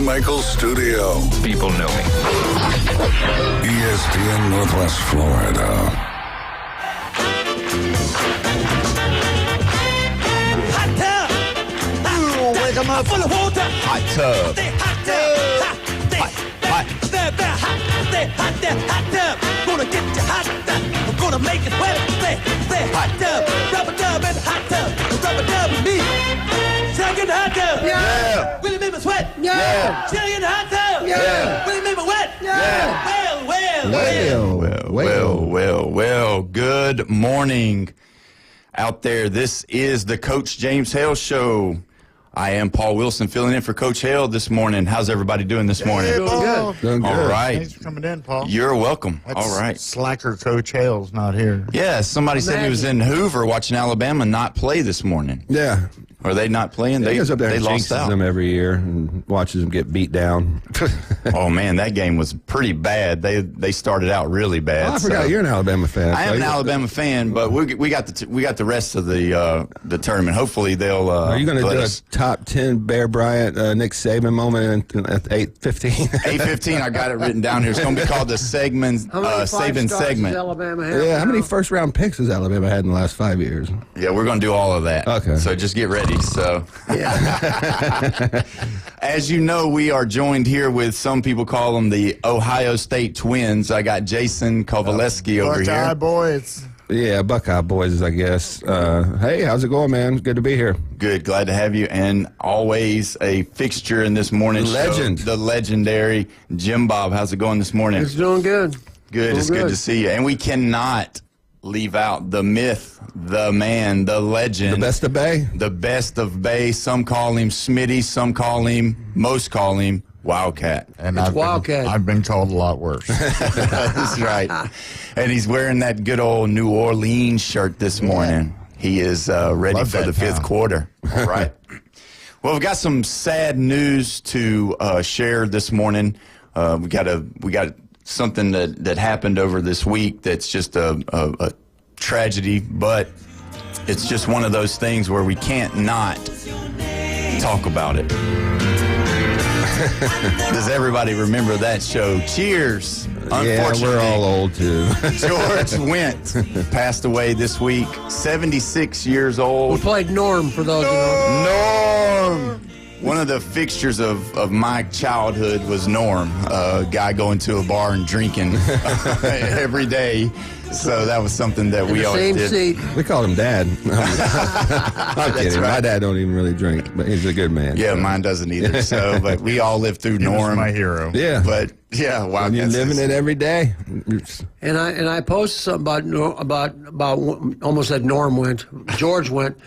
Michaels studio. People know me. ESPN Northwest Florida. Hot tub. Wake 'em up. Full of water. Hot tub. Stay hot tub. Hot tub. Gonna get you hot tub. I'm gonna make it wet. Stay hot tub. Rubber dub and hot tub. Rubber dub and me. Shall get the hot tub. Yeah. Will it make me sweat? Yeah. Shall get the hot tub? Yeah. Will it make me wet? Yeah. Well. Good morning out there. This is the Coach James Hale Show. I am Paul Wilson filling in for Coach Hale this morning. How's everybody doing this morning? Doing good. Doing good. All right. Thanks for coming in, Paul. You're welcome. All right. Slacker Coach Hale's not here. Yeah, somebody said he was in Hoover watching Alabama not play this morning. Yeah. Are they not playing? He goes up there they and lost jinxes out. them every year and watches them get beat down. Oh, man, that game was pretty bad. They started out really bad. I forgot you're an Alabama fan. I am an Alabama fan, but we got the rest of the tournament. Hopefully they'll. Are you going to let do us- a top 10 Bear Bryant, Nick Saban moment at 8:15? 8:15. I got it written down here. It's going to be called the Saban segment. Alabama have Yeah, how many now? first-round picks has Alabama had in the last 5 years? Yeah, we're going to do all of that. Okay. So just get ready. So, as you know, we are joined here with some people call them the Ohio State Twins. I got Jason Kovaleski over Buckeye here. boys. Yeah, Buckeye boys, I guess. Hey, how's it going, man? Good to be here. Good, glad to have you, and always a fixture in this morning's Legend. show, the legendary Jim Bob. How's it going this morning? It's doing good. Good. Doing It's good to see you. And we cannot leave out the myth, the man, the legend. The best of Bay? The best of Bay. Some call him Smitty. Most call him Wildcat. And It's Wildcat. I've been called a lot worse. That's right. And he's wearing that good old New Orleans shirt this morning. He is ready Love for that the fifth town. quarter. All right. Well, we've got some sad news to share this morning. We got something that happened over this week that's just a tragedy, but it's just one of those things where we can't not talk about it. Does everybody remember that show? Cheers. Yeah, we're all old, too. George Wendt passed away this week, 76 years We old. played Norm for those who know. Norm! One of the fixtures of my childhood was Norm, a guy going to a bar and drinking every day. So that was something that we The always same did. seat. We called him Dad. I'm kidding. My right. dad don't even really drink, but he's a good man. Yeah, mine doesn't either. So, but we all lived through He was Norm. my hero. Yeah. But yeah, wow. When you're living it every day. And I posted something about almost said Norm went. George went.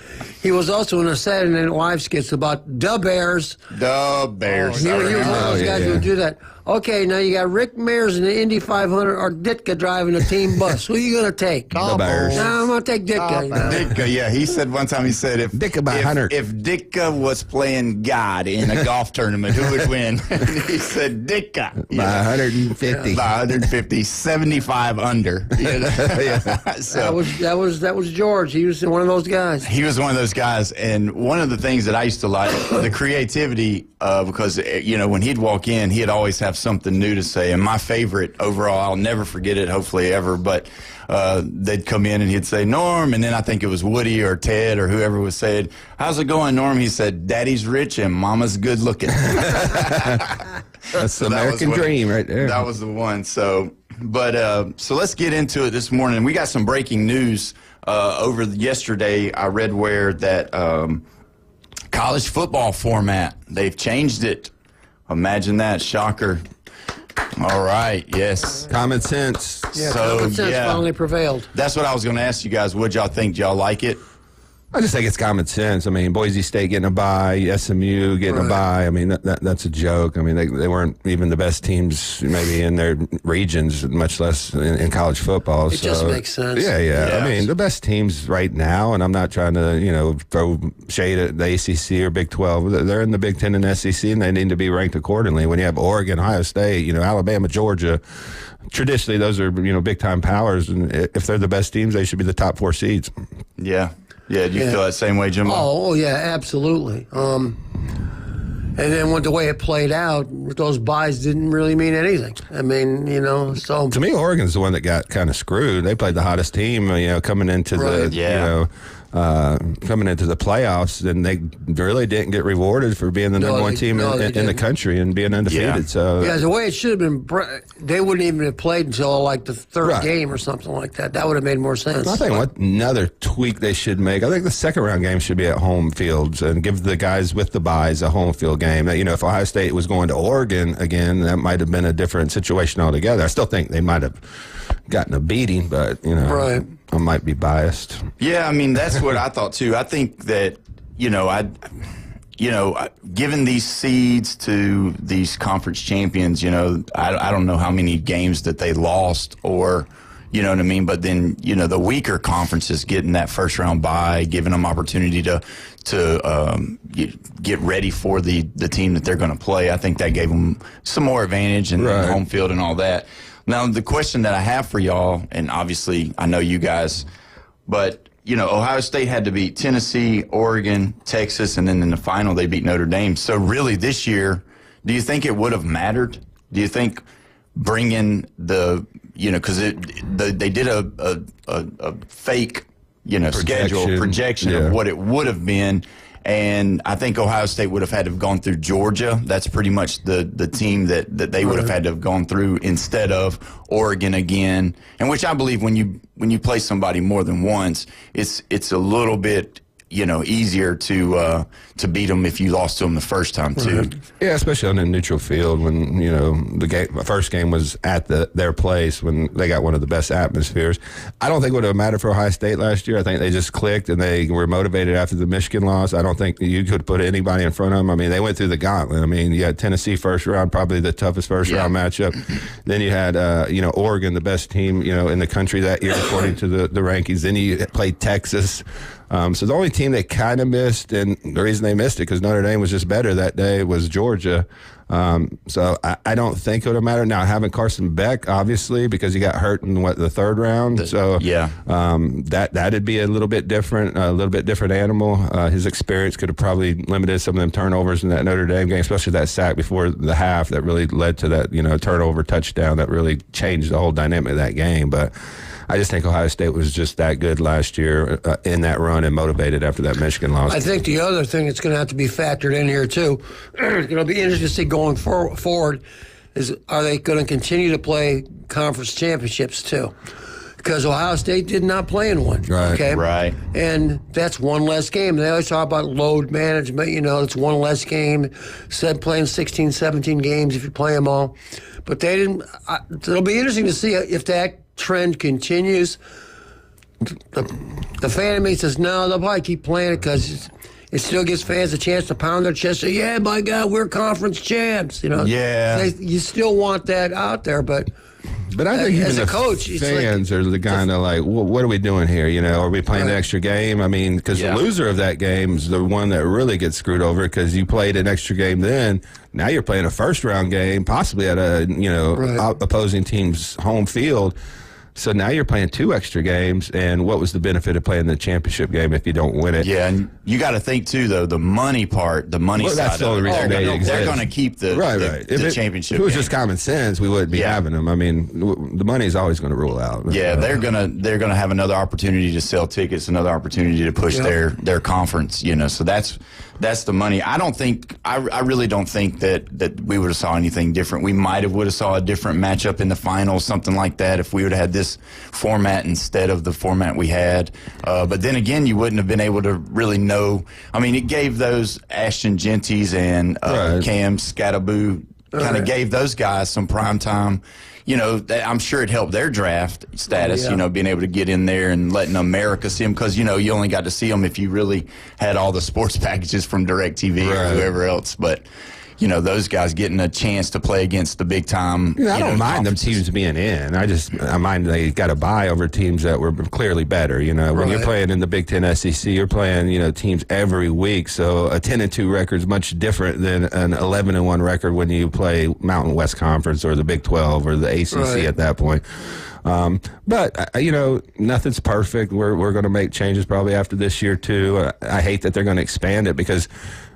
He was also in a Saturday Night Live skits about the Bears. The Bears. He I was one of remember. those Oh, guys yeah. who would do that. Okay, now you got Rick Mears in the Indy 500 or Ditka driving a team bus. Who are you going to take? The Bears. No, I'm going to take Ditka. You know. Ditka, yeah, he said one time. He said if Ditka by 100. if Ditka was playing God in a golf tournament, who would win? And he said Ditka By 150. by 150, 75 under. You know? So That was George. He was one of those guys. he was one of those guys, and one of the things that I used to like the creativity because when he'd walk in, he'd always have something new to say. And my favorite overall, I'll never forget it, hopefully ever, but they'd come in and he'd say, Norm, and then I think it was Woody or Ted or whoever was saying, how's it going, Norm? He said, Daddy's rich and Mama's good looking. That's the So that American was dream right there. That was the one. So let's get into it this morning. We got some breaking news over yesterday. I read where that college football format, they've changed it. Imagine that. Shocker. All right. Yes. Common sense. Yeah, So, common sense yeah. finally prevailed. That's what I was going to ask you guys. What'd y'all think? Do y'all like it? I just think it's common sense. I mean, Boise State getting a bye, SMU getting a bye. I mean, that's a joke. I mean, they weren't even the best teams maybe in their regions, much less in college football. It just makes sense. Yeah. Yeah. I mean, the best teams right now, and I'm not trying to, throw shade at the ACC or Big 12. They're in the Big 10 and SEC, and they need to be ranked accordingly. When you have Oregon, Ohio State, Alabama, Georgia, traditionally those are, big-time powers, and if they're the best teams, they should be the top 4 seeds. Yeah. Yeah. Do you feel that same way, Jimbo? Oh, yeah, absolutely. And then with the way it played out, those buys didn't really mean anything. I mean, so. To me, Oregon's the one that got kind of screwed. They played the hottest team, coming into coming into the playoffs, and they really didn't get rewarded for being the number one team in the country and being undefeated. Yeah. So the way it should have been, they wouldn't even have played until like the third game or something like that. That would have made more sense. I think another tweak they should make, I think the second round game should be at home fields and give the guys with the buys a home field game. If Ohio State was going to Oregon again, that might have been a different situation altogether. I still think they might have gotten a beating, but I might be biased. Yeah, I mean, that's what I thought too. I think that given these seeds to these conference champions, I don't know how many games that they lost, or you know what I mean. But then the weaker conferences getting that first round bye, giving them opportunity to get ready for the team that they're going to play. I think that gave them some more advantage in home field and all that. Now, the question that I have for y'all, and obviously I know you guys, but, Ohio State had to beat Tennessee, Oregon, Texas, and then in the final they beat Notre Dame. So really this year, do you think it would have mattered? Do you think bringing because they did a fake, projection of what it would have been. And I think Ohio State would have had to have gone through Georgia. That's pretty much the team that they would have had to have gone through instead of Oregon again. And which I believe when you play somebody more than once, it's a little bit easier to beat them if you lost to them the first time too. Right. Yeah, especially on a neutral field when the first game was at their place when they got one of the best atmospheres. I don't think it would have mattered for Ohio State last year. I think they just clicked and they were motivated after the Michigan loss. I don't think you could put anybody in front of them. I mean, they went through the gauntlet. I mean, you had Tennessee first round, probably the toughest first round matchup. Then you had Oregon, the best team in the country that year according to the rankings. Then you played Texas. So the only team they kind of missed, and the reason they missed it because Notre Dame was just better that day, was Georgia. So I don't think it would have mattered. Now, having Carson Beck, obviously, because he got hurt in the third round. That'd be a little bit different animal. His experience could have probably limited some of them turnovers in that Notre Dame game, especially that sack before the half that really led to that turnover touchdown that really changed the whole dynamic of that game. But I just think Ohio State was just that good last year in that run and motivated after that Michigan loss. I think the other thing that's going to have to be factored in here, too, it's going to be interesting to see going forward, is are they going to continue to play conference championships, too? Because Ohio State did not play in one. Right. Okay? Right. And that's one less game. They always talk about load management. It's one less game. Said playing 16, 17 games if you play them all. But they didn't. It'll be interesting to see if that trend continues. The fan in me says, no, they'll probably keep playing it because it still gives fans a chance to pound their chest and say, yeah, my God, we're conference champs. You still want that out there, but I think even as a the coach, fans are the kind of like, well, what are we doing here? Are we playing the extra game? I mean, because the loser of that game is the one that really gets screwed over because you played an extra game then. Now you're playing a first round game, possibly at a opposing team's home field. So now you're playing 2 extra games, and what was the benefit of playing the championship game if you don't win it? Yeah, and you got to think, too, though, the money part, the money side that's the only reason they're going to keep the championship If it was game. just common sense, we wouldn't be having them. I mean, the money's always going to rule out. Yeah, they're gonna have another opportunity to sell tickets, another opportunity to push their conference. So that's the money. I really don't think that we would have saw anything different. We would have saw a different matchup in the finals, something like that, if we would have had this format instead of the format we had. But then again, you wouldn't have been able to really know. I mean, it gave those Ashton Genties and Cam Scattaboo kind of gave those guys some prime time. I'm sure it helped their draft status, being able to get in there and letting America see them because, you only got to see them if you really had all the sports packages from DirecTV or whoever else. But, those guys getting a chance to play against the big time. I don't mind them teams being in. I mind they got to buy over teams that were clearly better. When you're playing in the Big Ten SEC, you're playing, teams every week. So a 10-2 record is much different than an 11-1 record when you play Mountain West Conference or the Big 12 or the ACC at that point. But nothing's perfect. We're going to make changes probably after this year too. I hate that they're going to expand it because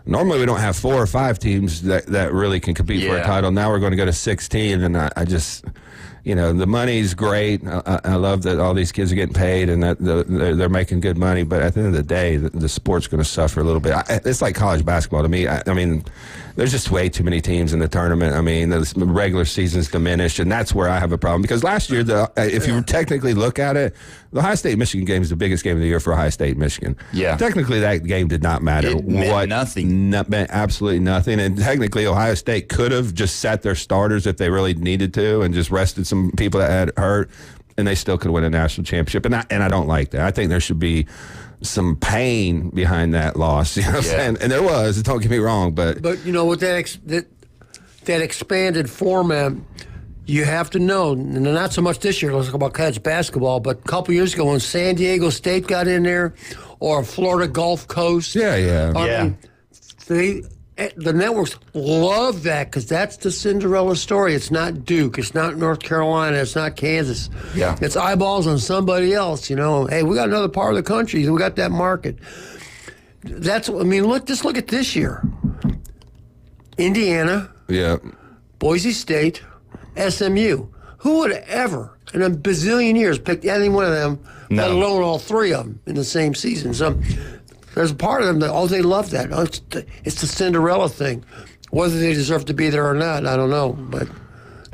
Normally, we don't have 4 or 5 teams that really can compete for a title. Now we're going to go to 16, and I just, the money's great. I love that all these kids are getting paid and that they're making good money. But at the end of the day, the sport's going to suffer a little bit. It's like college basketball to me. I mean, there's just way too many teams in the tournament. I mean, the regular season's diminished, and that's where I have a problem. Because last year, if you technically look at it, the Ohio State-Michigan game is the biggest game of the year for Ohio State-Michigan. Yeah. Technically, that game did not matter. It meant nothing. Meant absolutely nothing. And technically, Ohio State could have just sat their starters if they really needed to and just rested some people that had hurt, and they still could win a national championship. And I don't like that. I think there should be some pain behind that loss. You know what I'm saying? And there was. Don't get me wrong, but with that expanded format, you have to know, and not so much this year. Let's talk about college basketball, but a couple years ago when San Diego State got in there, or Florida Gulf Coast, I mean, the networks love that because that's the Cinderella story. It's not Duke. It's not North Carolina. It's not Kansas. Yeah. It's eyeballs on somebody else, Hey, we got another part of the country. We got that market. Just look at this year. Indiana. Yeah. Boise State. SMU. Who would have ever, in a bazillion years, picked any one of them, let alone all 3 of them in the same season? So there's a part of them that, they love that. It's the Cinderella thing. Whether they deserve to be there or not, I don't know. But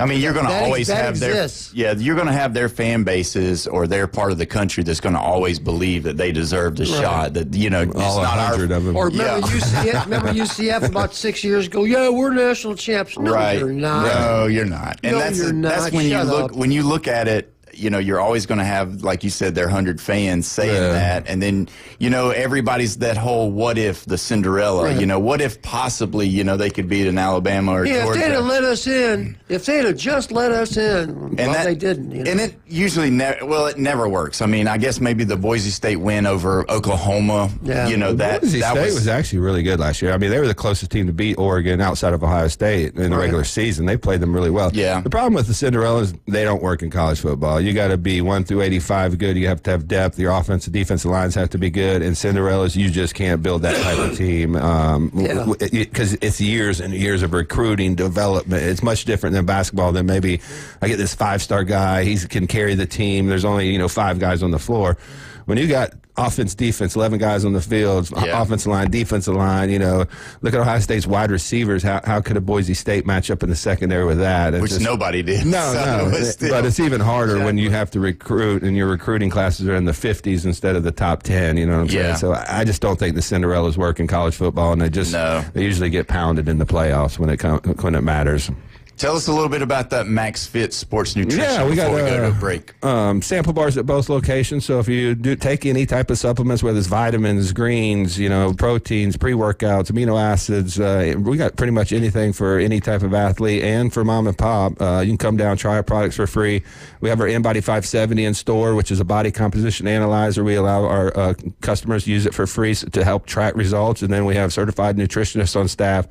I mean, you're going to always have exists. you're going to have their fan bases or their part of the country that's going to always believe that they deserve the shot. That it's all not 100 of them. Or remember UCF about 6 years ago? Yeah, we're national champs. No, you're not. No, you're not. And you're not. That's when Shut you look up. when you look at it. You're always going to have, like you said, their 100 fans saying that. And then, everybody's that whole what if, the Cinderella, what if possibly, they could beat an Alabama or Georgia. If they'd have let us in, if they'd have just let us in, they didn't. And it usually, it never works. I mean, I guess maybe the Boise State win over Oklahoma, Boise State was actually really good last year. I mean, they were the closest team to beat Oregon outside of Ohio State in the regular season. They played them really well. Yeah. The problem with the Cinderella is they don't work in college football. You got to be 1 through 85 good. You have to have depth. Your offensive, defensive lines have to be good. And Cinderellas, you just can't build that type of team because it's years and years of recruiting, development. It's much different than basketball. Than maybe I get this 5-star guy. He can carry the team. There's only 5 guys on the floor. When you got offense, defense, 11 guys on the field, offensive line, defensive line, look at Ohio State's wide receivers. How could a Boise State match up in the secondary with that? Which nobody did. No. But it's even harder when you have to recruit and your recruiting classes are in the 50s instead of the top 10, you know what I'm saying? So I just don't think the Cinderellas work in college football, and they usually get pounded in the playoffs when it matters. Tell us a little bit about that Max Fit Sports Nutrition we before we got go to a break. Sample bars at both locations. So if you do take any type of supplements, whether it's vitamins, greens, proteins, pre-workouts, amino acids, we got pretty much anything for any type of athlete and for mom and pop. You can come down, try our products for free. We have our InBody 570 in store, which is a body composition analyzer. We allow our customers to use it for free to help track results. And then we have certified nutritionists on staff.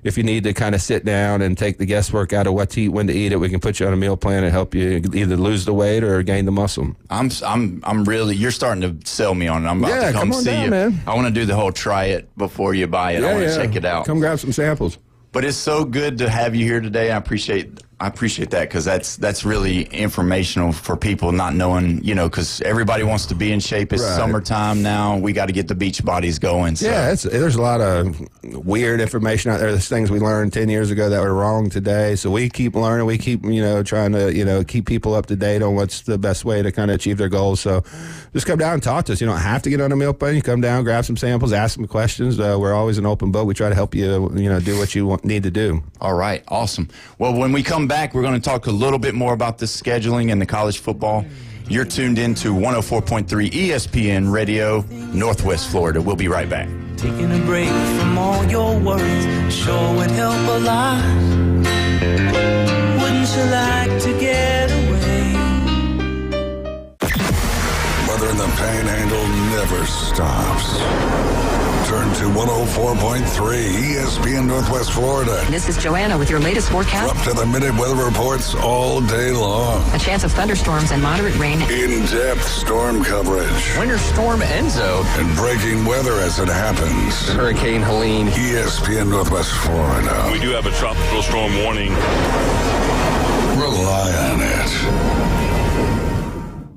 If you need to kind of sit down and take the guesswork out of what to eat, when to eat it, we can put you on a meal plan and help you either lose the weight or gain the muscle. I'm really, you're starting to sell me on it. I'm about to come see you. Man. I want to do the whole try it before you buy it. I want to check it out. Come grab some samples. But it's so good to have you here today. I appreciate that because that's really informational for people not knowing, because everybody wants to be in shape. It's summertime now. We got to get the beach bodies going. So. Yeah, there's a lot of weird information out there. There's things we learned 10 years ago that were wrong today. So we keep learning. We keep, trying to, keep people up to date on what's the best way to kind of achieve their goals. So just come down and talk to us. You don't have to get on a meal plan. You come down, grab some samples, ask some questions. We're always an open book. We try to help you, do what you need to do. All right. Awesome. Well, when we come back, we're going to talk a little bit more about the scheduling and the college football. You're tuned into 104.3 ESPN Radio, Northwest Florida. We'll be right back. Taking a break from all your worries sure would help a lot. Wouldn't you like to get away? Weather in the Panhandle never stops. return to 104.3 ESPN Northwest Florida. This is Joanna with your latest forecast. Up to the minute weather reports all day long. A chance of thunderstorms and moderate rain. In-depth storm coverage. Winter Storm Enzo. And breaking weather as it happens. Hurricane Helene. ESPN Northwest Florida. We do have a tropical storm warning. Rely on it.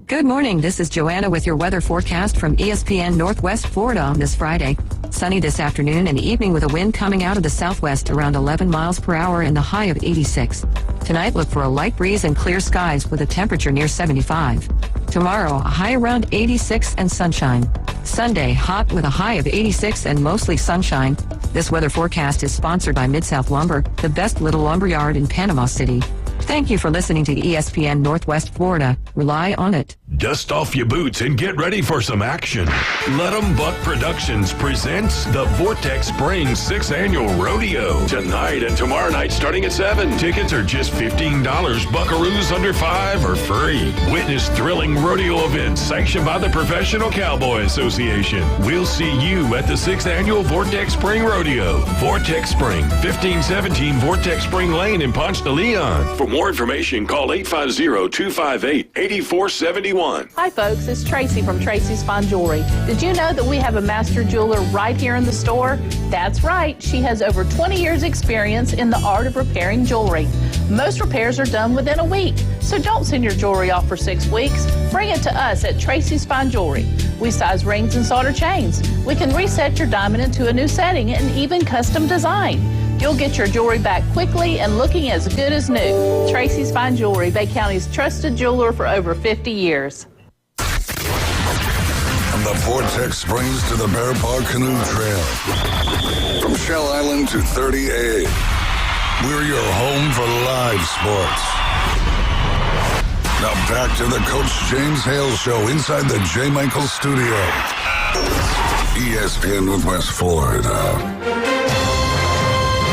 Good morning. This is Joanna with your weather forecast from ESPN Northwest Florida on this Friday. Sunny this afternoon and evening with a wind coming out of the southwest around 11 miles per hour and a high of 86. Tonight, look for a light breeze and clear skies with a temperature near 75. Tomorrow, a high around 86 and sunshine. Sunday, hot with a high of 86 and mostly sunshine. This weather forecast is sponsored by Mid-South Lumber, the best little lumber yard in Panama City. Thank you for listening to ESPN Northwest Florida. Rely on it. Dust off your boots and get ready for some action. Let 'em Buck Productions presents the Vortex Springs 6th Annual Rodeo. Tonight and tomorrow night starting at 7. Tickets are just $15. Buckaroos under 5 are free. Witness thrilling rodeo events sanctioned by the Professional Cowboy Association. We'll see you at the 6th Annual Vortex Spring Rodeo. Vortex Spring, 1517 Vortex Spring Lane in Ponce de Leon. For more information, call 850-258-8471. Hi folks, it's Tracy from Tracy's Fine Jewelry. Did you know that we have a master jeweler right here in the store? That's right, she has over 20 years experience in the art of repairing jewelry. Most repairs are done within a week, so don't send your jewelry off for 6 weeks. Bring it to us at Tracy's Fine Jewelry. We size rings and solder chains. We can reset your diamond into a new setting and even custom design. You'll get your jewelry back quickly and looking as good as new. Tracy's Fine Jewelry, Bay County's trusted jeweler for over 50 years. From the Vortex Springs to the Bear Paw Canoe Trail. From Shell Island to 30A. We're your home for live sports. Now back to the Coach James Hale Show inside the J. Michael Studio. ESPN Northwest Florida.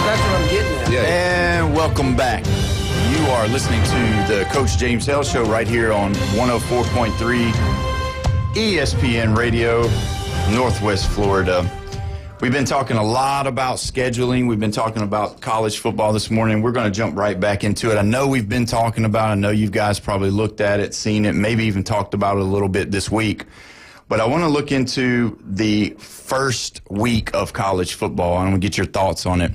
That's what I'm getting at. And welcome back. You are listening to the Coach James Hale Show right here on 104.3 ESPN Radio, Northwest Florida. We've been talking a lot about scheduling. We've been talking about college football this morning. We're going to jump right back into it. I know we've been talking about it. I know you guys probably looked at it, seen it, maybe even talked about it a little bit this week. But I want to look into the first week of college football. I want to get your thoughts on it.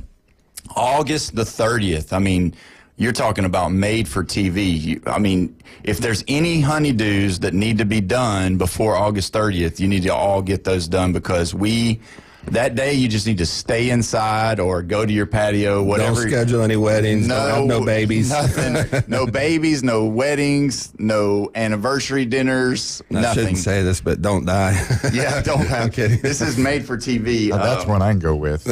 August the 30th. I mean, you're talking about made for TV. I mean, if there's any honeydews that need to be done before August 30th, you need to all get those done because that day you just need to stay inside or go to your patio, whatever. Don't schedule any weddings. Don't have no babies. Nothing. No babies, no weddings, no anniversary dinners, I nothing. shouldn't say this, but don't die. Yeah, don't have. I'm kidding. This is made for TV. That's one I can go with.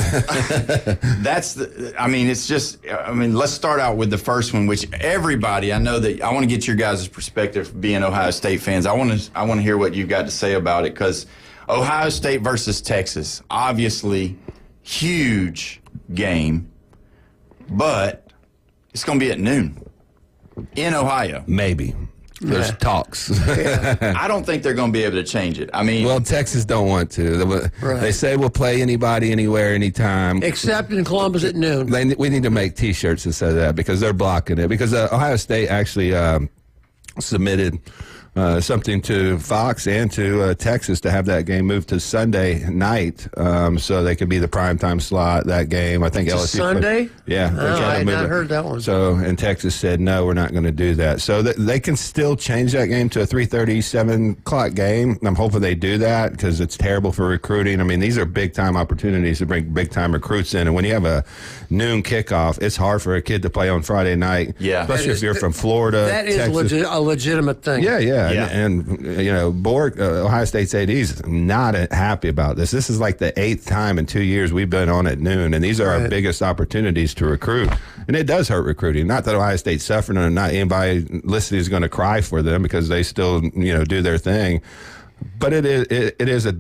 Let's start out with the first one, which everybody, I know that I want to get your guys' perspective being Ohio State fans. I want to hear what you've got to say about it because Ohio State versus Texas, obviously huge game, but it's going to be at noon in Ohio. Maybe. There's talks. I don't think they're going to be able to change it. I mean, well, Texas don't want to. They say we'll play anybody, anywhere, anytime. Except in Columbus at noon. We need to make T-shirts that say that because they're blocking it. Because Ohio State actually submitted something to Fox and to Texas to have that game moved to Sunday night, so they could be the primetime slot that game. I think LSU Sunday. Yeah, I had not heard that one. So and Texas said no, we're not going to do that. So they can still change that game to a 3:30, 7 o'clock game. I'm hoping they do that because it's terrible for recruiting. I mean, these are big time opportunities to bring big time recruits in, and when you have a noon kickoff, it's hard for a kid to play on Friday night. Yeah, especially if you're from Florida. That is a legitimate thing. Yeah. And you know, Borg, Ohio State's AD is not happy about this. This is like the 8th time in 2 years we've been on at noon, and these are our biggest opportunities to recruit. And it does hurt recruiting. Not that Ohio State's suffering, and not anybody listening is going to cry for them because they still, do their thing. But it is a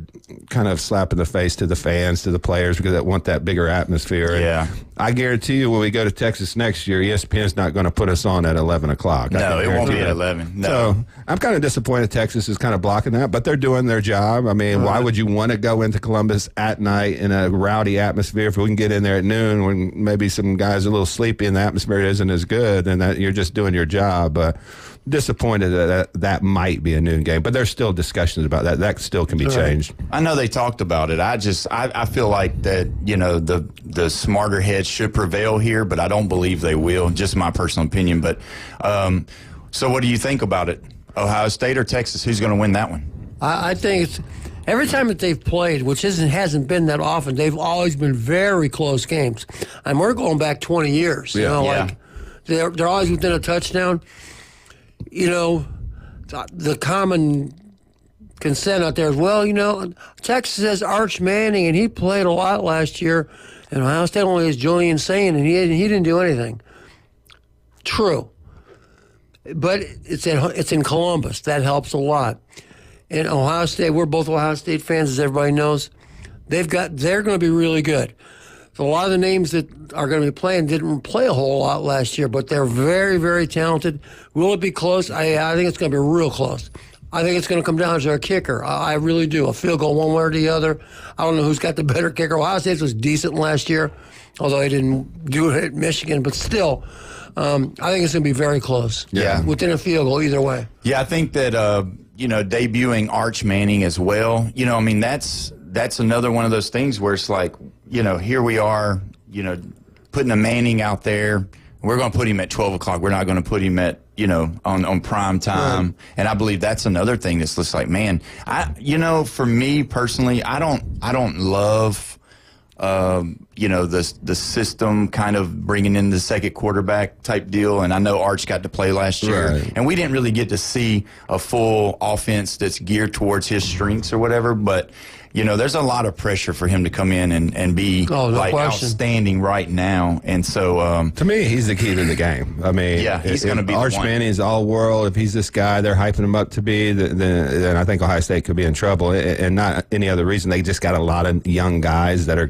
kind of slap in the face to the fans, to the players, because they want that bigger atmosphere. Yeah. And I guarantee you when we go to Texas next year, ESPN's not going to put us on at 11 o'clock. No, it won't be at 11. No. So I'm kind of disappointed Texas is kind of blocking that, but they're doing their job. I mean, why would you want to go into Columbus at night in a rowdy atmosphere? If we can get in there at noon when maybe some guys are a little sleepy and the atmosphere isn't as good, then that you're just doing your job. Disappointed that might be a noon game, but there's still discussions about that. That still can be changed. I know they talked about it. I feel like that, the smarter heads should prevail here, but I don't believe they will. Just my personal opinion. But so what do you think about it? Ohio State or Texas? Who's going to win that one? I think it's every time that they've played, which hasn't been that often, they've always been very close games. And we're going back 20 years. Like they're always within a touchdown. The common consent out there is, well, Texas has Arch Manning, and he played a lot last year, and Ohio State only has Julian Sain, and he didn't do anything. True. But it's in Columbus. That helps a lot. And Ohio State, we're both Ohio State fans, as everybody knows. They're going to be really good. A lot of the names that are going to be playing didn't play a whole lot last year, but they're very, very talented. Will it be close? I think it's going to be real close. I think it's going to come down to a kicker. I really do. A field goal one way or the other. I don't know who's got the better kicker. Ohio State was decent last year, although he didn't do it at Michigan. But still, I think it's going to be very close. Yeah. Within a field goal either way. Yeah, I think that, debuting Arch Manning as well, that's another one of those things where it's like, here we are, putting a Manning out there. We're going to put him at 12 o'clock. We're not going to put him at, on prime time. Right. And I believe that's another thing that's just like, man, for me personally, I don't love, the system kind of bringing in the second quarterback type deal. And I know Arch got to play last year. Right. And we didn't really get to see a full offense that's geared towards his strengths or whatever. But, there's a lot of pressure for him to come in and be outstanding right now. And so, to me, he's the key to the game. I mean, he's going to be Arch Manning is all world. If he's this guy they're hyping him up to be, then I think Ohio State could be in trouble. And not any other reason. They just got a lot of young guys that are,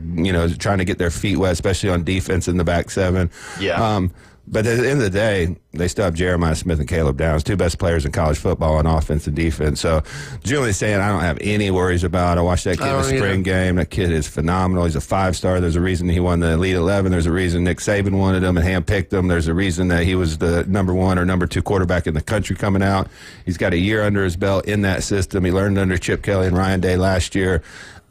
trying to get their feet wet, especially on defense in the back seven. Yeah. But at the end of the day, they still have Jeremiah Smith and Caleb Downs, two best players in college football on offense and defense. So Julian's saying I don't have any worries about it. I watched that kid in the spring game. That kid is phenomenal. He's a 5-star. There's a reason he won the Elite 11. There's a reason Nick Saban wanted him and handpicked him. There's a reason that he was the number 1 or number 2 quarterback in the country coming out. He's got a year under his belt in that system. He learned under Chip Kelly and Ryan Day last year.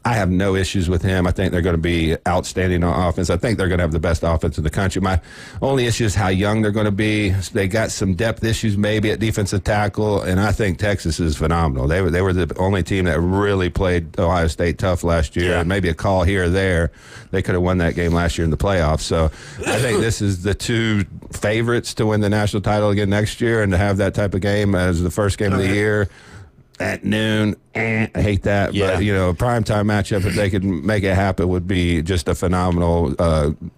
I have no issues with him. I think they're going to be outstanding on offense. I think they're going to have the best offense in the country. My only issue is how young they're going to be. They got some depth issues maybe at defensive tackle, and I think Texas is phenomenal. They were the only team that really played Ohio State tough last year, and maybe a call here or there. They could have won that game last year in the playoffs. So I think this is the two favorites to win the national title again next year, and to have that type of game as the first game of the year at noon, I hate that. Yeah. But, a primetime matchup, if they could make it happen, would be just a phenomenal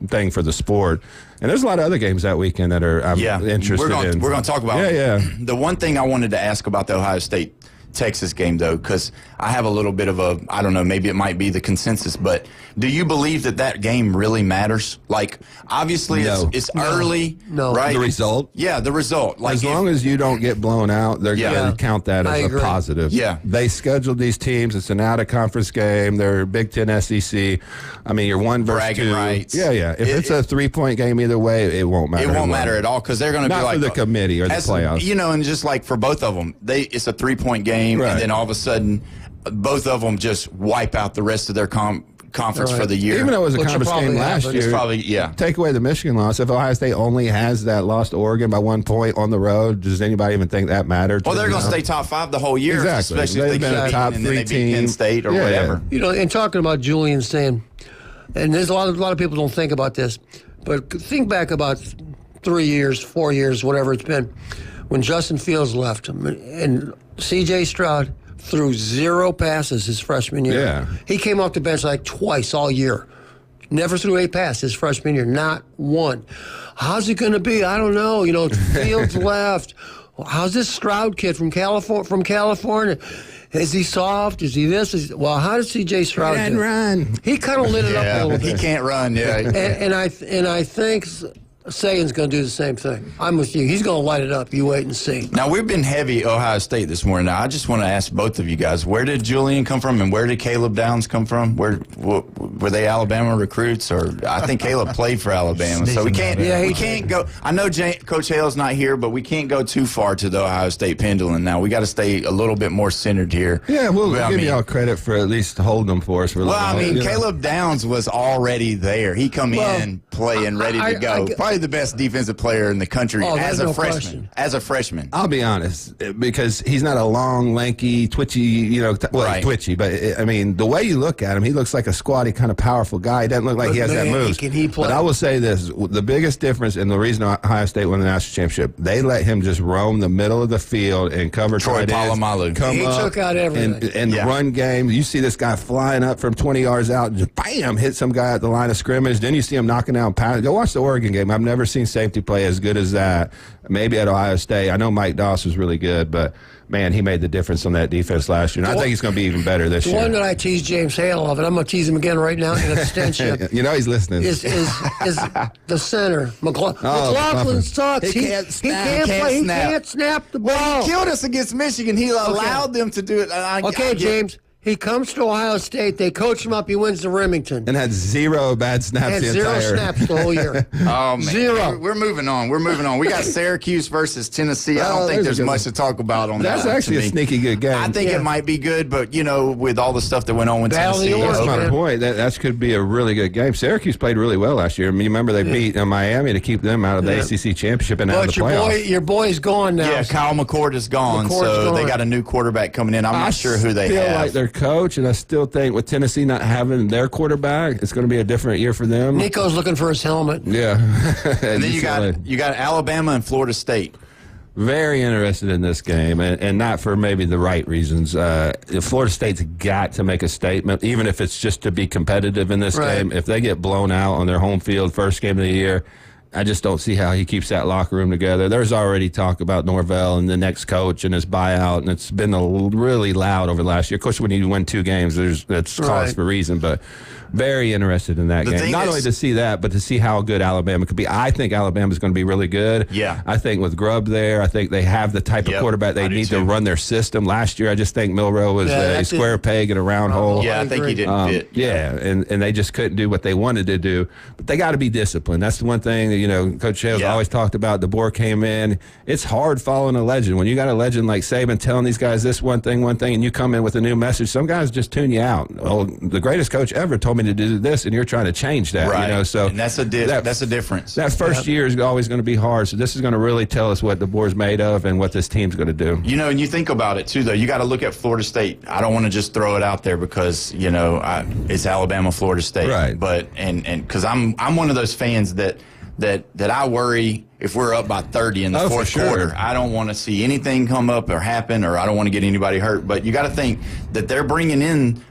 thing for the sport. And there's a lot of other games that weekend that I'm interested in. We're going to talk about it. Yeah. The one thing I wanted to ask about the Ohio State-Texas game, though, because I have a little bit of I don't know, maybe it might be the consensus, but do you believe that game really matters? Like, obviously it's early, right? The result? Yeah, the result. Like, as long as you don't get blown out, they're going to count that as a positive. Yeah. They scheduled these teams. It's an out-of-conference game. They're Big Ten SEC. I mean, you're 1 versus 2. Bragging rights. Yeah. If it's a 3-point game either way, it won't matter. It won't matter at all because they're going to be like. Not for the committee or the playoffs. And just like for both of them, it's a 3-point game, and then all of a sudden, both of them just wipe out the rest of their conference for the year. Even though it was a conference game last year, take away the Michigan loss. If Ohio State only has that loss to Oregon by 1 point on the road, does anybody even think that mattered? Well, they're going to stay top 5 the whole year, exactly. especially if they been a top 3 team, Penn State or whatever. And talking about Julian Sain, and there's a lot of people don't think about this, but think back about 3 years, 4 years, whatever it's been, when Justin Fields left and C.J. Stroud threw 0 passes his freshman year. Yeah. He came off the bench like twice all year. Never threw a pass his freshman year, not one. How's it going to be? I don't know. Fields left. how's this Stroud kid from California? Is he soft? Is he this? Well, how does C.J. Stroud do? Run. He kind of lit it up a little He bit. can't run. Yeah, And I think Sagan's going to do the same thing. I'm with you. He's going to light it up. You wait and see. Now, we've been heavy Ohio State this morning. Now, I just want to ask both of you guys, where did Julian come from and where did Caleb Downs come from? Were they Alabama recruits? Or I think Caleb played for Alabama. So we can't go. I know Coach Hale's not here, but we can't go too far to the Ohio State pendulum now. We got to stay a little bit more centered here. Yeah, we'll give y'all credit for at least holding them for us. Caleb Downs was already there. He come in playing ready to go. Probably the best defensive player in the country as a freshman. Question. As a freshman. I'll be honest, because he's not a long, lanky, twitchy, Right. twitchy, but I mean, the way you look at him, he looks like a squatty, kind of powerful guy. He doesn't look like he has that moves. Can he play? But I will say this, the biggest difference and the reason Ohio State won the national championship, they let him just roam the middle of the field and cover Troy tight ends, Polamalu. come He up, took out everything. and the run game, you see this guy flying up from 20 yards out and just bam, hit some guy at the line of scrimmage. Then you see him knocking down passes. Go watch the Oregon game. I've never seen safety play as good as that. Maybe at Ohio State. I know Mike Doss was really good, but man, he made the difference on that defense last year. And I think he's going to be even better this The year. one that I teased James Hale of, and I'm going to tease him again right now in abstention. You know he's listening. Is the center. McLaughlin sucks. He can't snap. He can't snap the ball. He killed us against Michigan. He allowed them to do it. Okay, James. He comes to Ohio State. They coach him up. He wins the Remington. And had 0 bad snaps Had the zero entire snaps the whole year. Oh, man. 0. We're moving on. We got Syracuse versus Tennessee. I don't think there's much to talk about on that. That's actually a sneaky good game. I think it might be good, but, with all the stuff that went on with Battle of the Tennessee. Orange, That's my man. point. That could be a really good game. Syracuse played really well last year. I mean, remember they beat Miami to keep them out of the ACC championship and out of But the playoffs. your boy's gone now. Yeah, Kyle McCord is gone, McCord's so they gone. got a new quarterback coming in. I'm not sure who they still have. like their coach, and I still think with Tennessee not having their quarterback, it's going to be a different year for them. Nico's looking for his helmet. Yeah. And then you got Alabama and Florida State. Very interested in this game, and not for maybe the right reasons. Florida State's got to make a statement, even if it's just to be competitive in this game. If they get blown out on their home field first game of the year, I just don't see how he keeps that locker room together. There's already talk about Norvell and the next coach and his buyout, and it's been really loud over the last year. Of course, when you win 2 games, that's cause for reason, but very interested in that game. Not only to see that, but to see how good Alabama could be. I think Alabama's going to be really good. Yeah. I think with Grubb there, I think they have the type of quarterback they need to run their system. Last year, I just think Milroe was a square peg in a round hole. Yeah, I think he didn't fit. Yeah, and they just couldn't do what they wanted to do. But they got to be disciplined. That's the one thing that, Coach Hale's always talked about. DeBoer came in. It's hard following a legend. When you got a legend like Saban telling these guys this one thing, and you come in with a new message, some guys just tune you out. Oh, the greatest coach ever told me to do this, and you're trying to change that. Right. So and that's a difference. That first year is always going to be hard. So this is going to really tell us what DeBoer's made of and what this team's going to do. And you think about it too, though. You got to look at Florida State. I don't want to just throw it out there because it's Alabama, Florida State. Right. But and because I'm one of those fans that I worry if we're up by 30 in the fourth quarter. I don't want to see anything come up or happen, or I don't want to get anybody hurt. But you got to think that they're bringing in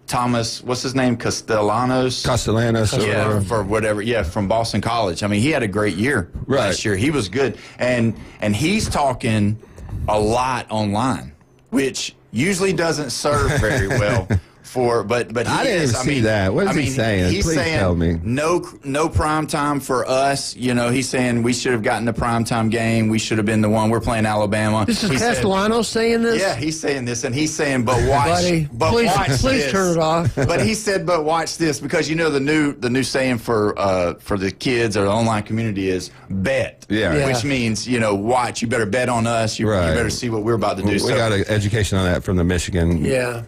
Thomas, what's his name, Castellanos, for whatever, from Boston College. I mean, he had a great year last year. He was good, and he's talking a lot online, which usually doesn't serve very well. But I didn't see that. What is he saying? He's Please saying tell me. No prime time for us. He's saying we should have gotten the prime time game. We should have been the one. We're playing Alabama. This is Castellanos saying this? Yeah, he's saying this, and he's saying, but watch, buddy, please turn it off. But he said, but watch this, because the new saying for the kids or the online community is bet. Yeah. Which means watch. You better bet on us. You better see what we're about to do. We got an education on that from the Michigan. Yeah.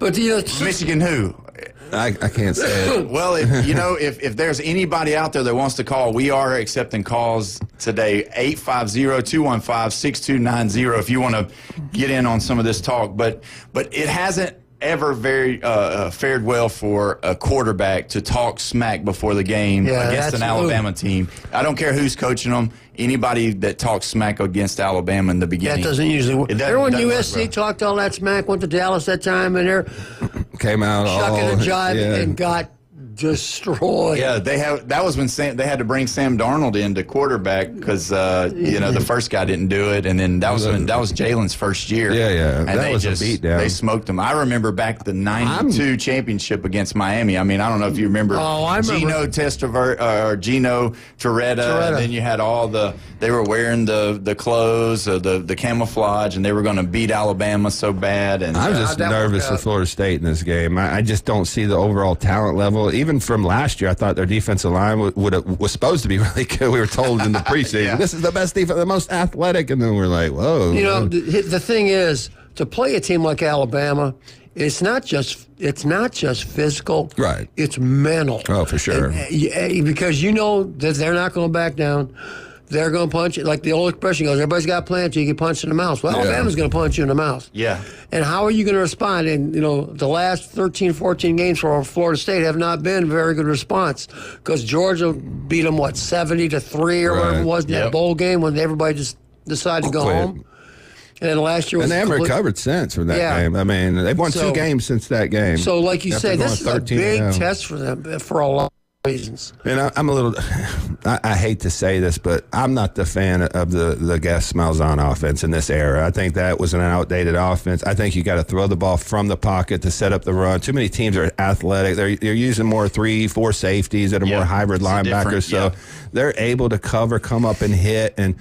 But Michigan who? I can't say it. Well, if there's anybody out there that wants to call, we are accepting calls today, 850-215-6290 if you want to get in on some of this talk. But it hasn't ever fared well for a quarterback to talk smack before the game against an Alabama team. I don't care who's coaching them. Anybody that talks smack against Alabama in the beginning. That doesn't usually work. Remember when USC talked all that smack, went to Dallas that time, and they're came out shucking all and jiving and got destroyed. Yeah, that was when they had to bring Sam Darnold in to quarterback because the first guy didn't do it, and then that was Jalen's first year. Yeah, and that was a beatdown. They smoked him. I remember back the '92 championship against Miami. I mean, I don't know if you remember. Oh, I remember. Gino Torretta. And then you had they were wearing the clothes, the camouflage, and they were going to beat Alabama so bad. And I'm just nervous for Florida State in this game. I just don't see the overall talent level. Even from last year, I thought their defensive line was supposed to be really good. We were told in the preseason, this is the best defense, the most athletic, and then we're like, whoa. You know, the thing is, to play a team like Alabama, it's not just physical. Right. It's mental. Oh, for sure. Because you know that they're not going to back down. They're going to punch it. Like the old expression goes, everybody's got a plan until you get punched in the mouth. Well, Alabama's going to punch you in the mouth. Yeah. And how are you going to respond? And, the last 13, 14 games for Florida State have not been very good response because Georgia beat them, 70-3 or whatever it was in that bowl game when everybody just decided to go home. And then last year was... And they haven't recovered since from that game. I mean, they've won 2 games since that game. So, like you say, this is a big test for them for a lot of reasons. And I'm a little... I hate to say this, but I'm not the fan of the Gus Malzahn offense in this era. I think that was an outdated offense. I think you got to throw the ball from the pocket to set up the run. Too many teams are athletic. They're using more 3-4 safeties that are more hybrid linebackers, so they're able to cover, come up and hit, and...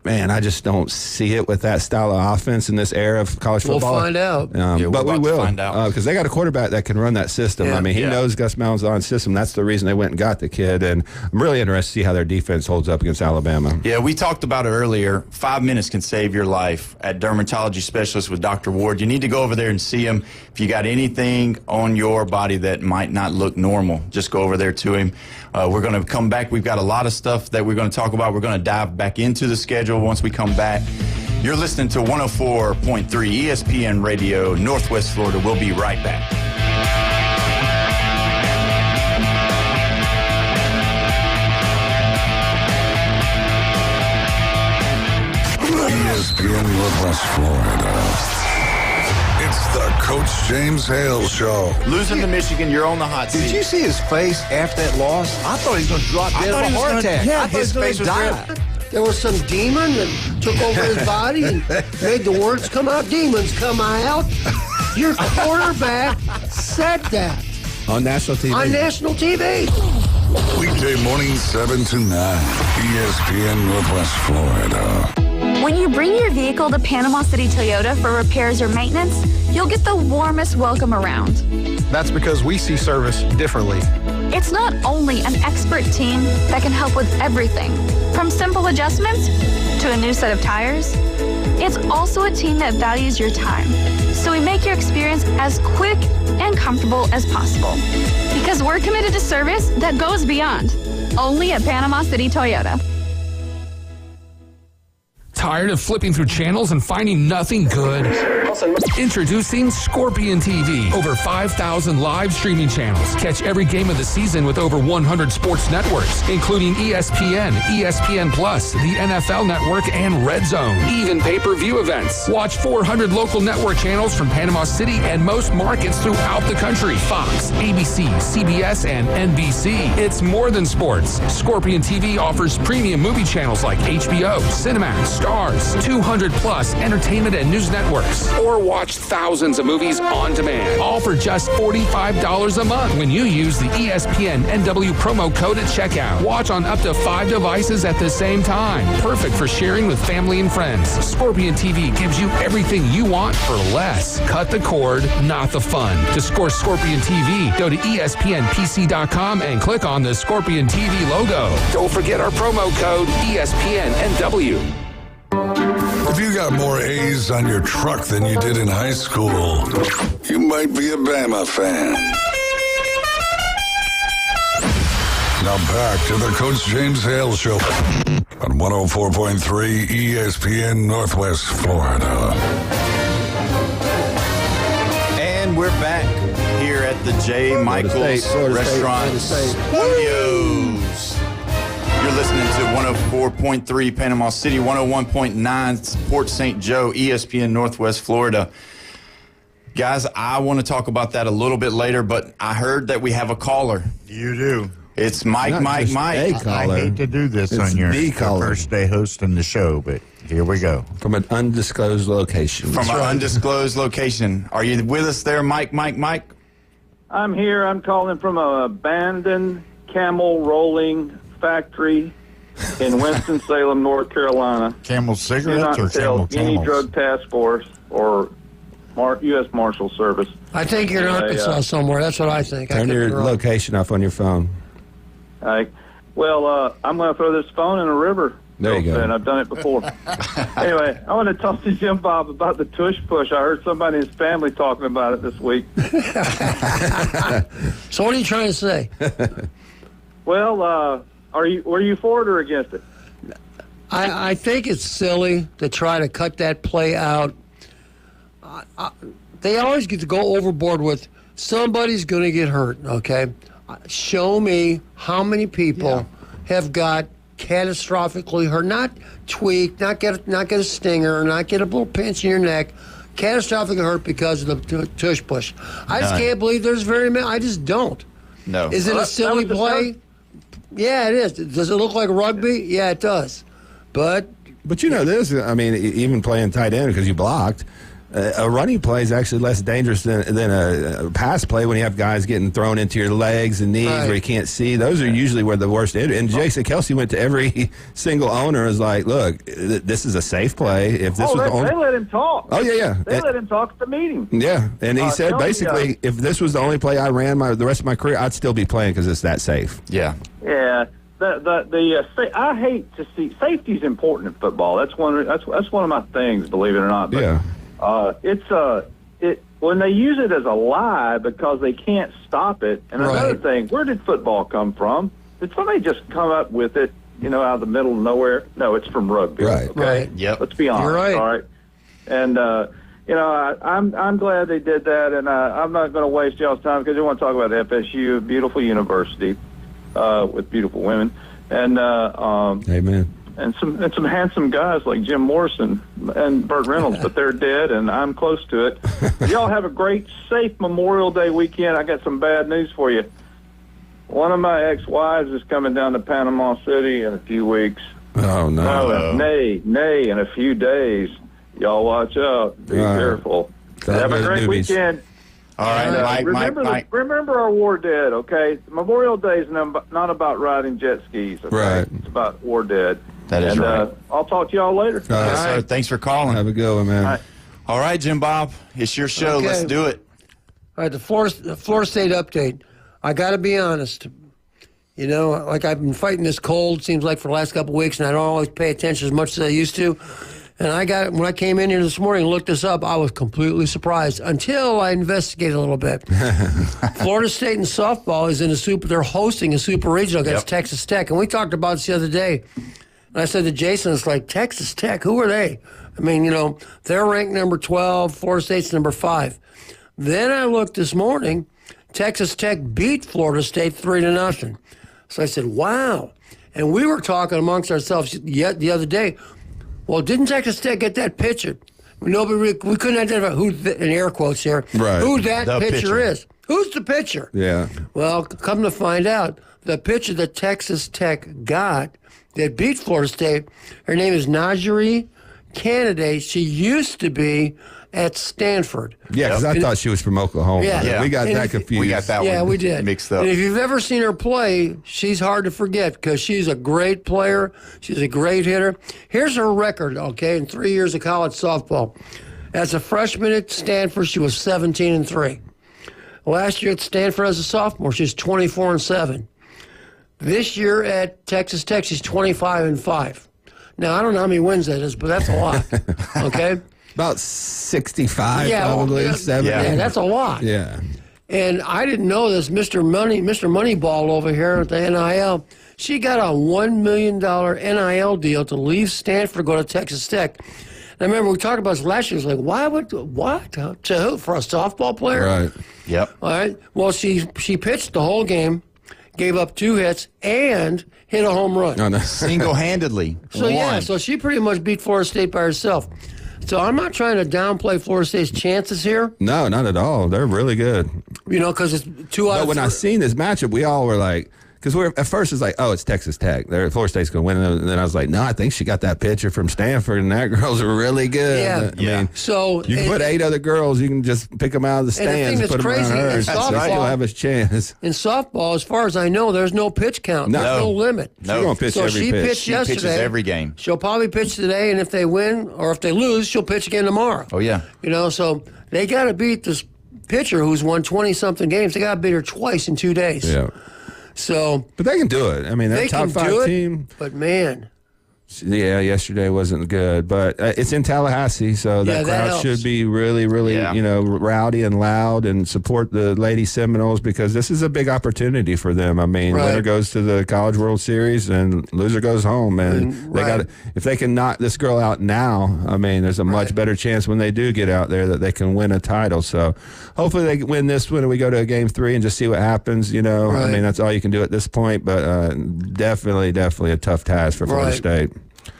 Man, I just don't see it with that style of offense in this era of college football. We'll find out. But we will, because they got a quarterback that can run that system. Yeah. I mean, he knows Gus Malzahn's system. That's the reason they went and got the kid. And I'm really interested to see how their defense holds up against Alabama. Yeah, we talked about it earlier. 5 minutes can save your life at Dermatology Specialist with Dr. Ward. You need to go over there and see him. If you got anything on your body that might not look normal, just go over there to him. We're going to come back. We've got a lot of stuff that we're going to talk about. We're going to dive back into the schedule once we come back. You're listening to 104.3 ESPN Radio, Northwest Florida. We'll be right back. ESPN Northwest Florida. It's the Coach James Hale Show. Losing to Michigan, you're on the hot seat. Did you see his face after that loss? I thought he was going to drop dead of a heart attack. Yeah, I thought his face was die. There was some demon that took over his body and made the words come out. Demons come out. Your quarterback said that. On national TV. On national TV. Weekday morning 7 to 9. ESPN Northwest Florida. When you bring your vehicle to Panama City Toyota for repairs or maintenance, you'll get the warmest welcome around. That's because we see service differently. It's not only an expert team that can help with everything, from simple adjustments to a new set of tires. It's also a team that values your time, so we make your experience as quick and comfortable as possible. Because we're committed to service that goes beyond. Only at Panama City Toyota. Tired of flipping through channels and finding nothing good? Introducing Scorpion TV. Over 5,000 live streaming channels. Catch every game of the season with over 100 sports networks, including ESPN, ESPN Plus, the NFL Network, and Red Zone. Even pay-per-view events. Watch 400 local network channels from Panama City and most markets throughout the country. Fox, ABC, CBS, and NBC. It's more than sports. Scorpion TV offers premium movie channels like HBO, Cinemax, Stars, 200 plus entertainment and news networks, or watch thousands of movies on demand, all for just $45 a month when you use the ESPN NW promo code at checkout. Watch on up to 5 devices at the same time. Perfect for sharing with family and friends. Scorpion TV gives you everything you want for less. Cut the cord, not the fun. To score Scorpion TV, go to ESPNPC.com and click on the Scorpion TV logo. Don't forget our promo code ESPN NW. If you got more A's on your truck than you did in high school, you might be a Bama fan. Now back to the Coach James Hale Show on 104.3 ESPN Northwest Florida. And we're back here at the J. Michaels Restaurant Studios. You're listening to 104.3 Panama City, 101.9 Port St. Joe, ESPN Northwest Florida. Guys, I want to talk about that a little bit later, but I heard that we have a caller. You do. It's Mike. I hate to do this on your first day hosting the show, but here we go. From an undisclosed location. From an undisclosed location. Are you with us there, Mike? I'm here. I'm calling from an abandoned camel rolling factory in Winston-Salem, North Carolina. Camel cigarettes or camel any camels? drug task force or U.S. Marshal Service. I think you're in Arkansas somewhere. That's what I think. Turn your location off on your phone. I'm going to throw this phone in a river. There you go. And I've done it before. Anyway, I want to talk to Jim Bob about the tush push. I heard somebody in his family talking about it this week. So what are you trying to say? Well, were you for it or against it? I think it's silly to try to cut that play out. They always get to go overboard with somebody's going to get hurt, okay? Show me how many people have got catastrophically hurt, not tweaked, not get a stinger, not get a little pinch in your neck, catastrophically hurt because of the tush push. I just can't believe there's very many. I just don't. No. Is it a silly play? Yeah, it is. Does it look like rugby? Yeah, it does. But you know this. I mean, even playing tight end because you blocked. A running play is actually less dangerous than a pass play when you have guys getting thrown into your legs and knees where you can't see. Those are usually where the worst injury. And Jason Kelsey went to every single owner and was like, look, this is a safe play. If this was the only... They let him talk. Oh, yeah. They let him talk at the meeting. Yeah, and he said basically, if this was the only play I ran the rest of my career, I'd still be playing because it's that safe. Yeah. Yeah. I hate to see safety's important in football. That's one of my things, believe it or not. But, yeah. When they use it as a lie because they can't stop it. And another thing, where did football come from? Did somebody just come up with it, out of the middle of nowhere? No, it's from rugby. Right. Okay? Right. Yep. Let's be honest. You're right. All right. And I'm glad they did that, and I'm not going to waste y'all's time because I want to talk about FSU, a beautiful university with beautiful women, and amen. And some handsome guys like Jim Morrison and Burt Reynolds, but they're dead, and I'm close to it. Y'all have a great, safe Memorial Day weekend. I got some bad news for you. One of my ex-wives is coming down to Panama City in a few weeks. Oh, no. Nay, in a few days. Y'all watch out. Be careful. Have a great weekend. All right, Mike. Remember our war dead, okay? Memorial Day is not about riding jet skis, okay? Right. It's about war dead. That is right. I'll talk to y'all later. All right, sir. Thanks for calling. Have a good one, man. All right, Jim Bob. It's your show. Okay. Let's do it. All right, the Florida State update. I got to be honest. Like I've been fighting this cold, seems like for the last couple of weeks, and I don't always pay attention as much as I used to. And when I came in here this morning and looked this up, I was completely surprised until I investigated a little bit. Florida State in softball is they're hosting a super regional against Texas Tech. And we talked about this the other day. And I said to Jason, it's like, Texas Tech, who are they? I mean, they're ranked number 12, Florida State's number 5. Then I looked this morning, Texas Tech beat Florida State 3-0. So I said, wow. And we were talking amongst ourselves yet the other day, well, didn't Texas Tech get that pitcher? We couldn't identify who, in air quotes here, who that pitcher is. Who's the pitcher? Yeah. Well, come to find out, the pitcher that Texas Tech got that beat Florida State, her name is Najee Candidate. She used to be at Stanford. Yeah, because I thought she was from Oklahoma. Yeah. We got that confused. We got that one we did. mixed up. And if you've ever seen her play, she's hard to forget because she's a great player. She's a great hitter. Here's her record, okay, in 3 years of college softball. As a freshman at Stanford, she was 17-3. Last year at Stanford as a sophomore, she's 24-7. This year at Texas Tech, she's 25-5. Now, I don't know how many wins that is, but that's a lot, okay? About 65, probably 70. Yeah, that's a lot. Yeah. And I didn't know this. Mr. Moneyball over here at the NIL, she got a $1 million NIL deal to leave Stanford, go to Texas Tech. And I remember we talked about this last year. It was like, what? To who? For a softball player? Right. Yep. All right. Well, she pitched the whole game, gave up 2 hits, and hit a home run. Oh, no. Single-handedly. So, so she pretty much beat Florida State by herself. So I'm not trying to downplay Florida State's chances here. No, not at all. They're really good. You know, because it's 2 out of 3. But when I seen this matchup, we all were like, because we're at first it's like, oh, it's Texas Tech. Florida State's going to win. And then I was like, no, I think she got that pitcher from Stanford, and that girl's really good. Yeah. I mean, so you can put 8 other girls. You can just pick them out of the stands and put them around her. In So softball, she'll have a chance. In softball, as far as I know, there's no pitch count. There's no limit. No. She's going to pitch so every she pitch. pitched yesterday. Pitches every game. She'll probably pitch today, and if they win or if they lose, she'll pitch again tomorrow. Oh, yeah. You know, so they got to beat this pitcher who's won 20-something games. They got to beat her twice in 2 days. Yeah. So, but they can do it. I mean, they're they top can 5 do it, team. But man, yeah, yesterday wasn't good, but it's in Tallahassee, so that crowd should be really, really, rowdy and loud and support the Lady Seminoles because this is a big opportunity for them. I mean, winner goes to the College World Series and loser goes home, and they got if they can knock this girl out now, I mean, there's a much better chance when they do get out there that they can win a title. So hopefully they win this one and we go to a Game 3 and just see what happens. You know, I mean, that's all you can do at this point, but definitely a tough task for Florida State.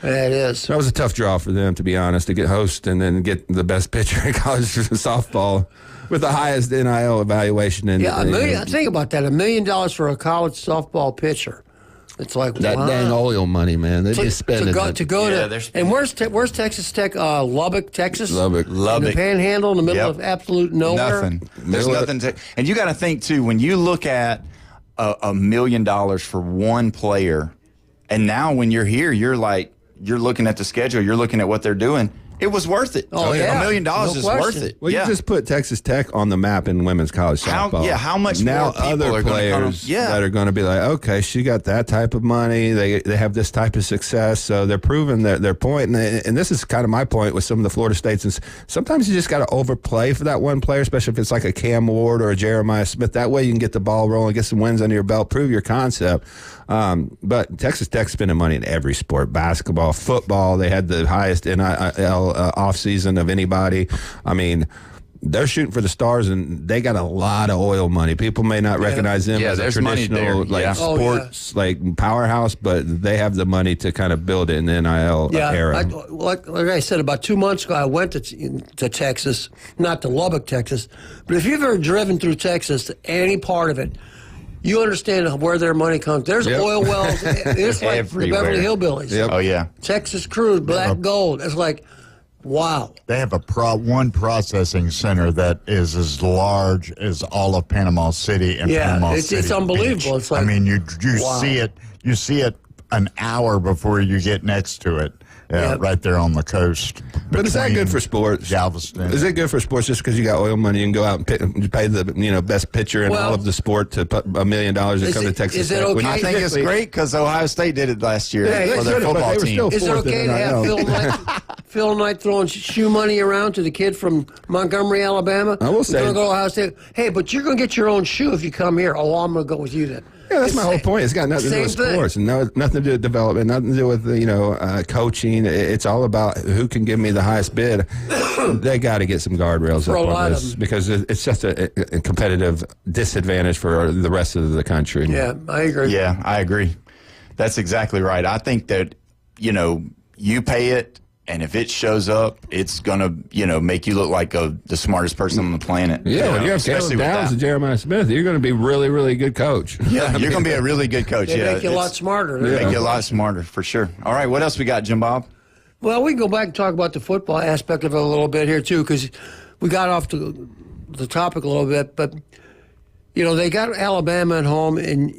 Yeah, it is. That was a tough draw for them, to be honest, to get host and then get the best pitcher in college softball with the highest NIL evaluation. Think about that, $1 million for a college softball pitcher. It's like, that dang oil money, man. They just spending and where's Texas Tech? Lubbock, Texas. Lubbock. In the Panhandle, in the middle of absolute nowhere. Nothing. There's nothing to. And you got to think too when you look at $1 million for one player, and now when you're here, you're looking at the schedule, you're looking at what they're doing. It was worth it. Oh, yeah. $1 million is worth it. Well, you just put Texas Tech on the map in women's college softball. How much now more people other are players that are going to be like, okay, she got that type of money. They have this type of success, so they're proving their point. And this is kind of my point with some of the Florida States. And sometimes you just got to overplay for that one player, especially if it's like a Cam Ward or a Jeremiah Smith. That way you can get the ball rolling, get some wins under your belt, prove your concept. But Texas Tech spending money in every sport, basketball, football. They had the highest NIL offseason of anybody. I mean, they're shooting for the stars, and they got a lot of oil money. People may not recognize them as a traditional sports like powerhouse, but they have the money to kind of build it in the NIL era. Like I said, about 2 months ago, I went to Texas, not to Lubbock, Texas, but if you've ever driven through Texas, any part of it, you understand where their money comes. There's oil wells. It's like the Beverly Hillbillies. Yep. Oh, yeah. Texas crude, black gold. It's like, wow. They have one processing center that is as large as all of Panama City and Panama City. It's unbelievable. It's like, I mean, you see it. You see it an hour before you get next to it. Right there on the coast. But is that good for sports? Galveston. Is it good for sports just because you got oil money and go out and pay the best pitcher in all of the sport to put $1 million to come to Texas Tech? Okay? I think it's great because Ohio State did it last year for their football team. Is it okay to have Phil Knight throwing shoe money around to the kid from Montgomery, Alabama? I will say. Go to Ohio State. Hey, but you're going to get your own shoe if you come here. Oh, I'm going to go with you then. Yeah, that's my whole point. It's got nothing to do with sports and nothing to do with development, nothing to do with coaching. It's all about who can give me the highest bid. They got to get some guardrails up on this because it's just a competitive disadvantage for the rest of the country. Yeah, I agree. Yeah, I agree. That's exactly right. I think that you pay it. And if it shows up, it's gonna, make you look like the smartest person on the planet. Yeah, when you have Caleb Downs and Jeremiah Smith, you're going to be a really, really good coach. Yeah, you're going to be a really good coach. They make you a lot smarter. They make you a lot smarter, for sure. All right, what else we got, Jim Bob? Well, we can go back and talk about the football aspect of it a little bit here, too, because we got off to the topic a little bit. But, they got Alabama at home, and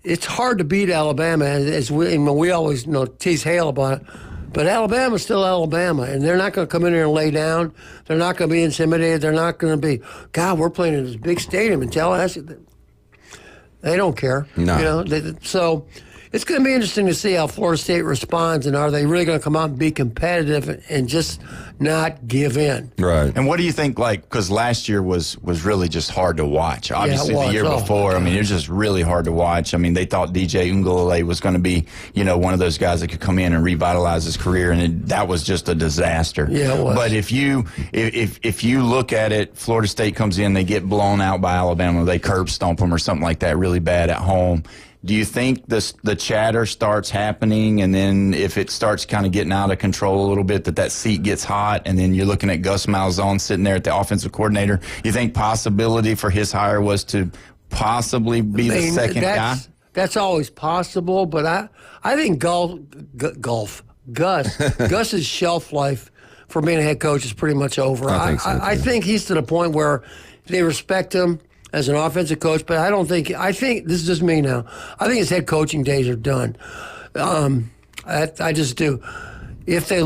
it's hard to beat Alabama, as we always tease Hale about it. But Alabama's still Alabama, and they're not going to come in here and lay down. They're not going to be intimidated. They're not going to be, God, we're playing in this big stadium in Tallahassee. They don't care. No. So it's going to be interesting to see how Florida State responds, and are they really going to come out and be competitive and just not give in? Right. And what do you think, because last year was really just hard to watch. Obviously, the year before, it was just really hard to watch. I mean, they thought DJ Uiagalelei was going to be, one of those guys that could come in and revitalize his career, and that was just a disaster. Yeah, it was. But if you look at it, Florida State comes in, they get blown out by Alabama, they curb stomp them or something like that really bad at home. Do you think the chatter starts happening, and then if it starts kind of getting out of control a little bit, that seat gets hot, and then you're looking at Gus Malzahn sitting there at the offensive coordinator? You think possibility for his hire was to possibly be the second guy? That's always possible, but I think Gus's shelf life for being a head coach is pretty much over. I think he's to the point where they respect him as an offensive coach, but I think this is just me now. I think his head coaching days are done. I just do. If they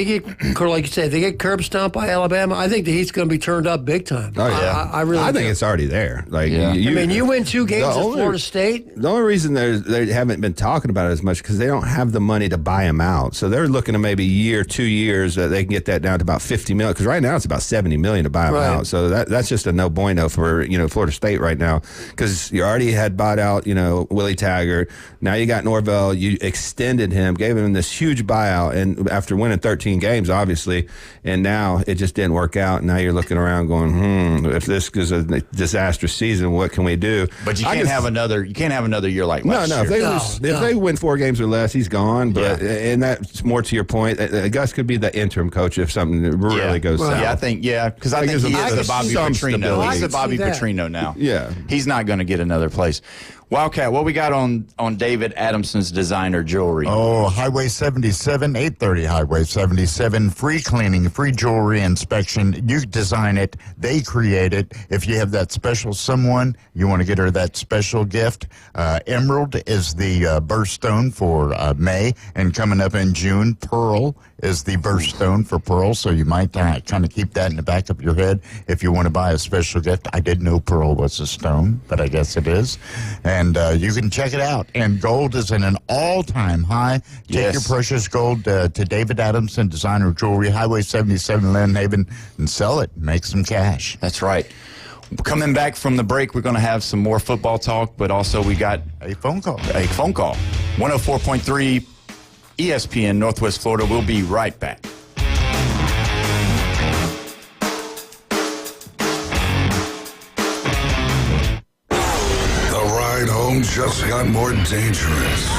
get, like you said, if they get curb stomped by Alabama, I think that he's going to be turned up big time. Oh yeah, I think it's already there. Like, you win 2 games at Florida State. The only reason they haven't been talking about it as much because they don't have the money to buy him out. So they're looking at maybe a year, 2 years that they can get that down to about $50 million. Because right now it's about $70 million to buy him out. So that's just a no bueno for Florida State right now because you already had bought out Willie Taggart. Now you got Norvell. You extended him, gave him this huge buyout, and after winning 13 games, obviously, and now it just didn't work out. Now you're looking around going, if this is a disastrous season, what can we do? But you can't have another year like last year. If they win 4 games or less, he's gone. But and that's more to your point. Gus could be the interim coach if something really goes south. Yeah, I think because I think he is the Bobby Petrino. He's the Bobby Petrino now. Yeah, he's not going to get another place. Wildcat, what we got on David Adamson's designer jewelry? Oh, Highway 77, 830 Highway 77, free cleaning, free jewelry inspection. You design it, they create it. If you have that special someone, you want to get her that special gift. Emerald is the birthstone for May, and coming up in June, Pearl is the birthstone for Pearl, so you might kind of keep that in the back of your head if you want to buy a special gift. I didn't know Pearl was a stone, but I guess it is. And you can check it out. And gold is in an all-time high. Take your precious gold to David Adamson, designer jewelry, Highway 77, Lynn Haven, and sell it. Make some cash. That's right. Coming back from the break, we're going to have some more football talk, but also we got a phone call. 104.3 ESPN Northwest Florida. We'll be right back. Home just got more dangerous.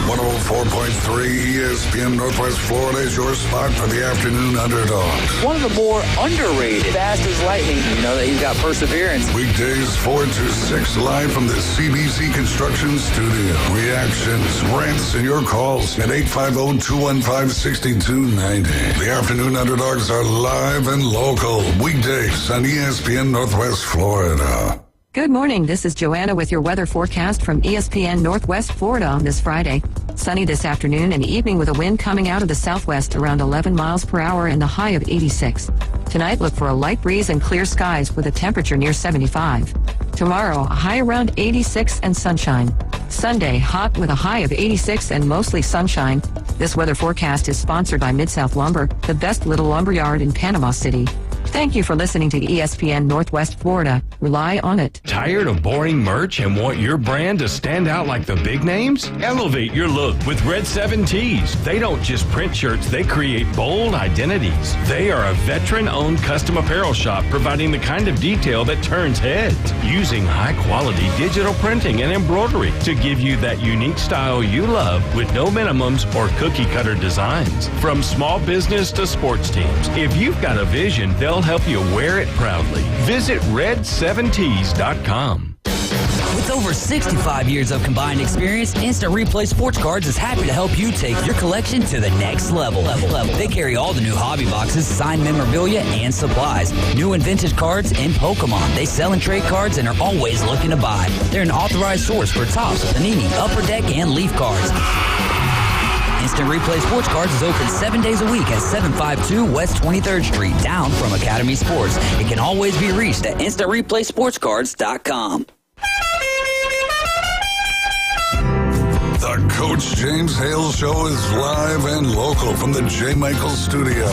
104.3 ESPN Northwest Florida is your spot for the afternoon underdogs. One of the more underrated, fast as lightning. That he's got perseverance. Weekdays 4 to 6 live from the CBC Construction Studio. Reactions, rants, and your calls at 850-215-6290. The afternoon underdogs are live and local. Weekdays on ESPN Northwest Florida. Good morning. This is Joanna with your weather forecast from ESPN Northwest Florida on this Friday. Sunny this afternoon and evening with a wind coming out of the southwest around 11 miles per hour and a high of 86. Tonight, look for a light breeze and clear skies with a temperature near 75. Tomorrow, a high around 86 and sunshine. Sunday, hot with a high of 86 and mostly sunshine. This weather forecast is sponsored by Mid-South Lumber, the best little lumberyard in Panama City. Thank you for listening to ESPN Northwest Florida. Rely on it. Tired of boring merch and want your brand to stand out like the big names? Elevate your look with Red 7 Tees. They don't just print shirts, they create bold identities. They are a veteran-owned custom apparel shop providing the kind of detail that turns heads, using high-quality digital printing and embroidery to give you that unique style you love with no minimums or cookie-cutter designs. From small business to sports teams, if you've got a vision, they'll help you wear it proudly. Visit red7tees.com. With over 65 years of combined experience, Instant Replay Sports Cards is happy to help you take your collection to the next level. They carry all the new hobby boxes, signed memorabilia, and supplies. New and vintage cards and Pokemon. They sell and trade cards and are always looking to buy. They're an authorized source for Topps, Panini, Upper Deck, and Leaf cards. Instant Replay Sports Cards is open 7 days a week at 752 West 23rd Street, down from Academy Sports. It can always be reached at instantReplaySportsCards.com. The Coach James Hale Show is live and local from the J. Michaels Studio.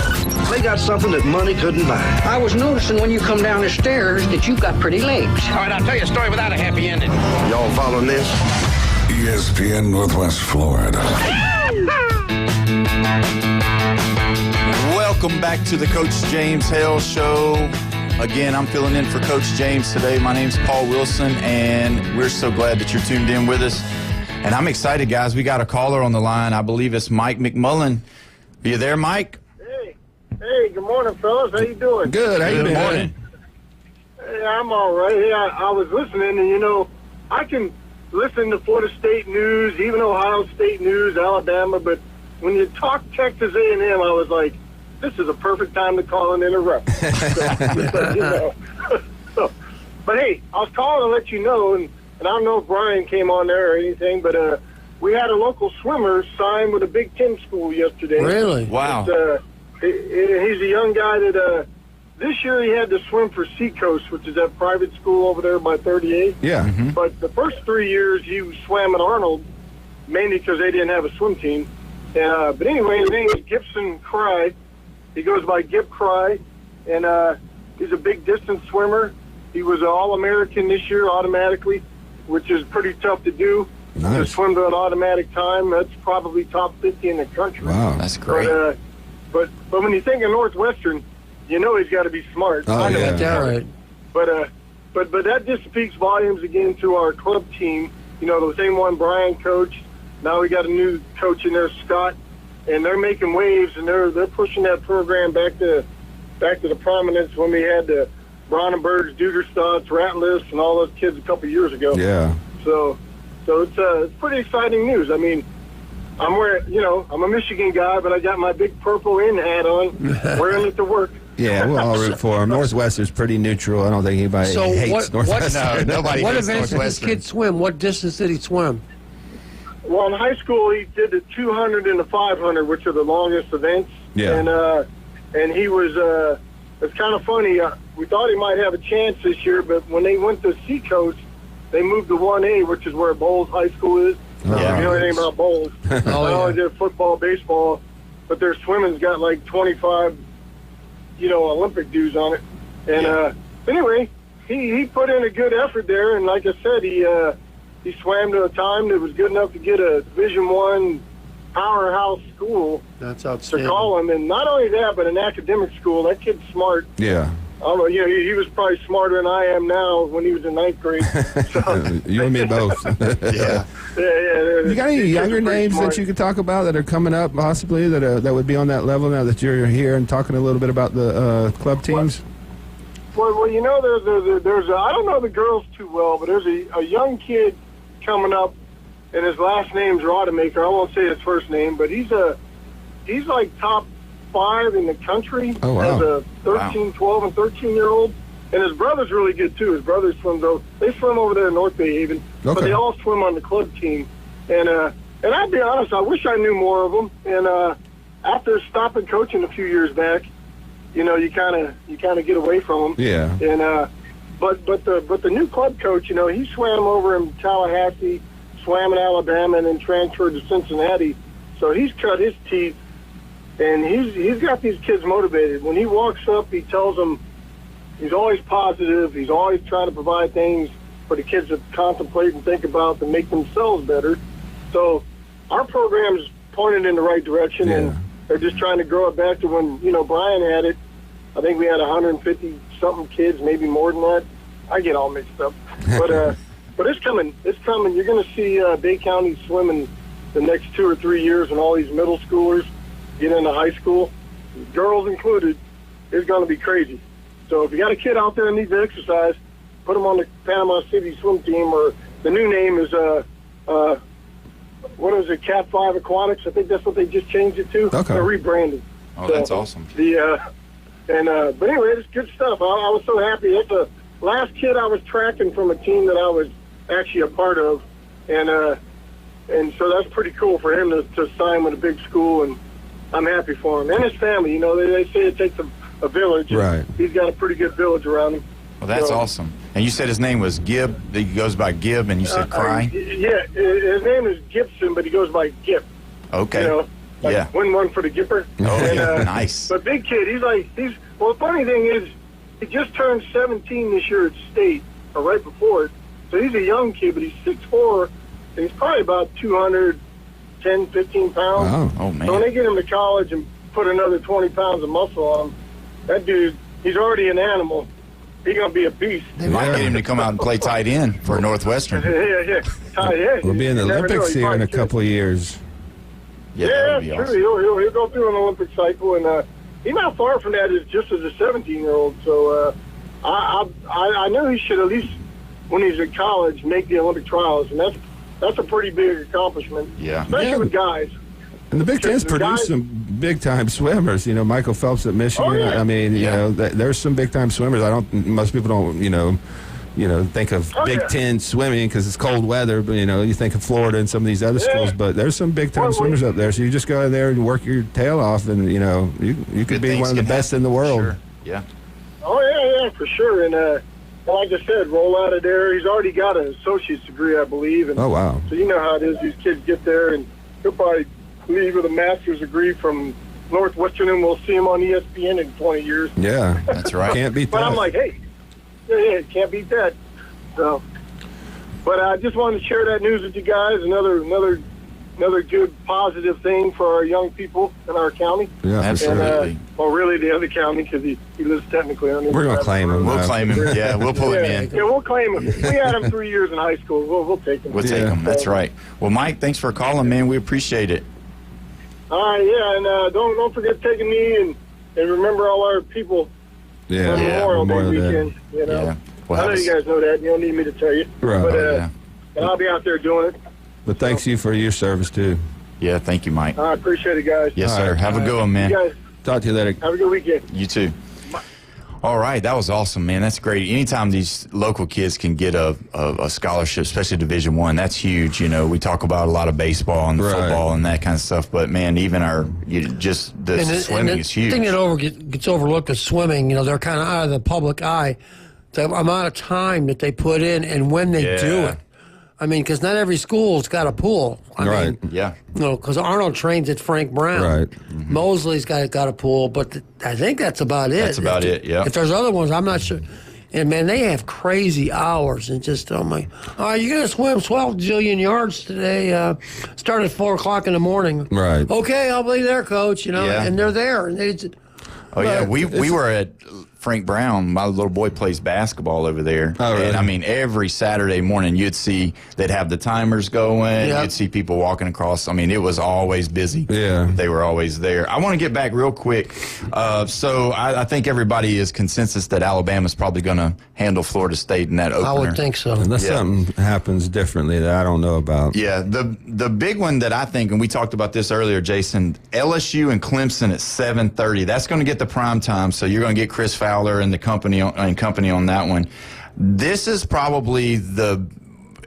They got something that money couldn't buy. I was noticing when you come down the stairs that you've got pretty legs. All right, I'll tell you a story without a happy ending. Y'all following this? ESPN Northwest Florida. Welcome back to the Coach James Hale Show. Again, I'm filling in for Coach James today. My name's Paul Wilson, and we're so glad that you're tuned in with us. And I'm excited, guys. We got a caller on the line. I believe it's Mike McMullen. Are you there, Mike? Hey, good morning, fellas. How you doing? Good. How you Good doing? morning. Hey, I'm all right. Hey, I was listening, and, I can listen to Florida State news, even Ohio State news, Alabama, but when you talk Texas A&M, I was like, this is a perfect time to call and interrupt. But, hey, I was calling to let you know, and I don't know if Brian came on there or anything, but we had a local swimmer sign with a Big Ten school yesterday. Really? Wow. He's a young guy that this year he had to swim for Seacoast, which is that private school over there by 38. Yeah. Mm-hmm. But the first 3 years he swam at Arnold, mainly because they didn't have a swim team. But anyway, his name is Gibson Cry. He goes by Gib Cry, and he's a big distance swimmer. He was an All-American this year automatically, which is pretty tough to do. Nice. To swim to an automatic time, that's probably top 50 in the country. Wow. That's great. But when you think of Northwestern, you know he's got to be smart. Oh, I know yeah. he's That's smart. right. But that just speaks volumes again to our club team. The same one Brian coached. Now we got a new coach in there, Scott, and they're making waves, and they're pushing that program back to the prominence when we had the Bronnenbergs, Duderstadts, Ratliffs, and all those kids a couple years ago. Yeah. So it's pretty exciting news. I mean, I'm a Michigan guy, but I got my big purple in hat on, wearing it to work. Yeah, we'll all root for him. Northwestern's pretty neutral. I don't think anybody So hates Northwestern. No, nobody What hates events did this Northwestern. kid swim? What distance did he swim? Well, in high school, he did the 200 and the 500, which are the longest events. Yeah. And he was, it's kind of funny. We thought he might have a chance this year, but when they went to Seacoast, they moved to 1A, which is where Bowles High School is. Yeah. If you know anything about Bowles. Not only did football, baseball, but their swimming's got like 25, Olympic dues on it. And anyway, he put in a good effort there, and like I said, he swam to a time that was good enough to get a Division I powerhouse school That's to outstanding. call him. And not only that, but an academic school. That kid's smart. Yeah. I don't know, he was probably smarter than I am now when he was in ninth grade. So, You and me both. Yeah. You got any These kids younger are pretty names smart. that you could talk about that are coming up possibly that would be on that level now that you're here and talking a little bit about the club teams? Well, there's I don't know the girls too well, but there's a young kid coming up, and his last name's Rodemaker. I won't say his first name, but he's like top 5 in the country. Oh, wow. As a 13, 12, and 13-year-old. And his brother's really good, too. His brother swims over. They swim over there in North Bay Haven. But Okay. they all swim on the club team. And I'll be honest, I wish I knew more of them. And after stopping coaching a few years back, you kind of get away from them. Yeah. And but the new club coach, he swam over in Tallahassee, swam in Alabama, and then transferred to Cincinnati. So he's cut his teeth, and he's got these kids motivated. When he walks up, he tells them he's always positive. He's always trying to provide things for the kids to contemplate and think about to make themselves better. So our program's pointed in the right direction, and they're just trying to grow it back to when Brian had it. I think we had 150-something kids, maybe more than that. I get all mixed up. But it's coming. It's coming. You're going to see Bay County swimming the next 2 or 3 years, and all these middle schoolers get into high school, girls included. It's going to be crazy. So if you got a kid out there that needs to exercise, put them on the Panama City swim team, or the new name is, what is it, Cat 5 Aquatics? I think that's what they just changed it to. Okay. They're rebranded. Oh, that's awesome. But anyway, it's good stuff. I was so happy. That's the last kid I was tracking from a team that I was actually a part of, and so that's pretty cool for him to sign with a big school, and I'm happy for him and his family. They say it takes a village. And Right. He's got a pretty good village around him. Well, that's So, awesome. And you said his name was Gib. He goes by Gib, and you said Cry. Yeah, his name is Gibson, but he goes by Gip. Okay. Like win one for the Gipper. Oh, And, yeah. Nice. But big kid, well, the funny thing is, he just turned 17 this year at state, or right before it. So he's a young kid, but he's 6'4", and he's probably about 210, 15 pounds. Wow. Oh, man. So when they get him to college and put another 20 pounds of muscle on him, that dude, he's already an animal. he's gonna be a beast. They might get him to come out and play tight end for Northwestern. Yeah. Tight end. We'll be in the You never know, Olympics he here in might a fit. couple of years. Yeah, Yeah, that would be true. awesome. He'll go through an Olympic cycle, and he's not far from that just as a 17-year-old. So I know he should at least, when he's in college, make the Olympic trials, and that's a pretty big accomplishment. Yeah. Especially with guys. And the Big Ten's produced some big-time swimmers. You know, Michael Phelps at Michigan. Oh, yeah. I mean, you know, there's some big-time swimmers. Most people don't, think of Big Ten swimming because it's cold weather. But you think of Florida and some of these other schools. But there's some big-time swimmers up there. So you just go in there and work your tail off, and you could be one of the best in the world. Sure. Yeah. Oh yeah, for sure. And like I said, roll out of there. He's already got an associate's degree, I believe. And oh wow! So you know how it is. These kids get there, and he'll probably leave with a master's degree from Northwestern, and we'll see him on ESPN in 20 years. Yeah, that's right. Can't beat that. But I'm like, hey, can't beat that. So, but I just wanted to share that news with you guys. Another good positive thing for our young people in our county. Yeah, absolutely. Well, really the other county because he lives technically on. We're gonna claim him. We'll claim him. Yeah, we'll pull him in. Yeah, we'll claim him. We had him 3 years in high school. We'll take him. We'll take him. That's right. Well, Mike, thanks for calling, man. We appreciate it. All right, yeah, and don't forget taking me and remember all our people. Yeah, Memorial Day Day. weekend. You know, Yeah. Well, I know you guys know that. You don't need me to tell you. Right. But yeah. and I'll be out there doing it. But thanks you for your service too. Yeah, thank you, Mike. I appreciate it, guys. Yes, All sir. right. Have a good one, man. You guys Talk to you later. have a good weekend. You too. All right, that was awesome, man. That's great. Anytime these local kids can get a scholarship, especially Division I, that's huge. You know, we talk about a lot of baseball and football and that kind of stuff, but man, even the swimming is huge. The thing that gets overlooked is swimming. You know, they're kind of out of the public eye. The amount of time that they put in and when they do it. I mean, because not every school's got a pool. I mean, yeah. Because Arnold trains at Frank Brown. Right. Mm-hmm. Mosley's got a pool, but I think that's about it. That's about it, yeah. If there's other ones, I'm not sure. And, man, they have crazy hours. And just, oh, my. You're going to swim 12 jillion yards today. Start at 4 o'clock in the morning. Right. Okay, I'll be there, Coach. Yeah. And they're there. And they just, we were at Frank Brown. My little boy plays basketball over there. Oh, really? And I mean, every Saturday morning you'd see they'd have the timers going. Yeah. You'd see people walking across. I mean, it was always busy. Yeah. They were always there. I want to get back real quick. So I think everybody is consensus that Alabama's probably going to handle Florida State in that opener. I would think so. Unless something happens differently that I don't know about. Yeah, the big one that I think, and we talked about this earlier, Jason, LSU and Clemson at 7:30. That's going to get the prime time, so you're going to get Chris Fowler and the company on that one. This is probably the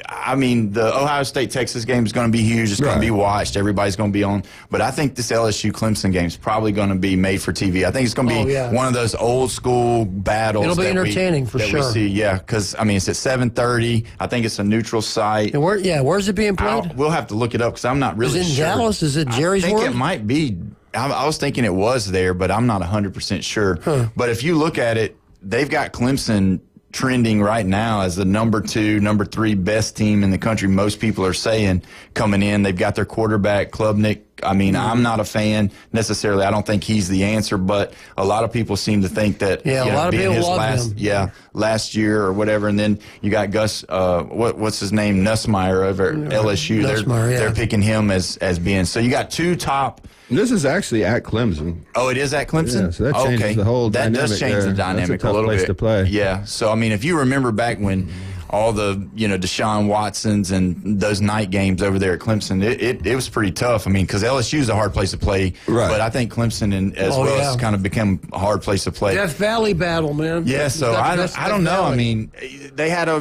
Ohio State-Texas game is going to be huge. It's going to be watched. Everybody's going to be on. But I think this LSU-Clemson game is probably going to be made for TV. I think it's going to be one of those old-school battles. It'll be entertaining for sure. We see, yeah, because, I mean, it's at 7:30. I think it's a neutral site. And where's it being played? We'll have to look it up because I'm not really sure. Is it in Dallas? Is it Jerry's I think World? it might be. I was thinking it was there, but I'm not 100% sure. Huh. But if you look at it, they've got Clemson trending right now as the number 2, number 3 best team in the country. Most people are saying coming in. They've got their quarterback, Klubnik. I mean, I'm not a fan necessarily. I don't think he's the answer, but a lot of people seem to think that. Yeah, a lot of being people his love him. Yeah, last year or whatever, and then you got Gus. What's his name? Nussmeier over at LSU. They're picking him as being. So you got 2 top. This is actually at Clemson. Oh, it is at Clemson? Yeah, so that changes the whole that dynamic. Does change the dynamic That's a tough little place bit. to play. Yeah. So, I mean, if you remember back when all the, Deshaun Watsons and those night games over there at Clemson, it was pretty tough. I mean, because LSU is a hard place to play. Right. But I think Clemson has kind of become a hard place to play. Death Valley battle, man. Yeah, so I don't know. I mean, they had a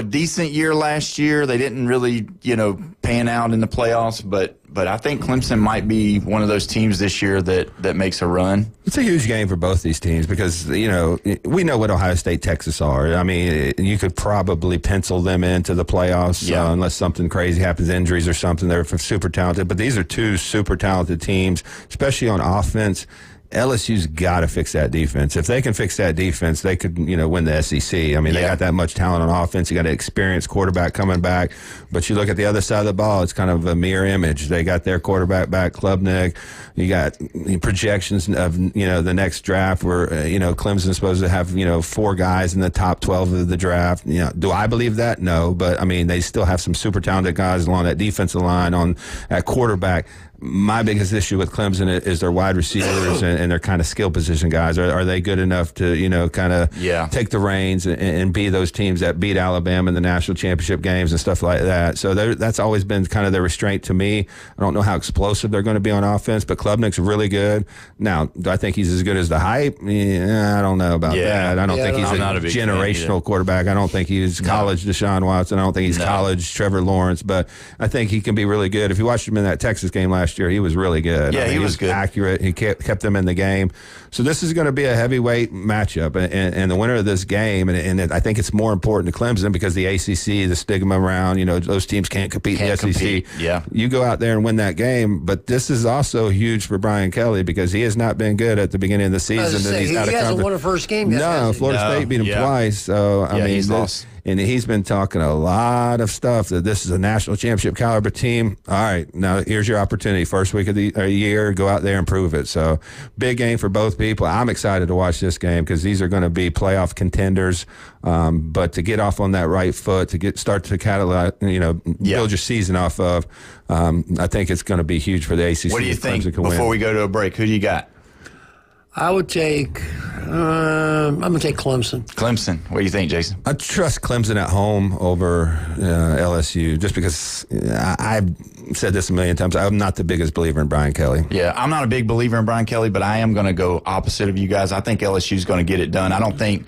decent year last year. They didn't really, pan out in the playoffs, but I think Clemson might be one of those teams this year that makes a run. It's a huge game for both these teams because, we know what Ohio State, Texas are. I mean, you could probably pencil them into the playoffs unless something crazy happens, injuries or something. They're super talented. But these are 2 super talented teams, especially on offense. LSU's got to fix that defense. If they can fix that defense, they could, win the SEC. I mean, they got that much talent on offense. You got an experienced quarterback coming back. But you look at the other side of the ball, it's kind of a mirror image. They got their quarterback back, Klubnik. You got projections of, the next draft where, Clemson's supposed to have, 4 guys in the top 12 of the draft. Do I believe that? No. But, I mean, they still have some super talented guys along that defensive line at quarterback. My biggest issue with Clemson is their wide receivers and their kind of skill position guys. Are they good enough to, kind of take the reins and be those teams that beat Alabama in the national championship games and stuff like that? So that's always been kind of their restraint to me. I don't know how explosive they're going to be on offense, but Klubnik's really good. Now, do I think he's as good as the hype? Yeah, I don't know about that. I don't think he's a generational quarterback. I don't think he's college Deshaun Watson. I don't think he's college Trevor Lawrence, but I think he can be really good. If you watched him in that Texas game last year, he was really good. Yeah, he was good. Accurate. He kept them in the game. So this is going to be a heavyweight matchup, and the winner of this game, and I think it's more important to Clemson because the ACC, the stigma around, those teams can't compete in the SEC. Yeah. You go out there and win that game, but this is also huge for Brian Kelly because he has not been good at the beginning of the season. He hasn't won a first game yet. No, Florida State beat him twice. So, I mean, he's lost. And he's been talking a lot of stuff that this is a national championship caliber team. All right, now here's your opportunity. First week of the year, go out there and prove it. So big game for both people. I'm excited to watch this game because these are going to be playoff contenders. But to get off on that right foot, to start to catalyze, build your season off of, I think it's going to be huge for the ACC. What do you think before we go to a break? Who do you got? I would take. I'm going to take Clemson. Clemson. What do you think, Jason? I trust Clemson at home over LSU just because I've said this a million times. I'm not the biggest believer in Brian Kelly. Yeah, I'm not a big believer in Brian Kelly, but I am going to go opposite of you guys. I think LSU's going to get it done. I don't think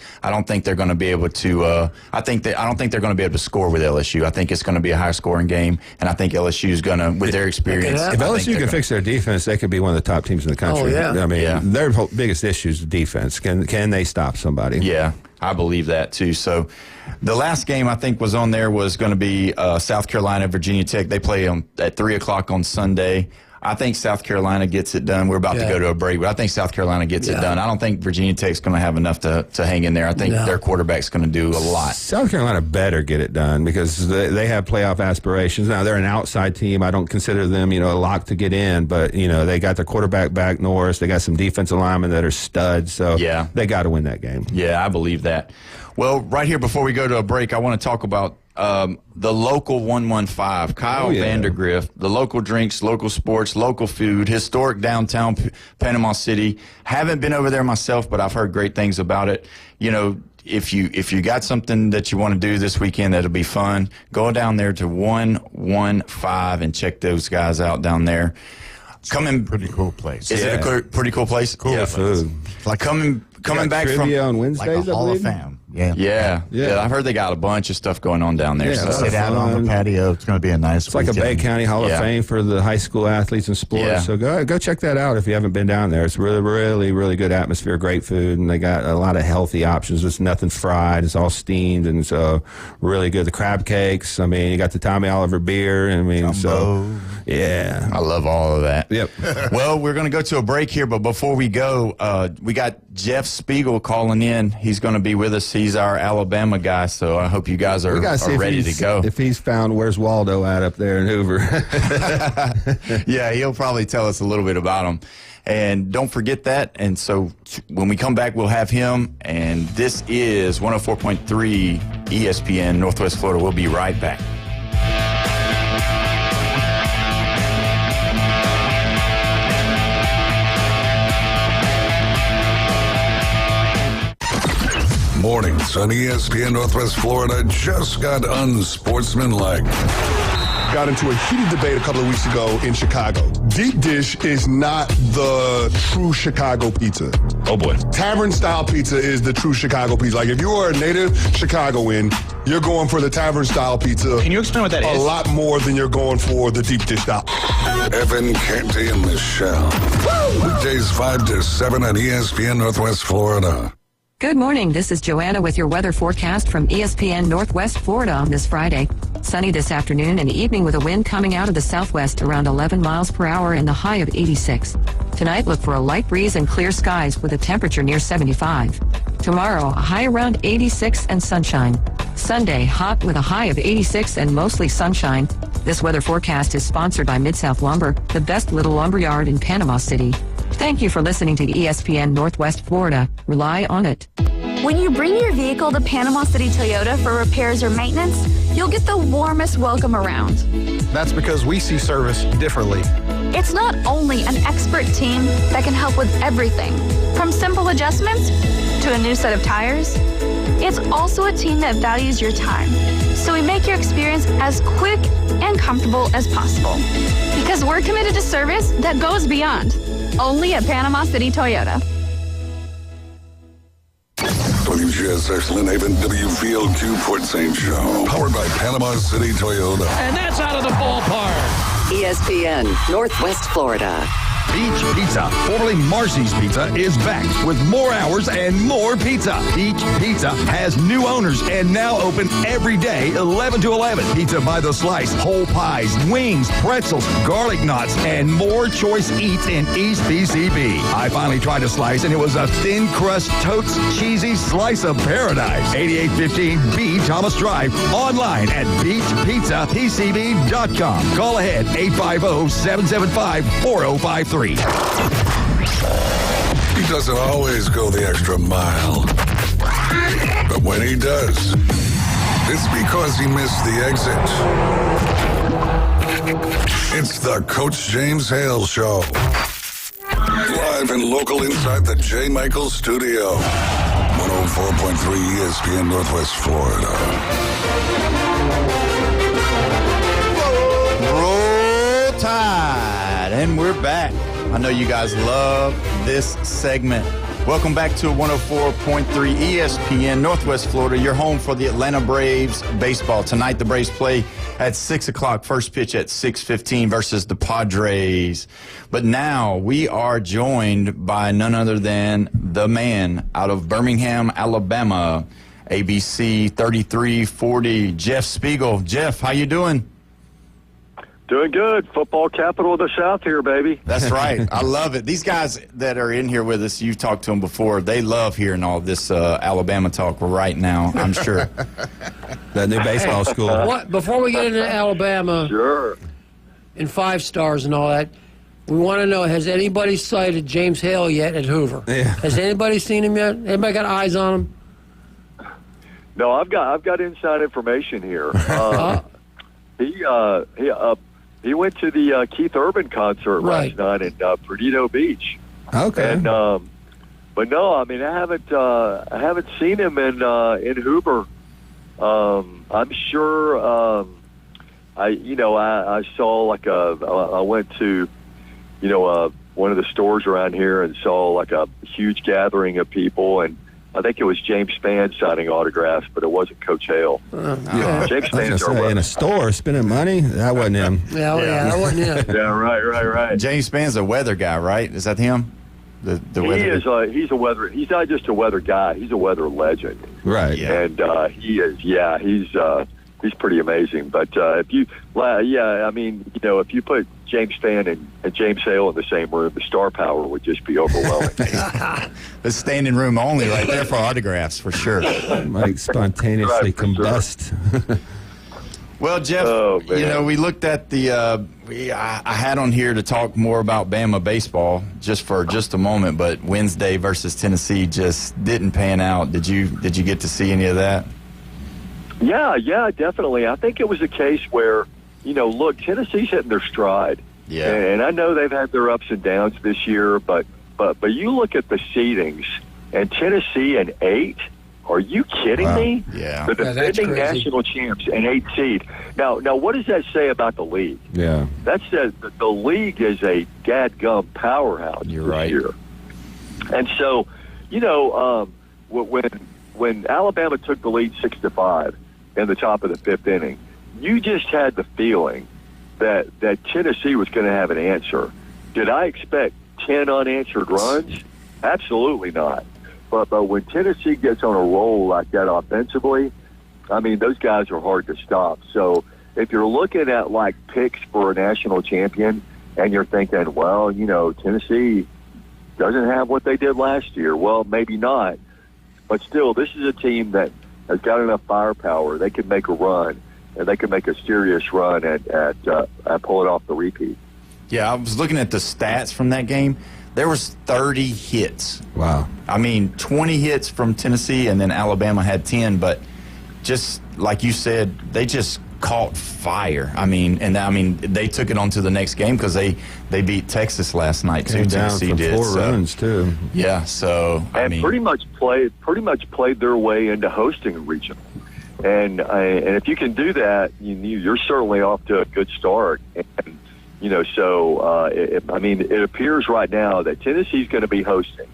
they're going to be able to. I don't think they're going to be able to score with LSU. I think it's going to be a high scoring game, and I think LSU's going to, with their experience. If LSU can fix their defense, they could be one of the top teams in the country. Oh, yeah. I mean, their biggest issue is defense. Can they stop somebody? Yeah, I believe that too. So the last game I think was on there was going to be South Carolina, Virginia Tech. They play at 3 o'clock on Sunday. I think South Carolina gets it done. We're about to go to a break, but I think South Carolina gets it done. I don't think Virginia Tech's going to have enough to hang in there. I think their quarterback's going to do a lot. South Carolina better get it done because they have playoff aspirations. Now, they're an outside team. I don't consider them, a lock to get in, but, they got their quarterback back, Norris. They got some defensive linemen that are studs, so they got to win that game. Yeah, I believe that. Well, right here before we go to a break, I want to talk about the local 115, Kyle Vandergrift, the local drinks, local sports, local food, historic downtown Panama City. Haven't been over there myself, but I've heard great things about it. If you got something that you want to do this weekend that'll be fun, go down there to 115 and check those guys out down there. Pretty cool place. Is it a pretty cool place? Cool food. Like coming back from on Wednesdays, like a Hall of Fame. Yeah. I've heard they got a bunch of stuff going on down there. Yeah, sit out on the patio. It's going to be a nice. It's like a Bay County Hall of Fame for the high school athletes and sports. Yeah. So go check that out if you haven't been down there. It's really, really, really good atmosphere, great food, and they got a lot of healthy options. It's nothing fried. It's all steamed, and so really good. The crab cakes. I mean, you got the Tommy Oliver beer. I mean, Jumbo. Yeah, I love all of that. Yep. Well, we're going to go to a break here, but before we go, we got Jeff Spiegel calling in. He's going to be with us. He's our Alabama guy, so I hope you guys are ready to go. If he's found Where's Waldo at up there in Hoover. Yeah, he'll probably tell us a little bit about him. And don't forget that. And so when we come back, we'll have him. And this is 104.3 ESPN Northwest Florida. We'll be right back. Mornings on ESPN Northwest Florida just got unsportsmanlike. Got into a heated debate a couple of weeks ago in Chicago. Deep dish is not the true Chicago pizza. Oh boy. Tavern-style pizza is the true Chicago pizza. Like if you are a native Chicagoan, you're going for the tavern-style pizza. Can you explain what that is? A lot more than you're going for the deep dish style. Evan, Canty, and Michelle. Weekdays 5 to 7 on ESPN Northwest Florida. Good morning. This is Joanna with your weather forecast from ESPN Northwest Florida on this Friday. Sunny this afternoon and evening with a wind coming out of the southwest around 11 miles per hour and the high of 86. Tonight, look for a light breeze and clear skies with a temperature near 75. Tomorrow, a high around 86 and sunshine. Sunday, hot with a high of 86 and mostly sunshine. This weather forecast is sponsored by Mid-South Lumber, the best little lumber yard in Panama City. Thank you for listening to ESPN Northwest Florida. Rely on it. When you bring your vehicle to Panama City Toyota for repairs or maintenance, you'll get the warmest welcome around. That's because we see service differently. It's not only an expert team that can help with everything, from simple adjustments to a new set of tires. It's also a team that values your time, so we make your experience as quick and comfortable as possible. Because we're committed to service that goes beyond. Only at Panama City Toyota. WGSX Lynn Haven, WVLQ Port St. Joe. Powered by Panama City Toyota. And that's out of the ballpark. ESPN Northwest Florida. Beach Pizza, formerly Marcy's Pizza, is back with more hours and more pizza. Beach Pizza has new owners and now open every day, 11 to 11. Pizza by the slice, whole pies, wings, pretzels, garlic knots, and more choice eats in East PCB. I finally tried a slice, and it was a thin crust, totes, cheesy slice of paradise. 8815 B Thomas Drive, online at beachpizzapcb.com. Call ahead, 850-775-4053. He doesn't always go the extra mile. But when he does, it's because he missed the exit. It's the Coach James Hale Show. Live and local inside the J. Michaels Studio. 104.3 ESPN Northwest Florida. Roll Tide, and we're back. I know you guys love this segment. Welcome back to 104.3 ESPN Northwest Florida, your home for the Atlanta Braves baseball. Tonight, the Braves play at 6 o'clock, first pitch at 6:15 versus the Padres. But now we are joined by none other than the man out of Birmingham, Alabama, ABC 3340, Jeff Spiegel. Jeff, how you doing? Doing good. Football capital of the South here, baby. That's right. I love it. These guys that are in here with us, you've talked to them before. They love hearing all this Alabama talk right now, I'm sure. That new baseball school. Before we get into Alabama sure, and 5 stars and all that, we want to know, has anybody sighted James Hale yet at Hoover? Yeah. Has anybody seen him yet? Anybody got eyes on him? No, I've got inside information here. He went to the Keith Urban concert last night in Perdido Beach. Okay. And but no, I mean I haven't seen him in Hoover. I'm sure. I saw I went to one of the stores around here and saw like a huge gathering of people, and I think it was James Spann signing autographs, but it wasn't Coach Hale. James Spann's in a store spending money. That wasn't him. Yeah, that wasn't him. Yeah, right. James Spann's a weather guy, right? Is that him? The weather. He's a weather. He's not just a weather guy. He's a weather legend. Right. Yeah. And he is. Yeah, he's pretty amazing. But if you put James Spann and James Hale in the same room, the star power would just be overwhelming. The standing room only right there for autographs, for sure. Might spontaneously combust. Sure. Well, Jeff, we looked at the I had on here to talk more about Bama baseball just a moment, but Wednesday versus Tennessee just didn't pan out. Did you get to see any of that? Yeah, definitely. I think it was a case where, look, Tennessee's hitting their stride. Yeah. And I know they've had their ups and downs this year, but you look at the seedings, and Tennessee an 8. Are you kidding me? Yeah. The defending national champs, an 8 seed. Now, what does that say about the league? Yeah. That says that the league is a dadgum powerhouse You're this right. year. And so, when Alabama took the lead 6-5 in the top of the 5th inning, you just had the feeling that Tennessee was going to have an answer. Did I expect 10 unanswered runs? Absolutely not. But when Tennessee gets on a roll like that offensively, I mean, those guys are hard to stop. So if you're looking at like picks for a national champion, and you're thinking, well, Tennessee doesn't have what they did last year. Well, maybe not, but still, this is a team that has got enough firepower. They can make a run, and they can make a serious run at pulling off the repeat. Yeah, I was looking at the stats from that game. There was 30 hits. Wow. 20 hits from Tennessee, and then Alabama had 10. But just like you said, they just caught fire. They took it on to the next game because they beat Texas last night too. Came down Tennessee from did 4 runs too. Yeah, so pretty much played their way into hosting a regional. And if you can do that, you're certainly off to a good start. And it appears right now that Tennessee's going to be hosting,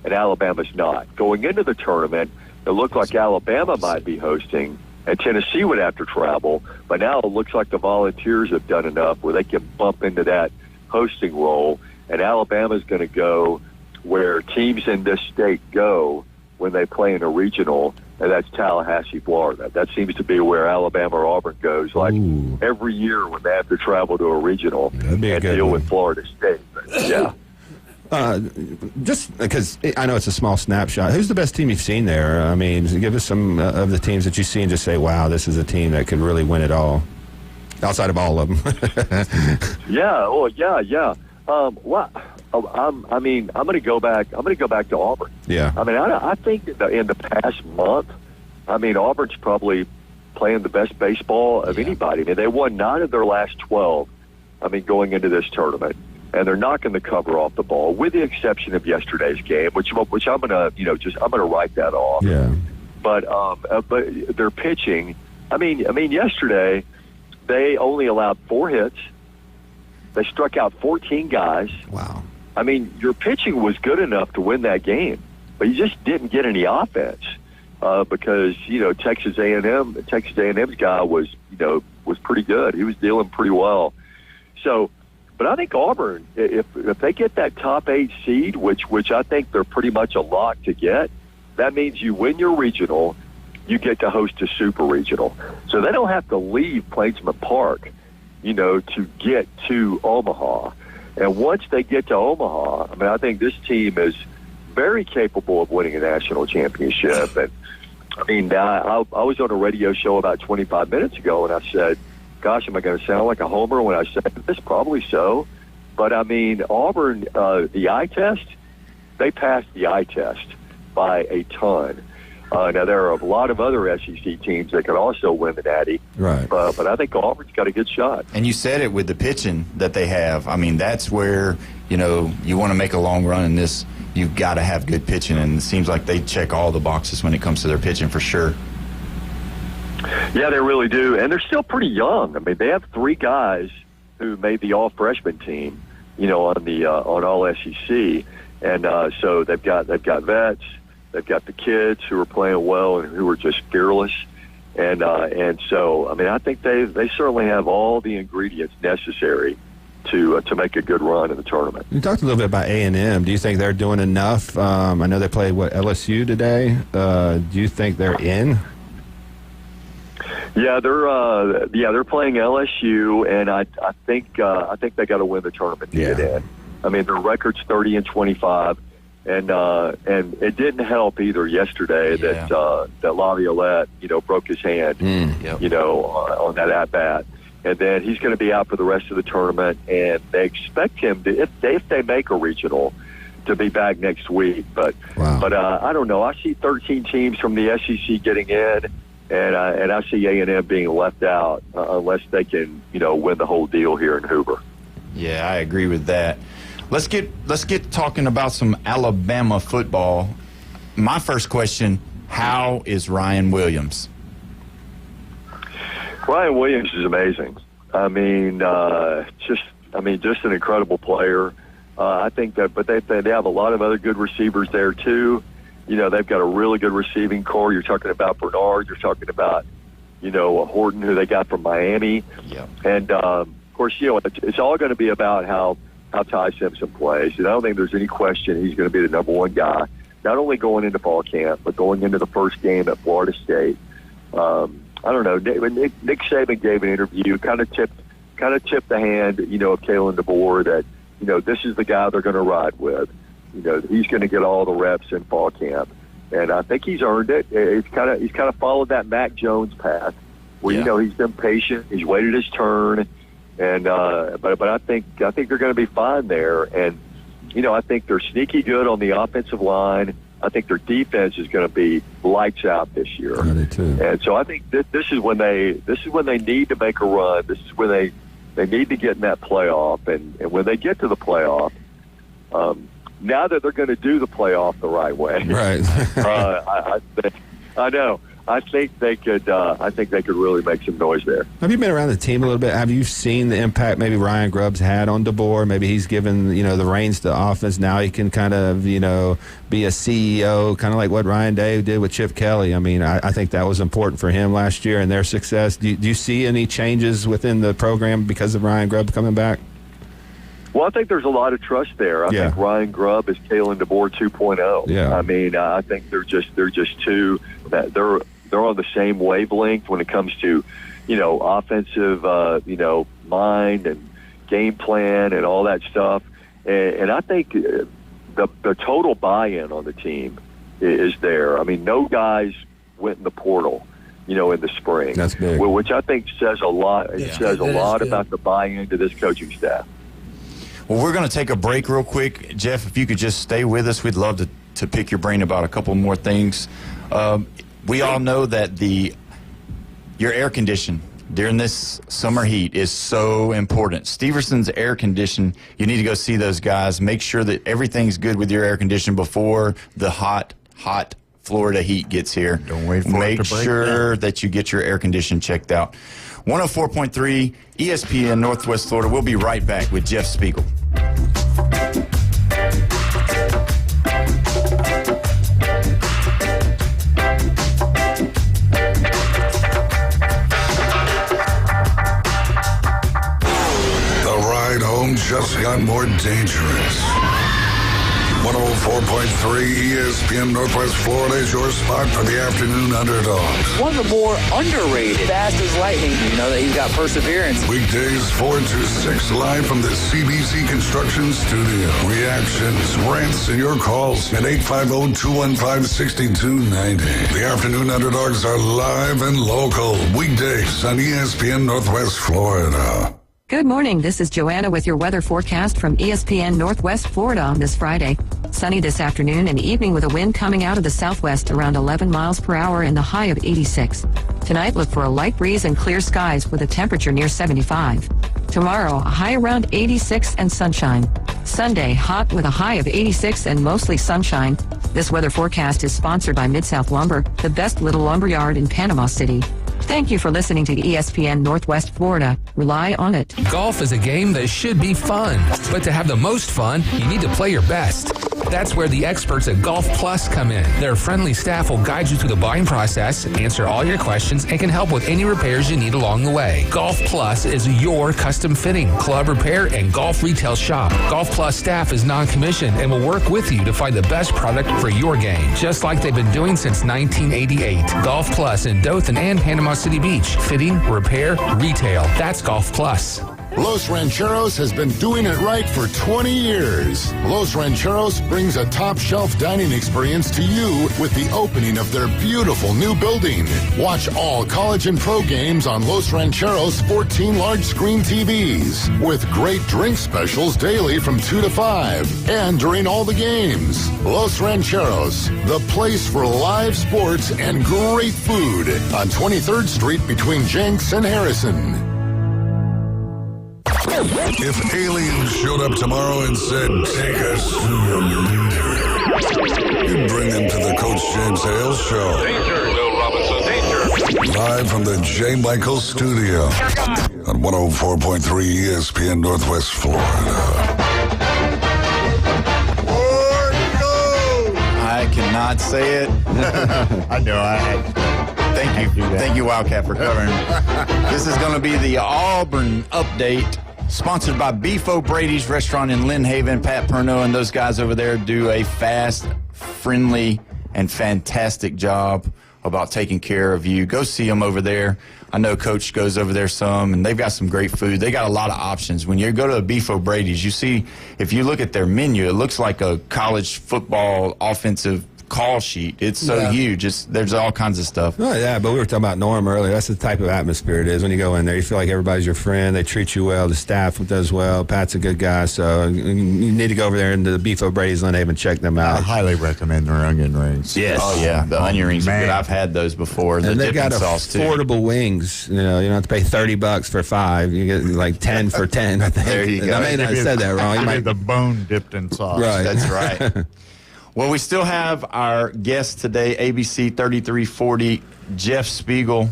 and Alabama's not. Going into the tournament, it looked like Alabama might be hosting, and Tennessee would have to travel. But now it looks like the Volunteers have done enough where they can bump into that hosting role, and Alabama's going to go where teams in this state go when they play in a regional, and that's Tallahassee, Florida. That seems to be where Alabama or Auburn goes, like every year when they have to travel to a regional and deal with Florida State. But, yeah. Just because I know it's a small snapshot, who's the best team you've seen there? Give us some of the teams that you see and just say, wow, this is a team that could really win it all, outside of all of them. Yeah. I'm going to go back. I'm going to go back to Auburn. Yeah. I think that in the past month, Auburn's probably playing the best baseball of anybody. They won 9 of their last 12. Going into this tournament, and they're knocking the cover off the ball, with the exception of yesterday's game, which I'm going to, I'm going to write that off. Yeah. But their pitching. Yesterday they only allowed 4 hits. They struck out 14 guys. Wow. Your pitching was good enough to win that game, but you just didn't get any offense because Texas A&M's guy was pretty good. He was dealing pretty well. So, but I think Auburn, if they get that top 8 seed, which I think they're pretty much a lock to get, that means you win your regional, you get to host a super regional. So they don't have to leave Plainsman Park, to get to Omaha. And once they get to Omaha, I think this team is very capable of winning a national championship. And I was on a radio show about 25 minutes ago, and I said, gosh, am I going to sound like a homer when I say this? Probably so. But, Auburn, the eye test, they passed the eye test by a ton. Now, there are a lot of other SEC teams that can also win the Natty. Right. But I think Auburn's got a good shot. And you said it with the pitching that they have. That's where, you want to make a long run in this, you've got to have good pitching. And it seems like they check all the boxes when it comes to their pitching for sure. Yeah, they really do. And they're still pretty young. They have 3 guys who made the all-freshman team, on all SEC. And so they've got vets. They've got the kids who are playing well and who are just fearless. And so, I think they certainly have all the ingredients necessary to make a good run in the tournament. You talked a little bit about A&M. Do you think they're doing enough? I know they played, LSU today. Do you think they're in? Yeah, they're playing LSU, and I think they got to win the tournament to get in. Their record's 30-25, and it didn't help either yesterday that Laviolette, broke his hand, on that at bat, and then he's going to be out for the rest of the tournament, and they expect him to, if they make a regional, to be back next week. But I don't know. I see 13 teams from the SEC getting in. And I see A&M being left out unless they can, win the whole deal here in Hoover. Yeah, I agree with that. Let's get talking about some Alabama football. My first question: how is Ryan Williams? Ryan Williams is amazing. Just an incredible player. I think that, but they have a lot of other good receivers there too. They've got a really good receiving core. You're talking about Bernard. You're talking about, Horton, who they got from Miami. Yeah. And, of course, it's all going to be about how Ty Simpson plays. And I don't think there's any question he's going to be the number 1 guy, not only going into fall camp, but going into the first game at Florida State. I don't know. Nick Saban gave an interview, kind of tipped the hand, of Kalen DeBoer that, this is the guy they're going to ride with. He's going to get all the reps in fall camp, and I think he's earned it. He's kind of followed that Mac Jones path, where he's been patient, he's waited his turn, and but I think they're going to be fine there, and I think they're sneaky good on the offensive line. I think their defense is going to be lights out this year, and so I think this is when they need to make a run. This is when they need to get in that playoff, and when they get to the playoff. Now that they're going to do the playoff the right way, right? I know. I think they could. I think they could really make some noise there. Have you been around the team a little bit? Have you seen the impact maybe Ryan Grubb's had on DeBoer? Maybe he's given the reins to offense. Now he can kind of be a CEO, kind of like what Ryan Day did with Chip Kelly. I mean, I think that was important for him last year and their success. Do you see any changes within the program because of Ryan Grubb coming back? Well, I think there's a lot of trust there. I think Ryan Grubb is Kalen DeBoer 2.0. Yeah. I mean, I think they're just two that they're on the same wavelength when it comes to, offensive, mind and game plan and all that stuff. And I think the total buy-in on the team is there. I mean, no guys went in the portal, in the spring. That's big. Which I think says a lot. It says a lot about the buy-in to this coaching staff. Well, we're going to take a break real quick. Jeff, if you could just stay with us, we'd love to pick your brain about a couple more things. We all know that your air condition during this summer heat is so important. Steverson's Air Condition, you need to go see those guys. Make sure that everything's good with your air condition before the hot Florida heat gets here. Don't wait for it to break Make sure that you get your air condition checked out. 104.3 ESPN Northwest Florida. We'll be right back with Jeff Spiegel. The ride home just got more dangerous. 104.3 ESPN Northwest Florida is your spot for the afternoon underdogs. One of the more underrated, fast as lightning. That he's got perseverance. Weekdays 4 to 6 live from the CBC Construction Studio. Reactions, rants, and your calls at 850-215-6290. The afternoon underdogs are live and local. Weekdays on ESPN Northwest Florida. Good morning. This is Joanna with your weather forecast from ESPN Northwest Florida on this Friday. Sunny this afternoon and evening with a wind coming out of the southwest around 11 miles per hour and the high of 86. Tonight, look for a light breeze and clear skies with a temperature near 75. Tomorrow, a high around 86 and sunshine. Sunday, hot with a high of 86 and mostly sunshine. This weather forecast is sponsored by Mid-South Lumber, the best little lumber yard in Panama City. Thank you for listening to ESPN Northwest Florida. Rely on it. Golf is a game that should be fun, but to have the most fun, you need to play your best. That's where the experts at Golf Plus come in. Their friendly staff will guide you through the buying process, answer all your questions, and can help with any repairs you need along the way. Golf Plus is your custom fitting, club repair, and golf retail shop. Golf Plus staff is non-commissioned and will work with you to find the best product for your game, just like they've been doing since 1988. Golf Plus in Dothan and Panama City Beach. Fitting, repair, retail. That's Golf Plus. Los Rancheros has been doing it right for 20 years. Los Rancheros brings a top-shelf dining experience to you with the opening of their beautiful new building. Watch all college and pro games on Los Rancheros' 14 large-screen TVs with great drink specials daily from 2 to 5 and during all the games. Los Rancheros, the place for live sports and great food on 23rd Street between Jenks and Harrison. If aliens showed up tomorrow and said, take us to your leader, you'd bring them to the Coach James Hale Show. Danger, Bill Robinson, danger. Live from the J. Michael Studio on 104.3 ESPN Northwest Florida. I cannot say it. I know I had. Thank you, Wildcat, for covering. This is going to be the Auburn update, sponsored by Beef O'Brady's Restaurant in Lynn Haven. Pat Perno and those guys over there do a fast, friendly, and fantastic job about taking care of you. Go see them over there. I know Coach goes over there some, and they've got some great food. They got a lot of options. When you go to a Beef O'Brady's, you see, if you look at their menu, it looks like a college football offensive call sheet. It's so huge. There's all kinds of stuff. Oh, yeah, but we were talking about Norm earlier. That's the type of atmosphere it is when you go in there. You feel like everybody's your friend. They treat you well. The staff does well. Pat's a good guy. So you need to go over there into the Beef O'Brady's Lynn Haven, check them out. I highly recommend their onion rings. Yes. Oh, yeah. The onion rings are good. I've had those before. And they've got affordable wings. You don't have to pay $30 for 5. You get like 10 for 10, I think. There you go. I may not have said that wrong. You might the bone dipped in sauce. Right. That's right. Well, we still have our guest today, ABC 3340, Jeff Spiegel.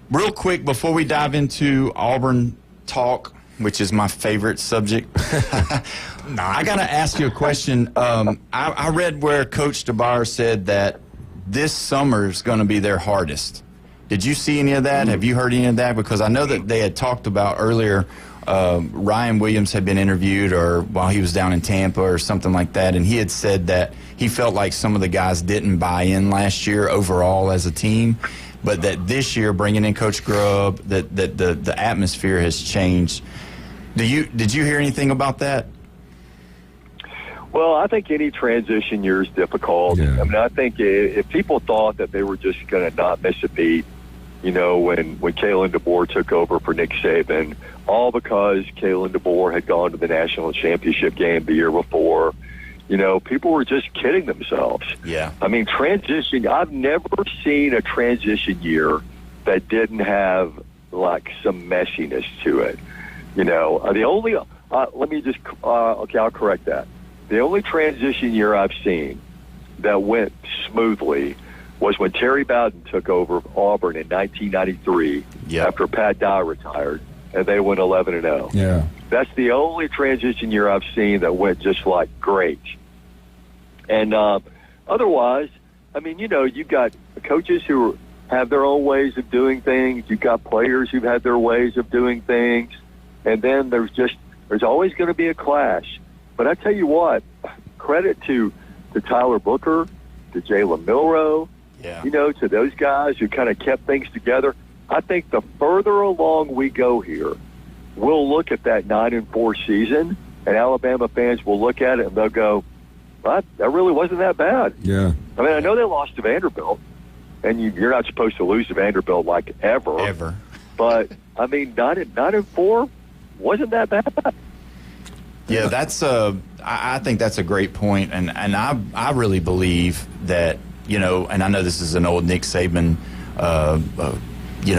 Real quick, before we dive into Auburn talk, which is my favorite subject, I got to ask you a question. I read where Coach DeBar said that this summer is going to be their hardest. Did you see any of that? Have you heard any of that? Because I know that they had talked about earlier, Ryan Williams had been interviewed or while he was down in Tampa or something like that, and he had said that he felt like some of the guys didn't buy in last year overall as a team, but that this year, bringing in Coach Grubb, that the atmosphere has changed. Did you hear anything about that? Well, I think any transition year is difficult. Yeah. I mean, I think if people thought that they were just going to not miss a beat, when Kalen DeBoer took over for Nick Saban, all because Kalen DeBoer had gone to the national championship game the year before, people were just kidding themselves. Yeah. I mean, I've never seen a transition year that didn't have, like, some messiness to it. I'll correct that. The only transition year I've seen that went smoothly was when Terry Bowden took over Auburn in 1993 after Pat Dye retired, and they went 11-0. Yeah. That's the only transition year I've seen that went just like great. And otherwise, I mean, you've got coaches who have their own ways of doing things. You've got players who've had their ways of doing things. And then there's always going to be a clash. But I tell you what, credit to Tyler Booker, to Jalen Milroe, to those guys who kind of kept things together. I think the further along we go here, we'll look at that 9-4 season, and Alabama fans will look at it and they'll go, "What? That really wasn't that bad." Yeah. I mean, I know they lost to Vanderbilt, and you're not supposed to lose to Vanderbilt like ever. But I mean, 9-4 wasn't that bad. Yeah, I think that's a great point, and I really believe that, and I know this is an old Nick Saban,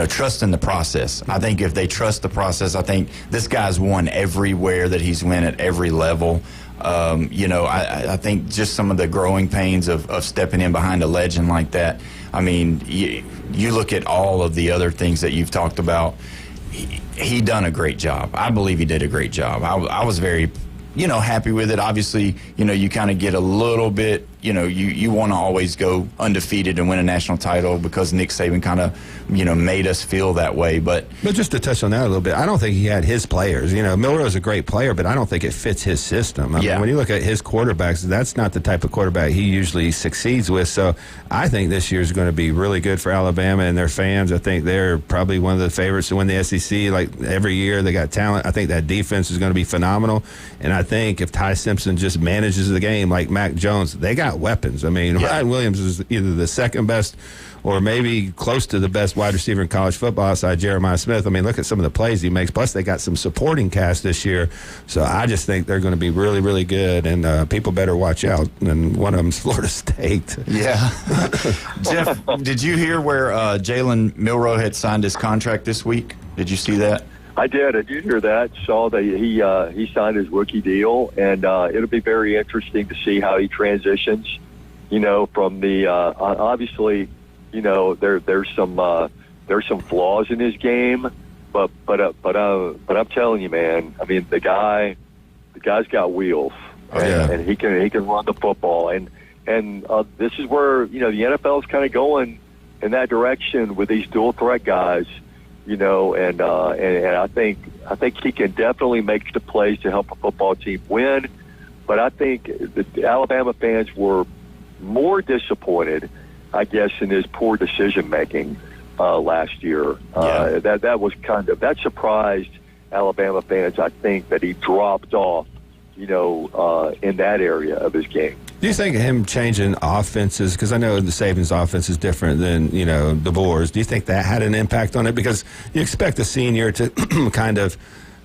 trusting the process. I think if they trust the process, I think this guy's won everywhere that he's won at every level. I think just some of the growing pains of stepping in behind a legend like that. I mean, you look at all of the other things that you've talked about. He done a great job. I believe he did a great job. I was very, happy with it. Obviously, you kind of get a little bit, you want to always go undefeated and win a national title because Nick Saban kind of, made us feel that way. But just to touch on that a little bit, I don't think he had his players. Milroe's a great player, but I don't think it fits his system. I mean, when you look at his quarterbacks, that's not the type of quarterback he usually succeeds with. So I think this year is going to be really good for Alabama and their fans. I think they're probably one of the favorites to win the SEC. Like every year, they got talent. I think that defense is going to be phenomenal. And I think if Ty Simpson just manages the game like Mac Jones, they got weapons. I mean, Ryan Williams is either the second best or maybe close to the best wide receiver in college football outside Jeremiah Smith. I mean, look at some of the plays he makes. Plus, they got some supporting cast this year. So I just think they're going to be really, really good, and people better watch out. And one of them's Florida State. Yeah. Jeff, did you hear where Jalen Milroe had signed his contract this week? Did you see that? I did. I did hear that. Saw that he signed his rookie deal, and it'll be very interesting to see how he transitions. From the obviously, there's some flaws in his game, but I'm telling you, man. I mean, the guy's got wheels, and he can run the football, and this is where the NFL's kind of going in that direction with these dual threat guys. And I think he can definitely make the plays to help a football team win. But I think the Alabama fans were more disappointed I guess, in his poor decision making last year. That surprised Alabama fans. I think that he dropped off, in that area of his game. Do you think him changing offenses, because I know the Saban's offense is different than, the Boers, do you think that had an impact on it? Because you expect a senior to kind of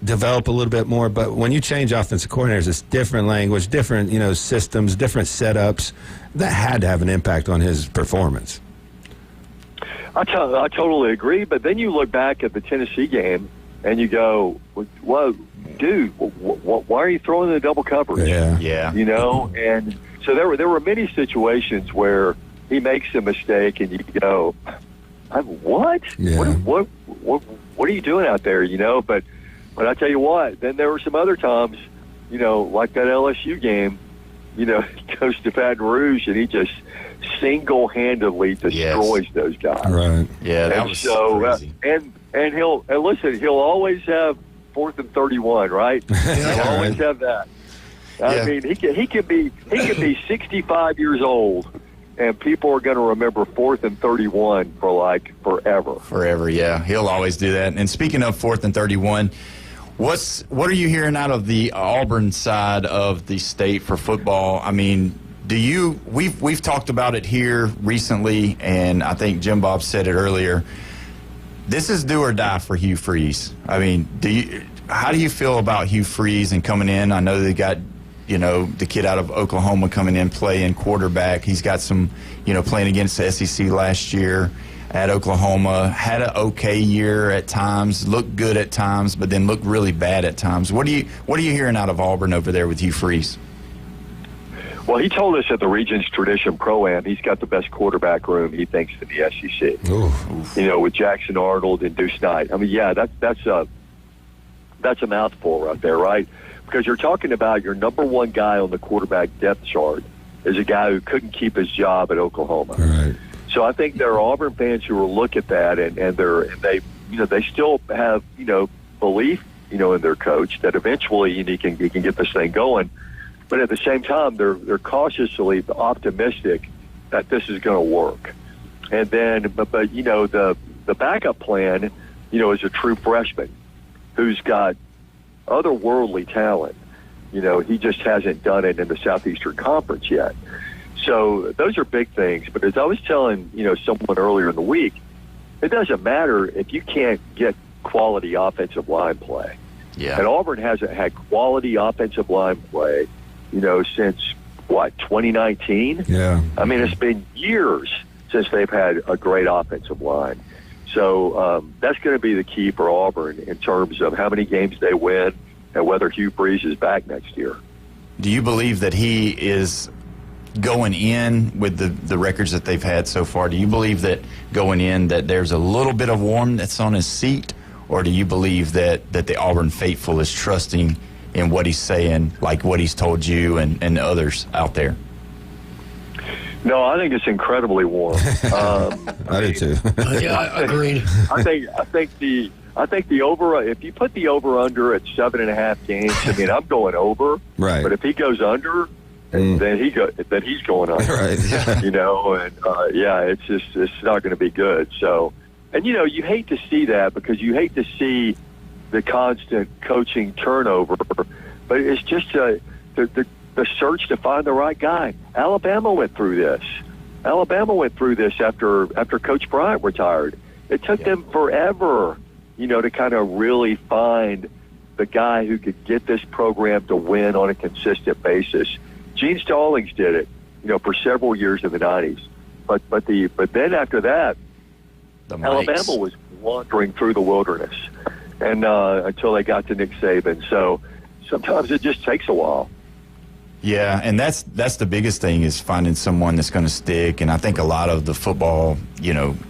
develop a little bit more, but when you change offensive coordinators, it's different language, different, systems, different setups. That had to have an impact on his performance. I totally agree, but then you look back at the Tennessee game and you go, well, dude, why are you throwing the double coverage? Yeah. And so there were many situations where he makes a mistake and you go, what? Yeah. What are you doing out there? But I tell you what, then there were some other times, like that LSU game, he goes to Baton Rouge and he just single-handedly destroys those guys. Right. Yeah, that was crazy. And he'll always have 4th and 31, right? He'll always have that. I mean, he can be 65 years old, and people are going to remember 4th and 31 for like forever. Forever, yeah. He'll always do that. And speaking of 4th and 31, what are you hearing out of the Auburn side of the state for football? I mean, we've talked about it here recently, and I think Jim Bob said it earlier. This is do or die for Hugh Freeze. I mean, how do you feel about Hugh Freeze and coming in? I know they got, the kid out of Oklahoma coming in playing quarterback. He's got some, playing against the SEC last year at Oklahoma. Had an okay year at times, looked good at times, but then looked really bad at times. What are you hearing out of Auburn over there with Hugh Freeze? Well, he told us at the Regions Tradition Pro-Am he's got the best quarterback room, he thinks, in the SEC. Ooh. With Jackson Arnold and Deuce Knight. I mean, yeah, that's a mouthful right there, right? Because you're talking about your number one guy on the quarterback depth chart is a guy who couldn't keep his job at Oklahoma. Right. So I think there are Auburn fans who will look at that and they still have belief in their coach that eventually he can get this thing going. But at the same time, they're cautiously optimistic that this is going to work. And then, but the backup plan, is a true freshman who's got otherworldly talent. He just hasn't done it in the Southeastern Conference yet. So those are big things. But as I was telling, someone earlier in the week, it doesn't matter if you can't get quality offensive line play. Yeah. And Auburn hasn't had quality offensive line play since 2019? Yeah. I mean, it's been years since they've had a great offensive line. So that's going to be the key for Auburn in terms of how many games they win and whether Hugh Freeze is back next year. Do you believe that he is going in with the records that they've had so far? Do you believe that going in that there's a little bit of warmth on his seat, or do you believe that the Auburn faithful is trusting in what he's saying, like what he's told you and others out there? No, I think it's incredibly warm. I do too. Yeah, agreed. I think the over. If you put the over under at 7.5 games, I mean, I'm going over. Right. But if he goes under, then he's going under. Right. It's not going to be good. So, and you hate to see that because you hate to see the constant coaching turnover, but it's just the search to find the right guy. Alabama went through this. After Coach Bryant retired. It took them forever, to kind of really find the guy who could get this program to win on a consistent basis. Gene Stallings did it, for several years in the 90s. But then after that, Alabama was wandering through the wilderness. And until they got to Nick Saban. So sometimes it just takes a while. Yeah, and that's the biggest thing is finding someone that's going to stick. And I think a lot of the football,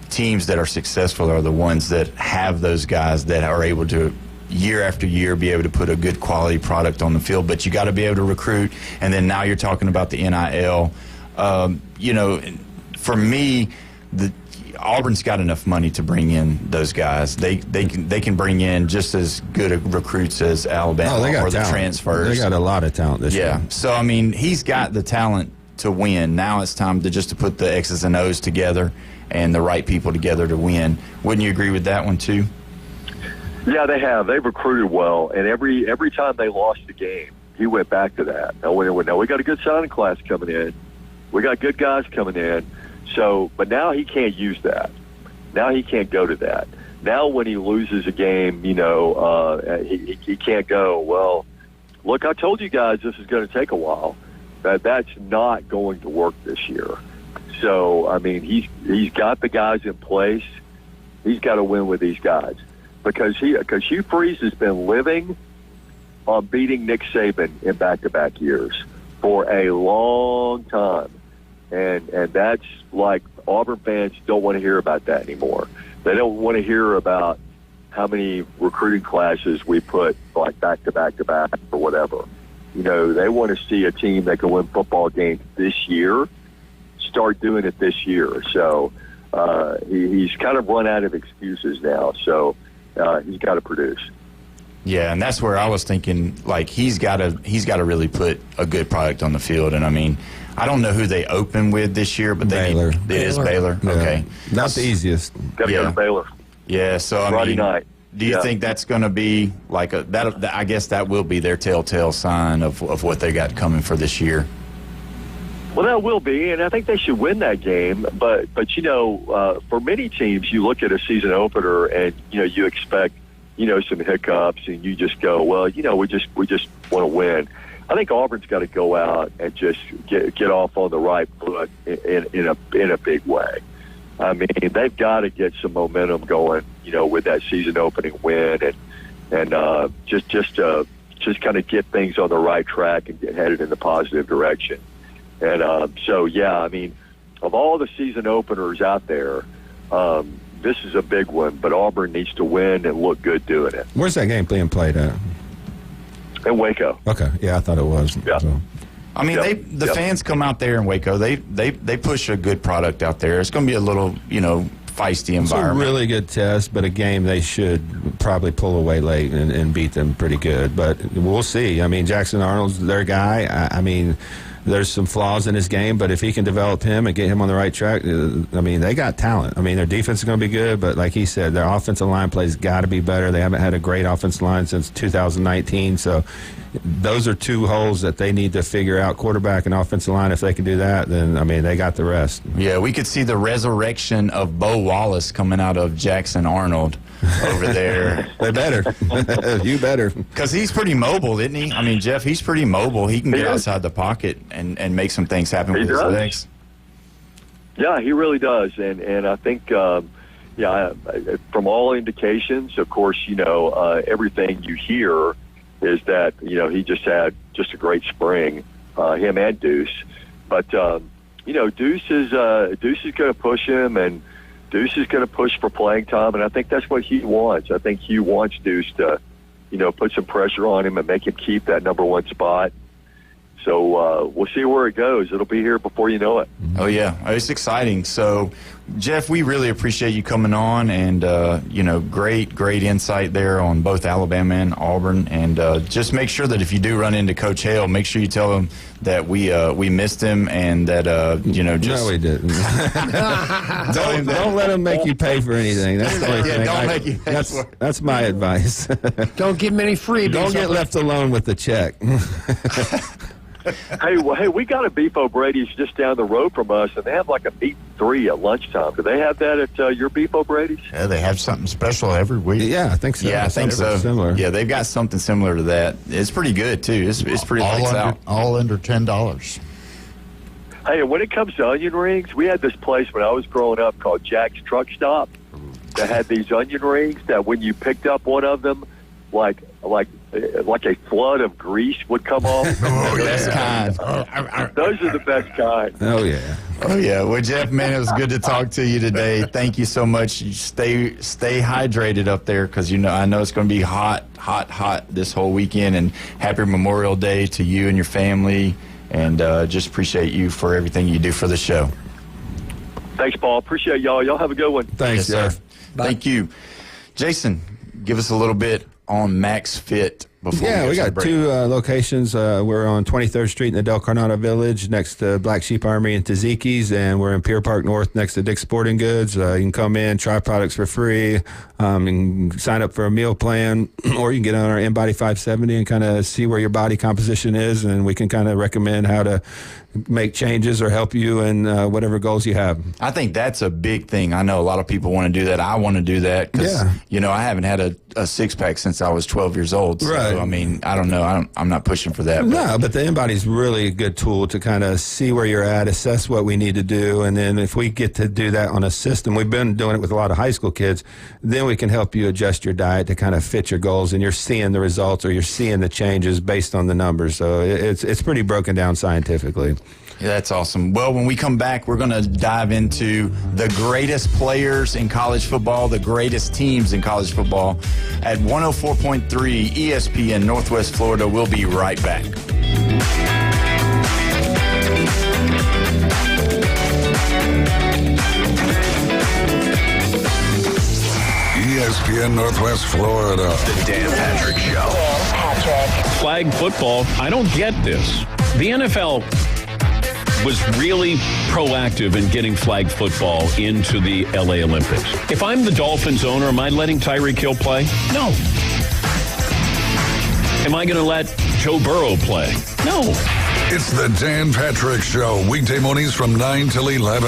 teams that are successful are the ones that have those guys that are able to year after year be able to put a good quality product on the field. But you got to be able to recruit. And then now you're talking about the NIL. For me, Auburn's got enough money to bring in those guys. They can bring in just as good recruits as Alabama they got or the talent. transfers. They got a lot of talent this year. Yeah. So I mean, he's got the talent to win. Now it's time to put the X's and O's together and the right people together to win. Wouldn't you agree with that one too? Yeah, they have. They've recruited well, and every time they lost a game, he went back to that. Now we got a good signing class coming in. We got good guys coming in. So, but now he can't use that. Now he can't go to that. Now when he loses a game, he can't go, well, look, I told you guys this is going to take a while. That's not going to work this year. So, I mean, he's got the guys in place. He's got to win with these guys because Hugh Freeze has been living on beating Nick Saban in back-to-back years for a long time. And that's like Auburn fans don't want to hear about that anymore. They don't want to hear about how many recruiting classes we put like back-to-back or whatever. They want to see a team that can win football games this year, start doing it this year. So he's kind of run out of excuses now. So he's got to produce. Yeah, and that's where I was thinking, like, he's got to really put a good product on the field. And I mean, I don't know who they open with this year, but Baylor. It is Baylor. Yeah. Okay, not the easiest. Got to go to Baylor. Yeah, so I Friday mean, night. do you think that's going to be like that? I guess that will be their telltale sign of what they got coming for this year. Well, that will be, and I think they should win that game. But for many teams, you look at a season opener and you expect some hiccups, and you just go, well, we just want to win. I think Auburn's got to go out and just get off on the right foot in a big way. I mean, they've got to get some momentum going, with that season opening win, and just kind of get things on the right track and get headed in the positive direction. And so, yeah, I mean, of all the season openers out there, this is a big one, but Auburn needs to win and look good doing it. Where's that game being played at? In Waco. Okay, yeah, I thought it was. Yeah. So. I mean, the fans come out there in Waco. They push a good product out there. It's going to be a little, feisty environment. It's a really good test, but a game they should probably pull away late and beat them pretty good. But we'll see. I mean, Jackson Arnold's their guy. I mean, there's some flaws in his game, but if he can develop him and get him on the right track, I mean, they got talent. I mean, their defense is going to be good, but like he said, their offensive line play's got to be better. They haven't had a great offensive line since 2019, so those are two holes that they need to figure out, quarterback and offensive line. If they can do that, then, I mean, they got the rest. Yeah, we could see the resurrection of Bo Wallace coming out of Jackson Arnold over there. They better. You better. Because he's pretty mobile, isn't he? I mean, Jeff, he's pretty mobile. He can get outside the pocket and make some things happen with his legs. Yeah, he really does. And I think, from all indications, of course, everything you hear is that, he just had just a great spring, him and Deuce. But, Deuce is going to push him, and Deuce is going to push for playing time, and I think that's what Hugh wants. I think Hugh wants Deuce to, put some pressure on him and make him keep that number one spot. So we'll see where it goes. It'll be here before you know it. Oh, yeah. It's exciting. So, Jeff, we really appreciate you coming on, and, great insight there on both Alabama and Auburn. And just make sure that if you do run into Coach Hale, make sure you tell him that we missed him and that, just... No, we didn't. Don't let him make you pay for anything. That's the only thing. Don't make you pay for it. That's my advice. Don't give him any freebies. Don't get left alone with the check. Hey, we got a Beef O'Brady's just down the road from us, and they have like a meat 3 at lunchtime. Do they have that at your Beef O'Brady's? Yeah, they have something special every week. Yeah, I think so. Yeah, I think so. Similar. Yeah, they've got something similar to that. It's pretty good, too. It's pretty lights out. All under $10. Hey, and when it comes to onion rings, we had this place when I was growing up called Jack's Truck Stop that had these onion rings that when you picked up one of them, like a flood of grease would come off. Best kind. Those are the best kind. Oh, yeah. Oh, yeah. Well, Jeff, man, it was good to talk to you today. Thank you so much. You stay hydrated up there because, I know it's going to be hot this whole weekend. And happy Memorial Day to you and your family. And just appreciate you for everything you do for the show. Thanks, Paul. Appreciate y'all. Y'all have a good one. Thanks, yes, sir. Thank you. Jason, give us a little bit on Max Fit Yeah, we got two locations. We're on 23rd Street in the Del Coronado Village next to Black Sheep Armory and Taziki's, and we're in Pier Park North next to Dick's Sporting Goods. You can come in, try products for free, and sign up for a meal plan, or you can get on our InBody 570 and kind of see where your body composition is, and we can kind of recommend how to make changes or help you in whatever goals you have. I think that's a big thing. I know a lot of people want to do that. I want to do that because, I haven't had a six-pack since I was 12 years old. So, right. I mean, I don't know. I'm not pushing for that. No, but the InBody is really a good tool to kind of see where you're at, assess what we need to do, and then if we get to do that on a system, we've been doing it with a lot of high school kids, then we can help you adjust your diet to kind of fit your goals, and you're seeing the results or you're seeing the changes based on the numbers. So it's pretty broken down scientifically. Yeah, that's awesome. Well, when we come back, we're going to dive into the greatest players in college football, the greatest teams in college football at 104.3 ESPN Northwest Florida. We'll be right back. ESPN Northwest Florida. The Dan Patrick Show. Flag football, I don't get this. The NFL was really proactive in getting flag football into the LA Olympics. If I'm the Dolphins owner, am I letting Tyreek Hill play? No. Am I going to let Joe Burrow play? No. It's the Dan Patrick Show, weekday mornings from 9 till 11.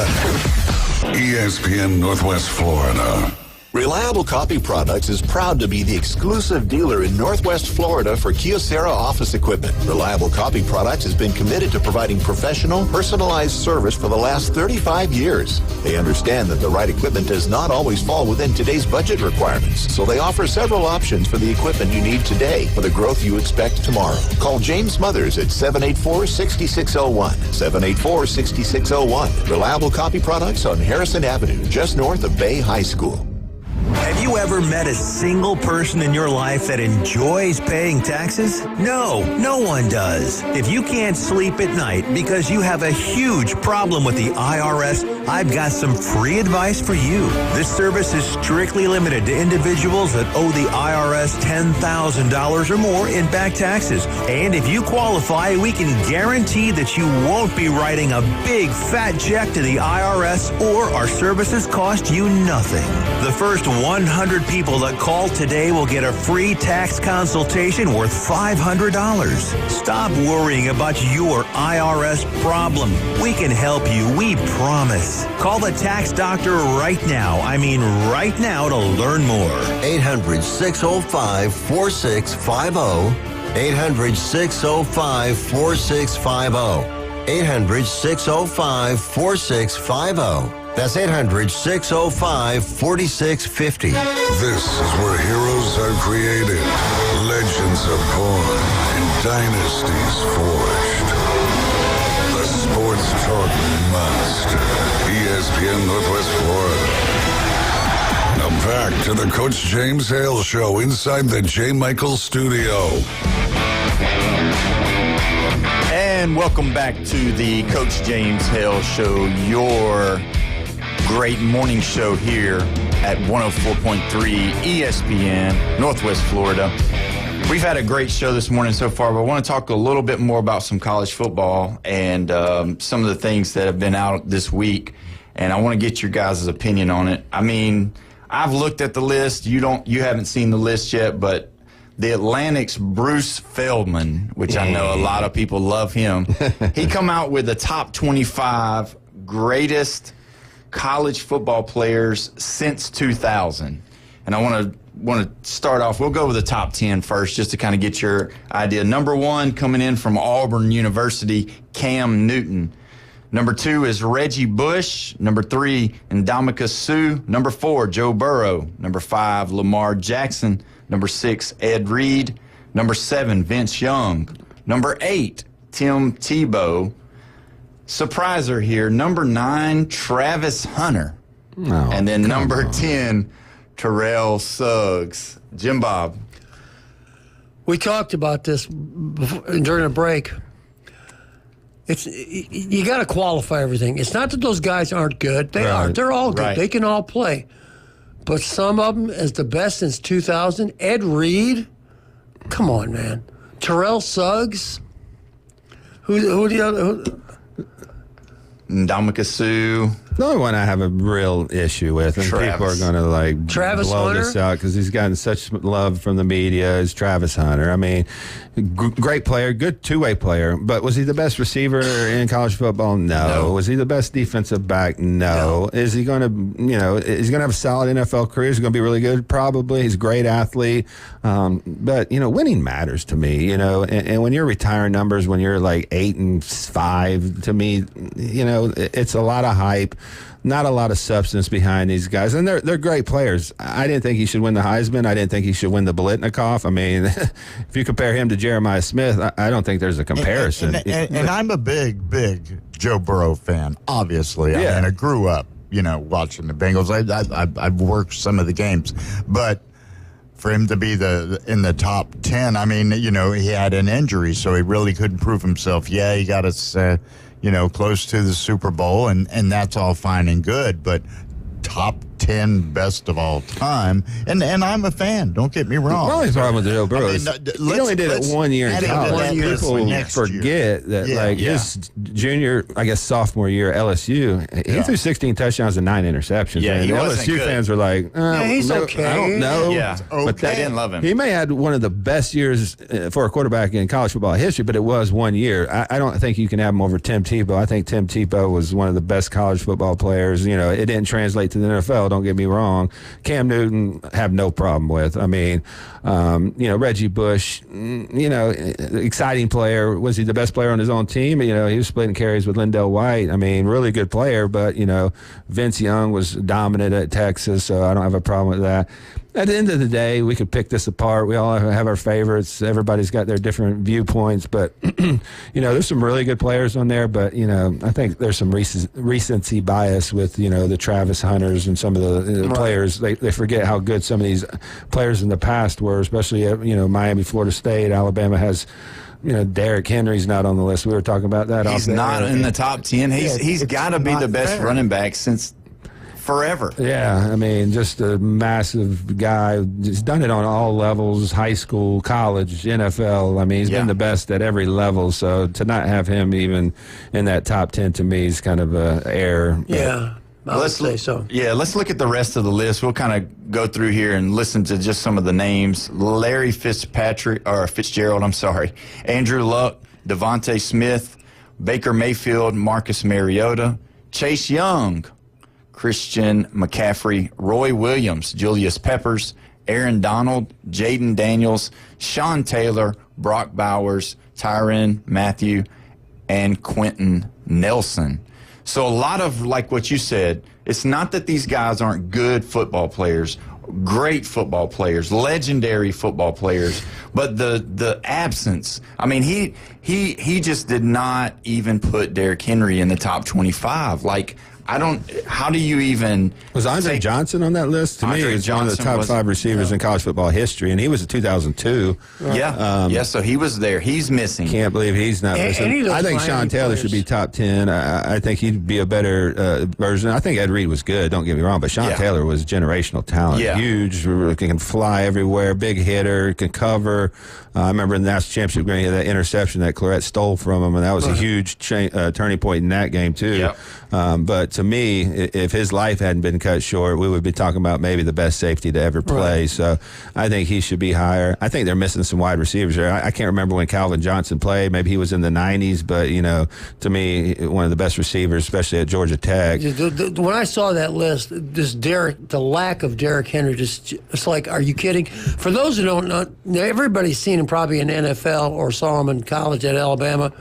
ESPN Northwest Florida. Reliable Copy Products is proud to be the exclusive dealer in Northwest Florida for Kyocera office equipment. Reliable Copy Products has been committed to providing professional, personalized service for the last 35 years. They understand that the right equipment does not always fall within today's budget requirements, so they offer several options for the equipment you need today for the growth you expect tomorrow. Call James Mothers at 784-6601. 784-6601. Reliable Copy Products on Harrison Avenue, just north of Bay High School. Have you ever met a single person in your life that enjoys paying taxes? No, no one does. If you can't sleep at night because you have a huge problem with the IRS, I've got some free advice for you. This service is strictly limited to individuals that owe the IRS $10,000 or more in back taxes. And if you qualify, we can guarantee that you won't be writing a big fat check to the IRS, or our services cost you nothing. The first 100 people that call today will get a free tax consultation worth $500. Stop worrying about your IRS problem. We can help you, we promise. Call the tax doctor right now. I mean right now to learn more. 800-605-4650. 800-605-4650. 800-605-4650. That's 800-605-4650. This is where heroes are created, legends are born, and dynasties forged. The Sports Talk Monster, ESPN Northwest Florida. Now back to the Coach James Hale Show inside the J. Michael Studio. And welcome back to the Coach James Hale Show, your great morning show here at 104.3 ESPN Northwest Florida. We've had a great show this morning so far, but I want to talk a little bit more about some college football and some of the things that have been out this week, and I want to get your guys' opinion on it. I mean, I've looked at the list. You haven't seen the list yet, but the Atlantic's Bruce Feldman, which I know a lot of people love him, he come out with the top 25 greatest college football players since 2000. And I want to start off, we'll go with the top 10 first just to kind of get your idea. Number 1, coming in from Auburn University, Cam Newton. Number 2 is Reggie Bush. Number 3, Ndamukong Suh. Number 4, Joe Burrow. Number 5, Lamar Jackson. Number 6, Ed Reed. Number 7, Vince Young. Number 8, Tim Tebow. Surpriser here, number 9, Travis Hunter. And then number 10, Terrell Suggs. Jim Bob. We talked about this during a break. You got to qualify everything. It's not that those guys aren't good. They are. They're all good. Right. They can all play. But some of them, as the best since 2000, Ed Reed, Come on, man. Terrell Suggs. Who the other? Ndamukong Suh. The only one I have a real issue with, and Travis. people are going to like Travis blow Hunter? this out because he's gotten such love from the media, is Travis Hunter. I mean, great player, good two-way player, but was he the best receiver in college football? No. Was he the best defensive back? No. Is he going to, is he going to have a solid NFL career? Is he going to be really good? Probably. He's a great athlete. But, winning matters to me, and when you're retiring numbers, when you're like 8-5, to me, it's a lot of hype. Not a lot of substance behind these guys, and they're great players. I didn't think he should win the Heisman. I didn't think he should win the Biletnikoff. I mean, if you compare him to Jeremiah Smith, I don't think there's a comparison. And I'm a big Joe Burrow fan, obviously. I mean, I grew up, watching the Bengals. I've worked some of the games, but for him to be in the top 10, I mean, he had an injury, so he really couldn't prove himself. Yeah, he got us, close to the Super Bowl, and that's all fine and good, but top 10 best of all time, and I'm a fan, don't get me wrong. The only problem with Joe Burrow is he only did it 1 year in college. People forget that his junior, I guess sophomore year at LSU, he threw 16 touchdowns and 9 interceptions. Yeah, and LSU fans were like, he's okay. I don't know. Yeah, but they didn't love him. He may have had one of the best years for a quarterback in college football history, but it was 1 year. I don't think you can have him over Tim Tebow. I think Tim Tebow was one of the best college football players. It didn't translate to the NFL. Don't get me wrong. Cam Newton, have no problem with. I mean, Reggie Bush, exciting player. Was he the best player on his own team? He was splitting carries with Lindell White. I mean, really good player, but, Vince Young was dominant at Texas, so I don't have a problem with that. At the end of the day, we could pick this apart. We all have our favorites. Everybody's got their different viewpoints, but there's some really good players on there. But I think there's some recency bias with the Travis Hunters and some of the players. They forget how good some of these players in the past were, especially at Miami, Florida State. Alabama has. Derrick Henry's not on the list. We were talking about that. He's not in the top 10. He's got to be the best running back since forever. Yeah, I mean, just a massive guy. He's done it on all levels, high school, college, NFL. I mean, he's been the best at every level. So to not have him even in that top 10 to me is kind of an error. Yeah. Let's say so. Yeah, let's look at the rest of the list. We'll kind of go through here and listen to just some of the names. Larry Fitzgerald, Andrew Luck, Devontae Smith, Baker Mayfield, Marcus Mariota, Chase Young, Christian McCaffrey, Roy Williams, Julius Peppers, Aaron Donald, Jaden Daniels, Sean Taylor, Brock Bowers, Tyrann Mathieu, and Quentin Nelson. So a lot of, like what you said, it's not that these guys aren't good football players, great football players, legendary football players, but the absence. I mean, he just did not even put Derrick Henry in the top 25. How do you even... Was Andre Johnson on that list? To me, he was one of the top 5 receivers in college football history, and he was in 2002. Yeah, so he was there. He's missing. Can't believe he's not missing. I think Sean Taylor should be top 10. I think he'd be a better version. I think Ed Reed was good, don't get me wrong, but Sean Taylor was generational talent. Yeah. Huge, can fly everywhere, big hitter, can cover. I remember in the national championship game, he had that interception that Clarett stole from him, and that was a huge turning point in that game, too. Yep. But to me, if his life hadn't been cut short, we would be talking about maybe the best safety to ever play. So I think he should be higher. I think they're missing some wide receivers there. I can't remember when Calvin Johnson played. Maybe he was in the 90s, but, to me, one of the best receivers, especially at Georgia Tech. When I saw that list, the lack of Derrick Henry, it's like, are you kidding? For those who don't know, everybody's seen him probably in the NFL or saw him in college at Alabama.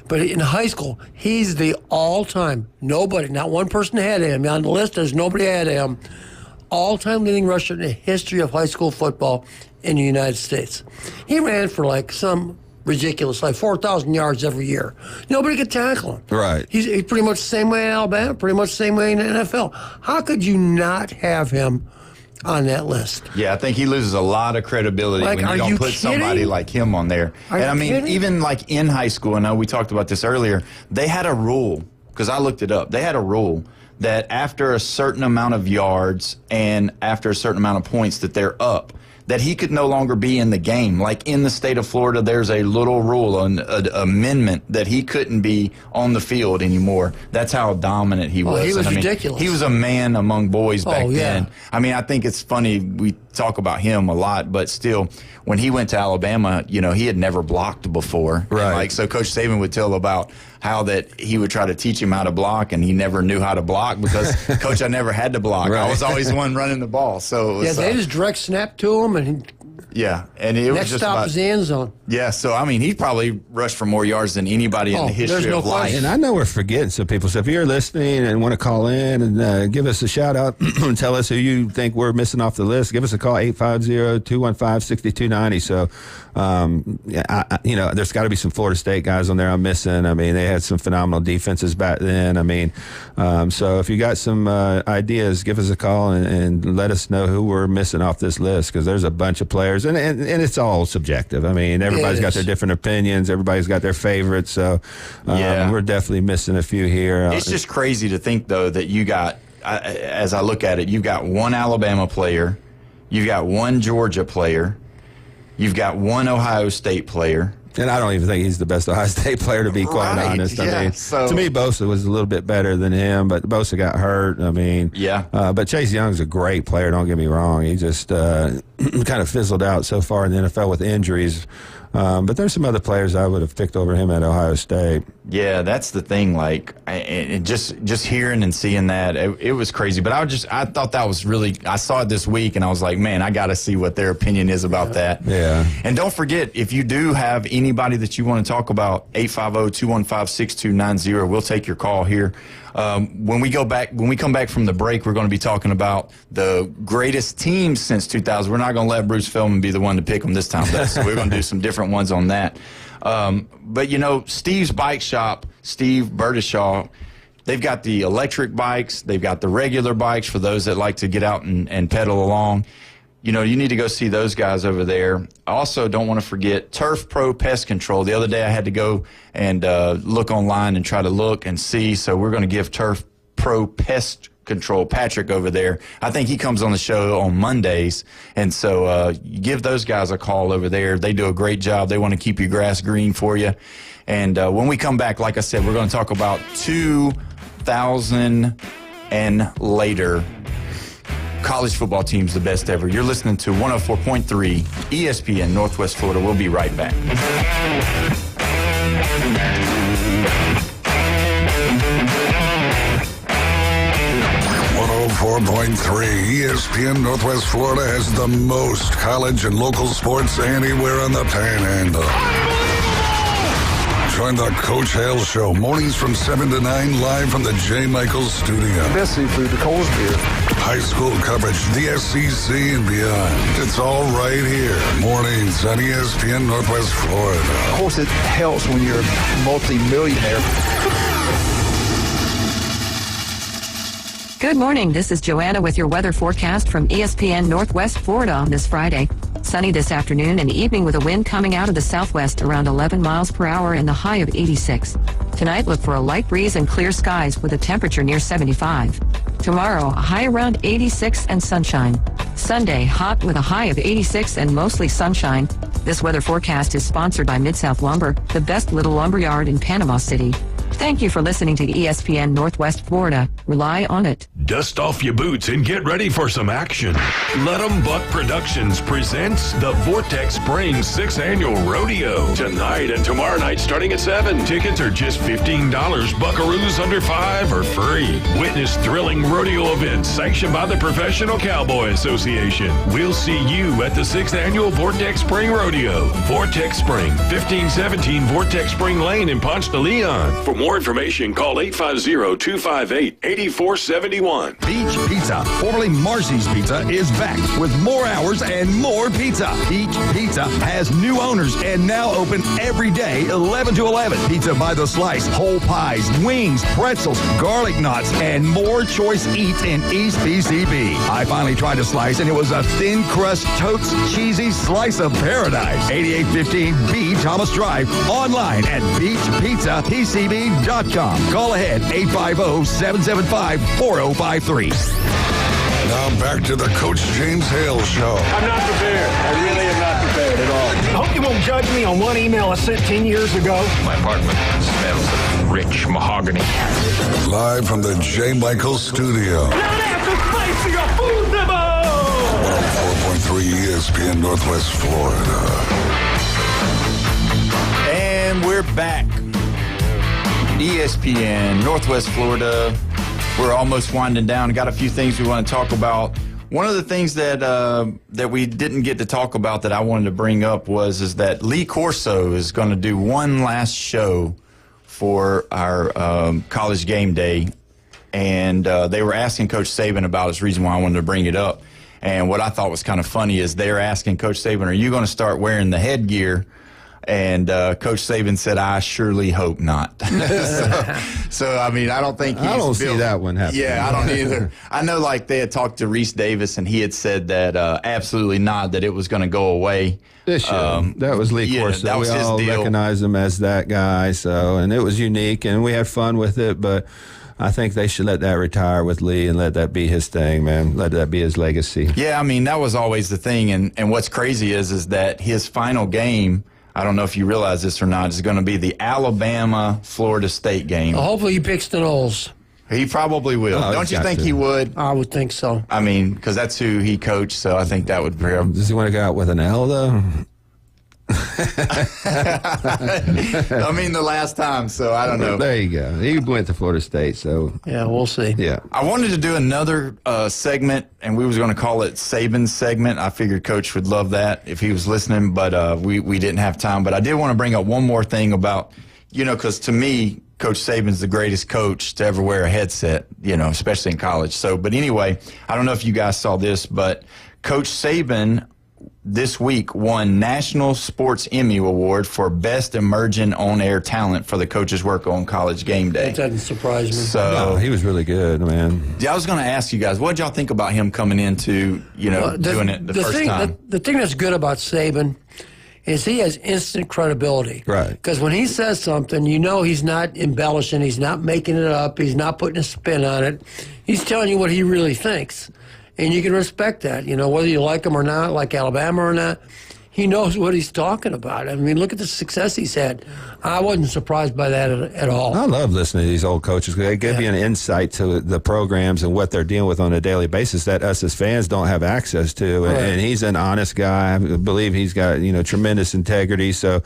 But in high school, he's the all-time, nobody, not one person ahead of him. On the list, there's nobody ahead of him. All-time leading rusher in the history of high school football in the United States. He ran for some ridiculous, 4,000 yards every year. Nobody could tackle him. Right. He's pretty much the same way in Alabama, pretty much the same way in the NFL. How could you not have him on that list? Yeah, I think he loses a lot of credibility when you don't put somebody like him on there. And I mean, even in high school, I know we talked about this earlier, they had a rule, because I looked it up, they had a rule that after a certain amount of yards and after a certain amount of points that they're up, that he could no longer be in the game. Like in the state of Florida, there's a little rule, an amendment that he couldn't be on the field anymore. That's how dominant he was. He was And, ridiculous. He was a man among boys back yeah. then. I mean, I think it's funny we talk about him a lot, but still, when he went to Alabama, you know, he had never blocked before. Right. And like, so Coach Saban would tell about how that he would try to teach him how to block, and he never knew how to block because, Coach, I never had to block. Right. I was always the one running the ball. So it was, they just direct snap to him, and and it was next just stop about, is the end zone. Yeah, so I mean, he probably rushed for more yards than anybody in the history of life. And I know we're forgetting some people. So if you're listening and want to call in and give us a shout out and tell us who you think we're missing off the list, give us a call, 850-215-6290. So, you know, there's got to be some Florida State guys on there I'm missing. I mean, they had some phenomenal defenses back then. I mean, so if you got some ideas, give us a call and let us know who we're missing off this list, because there's a bunch of players. And it's all subjective. I mean, everybody's got their different opinions. Everybody's got their favorites. So we're definitely missing a few here. It's just crazy to think, though, that you got, as I look at it, you've got one Alabama player, you've got one Georgia player, you've got one Ohio State player. And I don't even think he's the best Ohio State player, to be quite honest. I mean, to me, Bosa was a little bit better than him, but Bosa got hurt. I mean, but Chase Young's a great player, don't get me wrong. He just kind of fizzled out so far in the NFL with injuries. But there's some other players I would have picked over him at Ohio State. Yeah, that's the thing. Like, just hearing and seeing that, it was crazy. But I thought that was really. I saw it this week, and I was like, man, I got to see what their opinion is about that. Yeah. And don't forget, if you do have anybody that you want to talk about, 850-215-6290. We'll take your call here. When we come back from the break, we're going to be talking about the greatest teams since 2000. We're not going to let Bruce Feldman be the one to pick them this time, though, so we're going to do some different ones on that. But, you know, Steve's Bike Shop, Steve Burdishaw, they've got the electric bikes. They've got the regular bikes for those that like to get out and pedal along. You know, you need to go see those guys over there. I also don't want to forget Turf Pro Pest Control. The other day I had to go and look online and try to look and see. So we're going to give Turf Pro Pest Control Patrick over there. I think he comes on the show on Mondays. And so you give those guys a call over there. They do a great job. They want to keep your grass green for you. And when we come back, like I said, we're going to talk about 2000 and later college football teams, the best ever. You're listening to 104.3 ESPN Northwest Florida. We'll be right back. 104.3 ESPN Northwest Florida has the most college and local sports anywhere on the Panhandle. Join the Coach Hale Show, mornings from 7 to 9, live from the J. Michaels studio. Best seafood, the Coles beer. High school coverage, the SEC and beyond. It's all right here. Mornings on ESPN Northwest Florida. Of course, it helps when you're a multi-millionaire. Good morning. This is Joanna with your weather forecast from ESPN Northwest Florida on this Friday. Sunny this afternoon and evening with a wind coming out of the southwest around 11 miles per hour and the high of 86. Tonight, look for a light breeze and clear skies with a temperature near 75. Tomorrow, a high around 86 and sunshine. Sunday, hot with a high of 86 and mostly sunshine. This weather forecast is sponsored by Mid-South Lumber, the best little lumber yard in Panama City. Thank you for listening to ESPN Northwest Florida. Rely on it. Dust off your boots and get ready for some action. Let 'em Buck Productions presents the Vortex Spring 6th Annual Rodeo. Tonight and tomorrow night starting at 7. Tickets are just $15. Buckaroos under 5 are free. Witness thrilling rodeo events sanctioned by the Professional Cowboy Association. We'll see you at the 6th Annual Vortex Spring Rodeo. Vortex Spring, 1517 Vortex Spring Lane in Ponce de Leon. For more information, call 850-258-8471. Beach Pizza, formerly Marcy's Pizza, is back with more hours and more pizza. Beach Pizza has new owners and now open every day 11 to 11. Pizza by the slice, whole pies, wings, pretzels, garlic knots, and more choice eats in East PCB. I finally tried a slice and it was a thin crust, totes, cheesy slice of paradise. 8815 B Thomas Drive, online at beachpizzapcb.com. Call ahead 850-775-4053. Now back to the Coach James Hale Show. I'm not prepared. I really am not prepared at all. I hope you won't judge me on one email I sent 10 years ago. My apartment smells of rich mahogany. Live from the J. Michael Studio. Not after spicier food, 104.3 ESPN Northwest Florida. And we're back. ESPN Northwest Florida. We're almost winding down. Got a few things we want to talk about. One of the things that that we didn't get to talk about that I wanted to bring up is that Lee Corso is going to do one last show for our college game day, and they were asking Coach Saban about his reason why I wanted to bring it up. And what I thought was kind of funny is they're asking Coach Saban, "Are you going to start wearing the headgear?" And Coach Saban said, "I surely hope not." so, I mean, I don't think he's I don't see that one happening. Yeah, I don't either. I know, like, they had talked to Reese Davis, and he had said that absolutely not, that it was going to go away. This year. That was Lee Corso. That was we his all deal. recognize him as that guy. So, and it was unique, and we had fun with it, but I think they should let that retire with Lee and let that be his thing, man. Let that be his legacy. Yeah, I mean, that was always the thing. And what's crazy is that his final game, I don't know if you realize this or not, is going to be the Alabama-Florida State game. Hopefully he picks the Noles. He probably will. Oh, Don't you think he would? I would think so. I mean, because that's who he coached, so I think that would be him. Does he want to go out with an L, though? I mean, the last time, so I don't know. There you go. He went to Florida State, so. Yeah, we'll see. Yeah. I wanted to do another segment, and we was going to call it Saban's segment. I figured Coach would love that if he was listening, but we didn't have time. But I did want to bring up one more thing about, because to me, Coach Saban's the greatest coach to ever wear a headset, especially in college. So, but anyway, I don't know if you guys saw this, but Coach Saban this week won National Sports Emmy Award for Best Emerging On-Air Talent for the coach's work on College Game Day. That doesn't surprise me. So No, he was really good, man. Yeah, I was going to ask you guys, what did y'all think about him coming into, doing it the first time? The thing that's good about Saban is he has instant credibility. Right. Because when he says something, he's not embellishing, he's not making it up, he's not putting a spin on it. He's telling you what he really thinks. And you can respect that, whether you like him or not, like Alabama or not. He knows what he's talking about. I mean, look at the success he's had. I wasn't surprised by that at all. I love listening to these old coaches. They give you an insight to the programs and what they're dealing with on a daily basis that us as fans don't have access to. Right. And he's an honest guy. I believe he's got, tremendous integrity. So,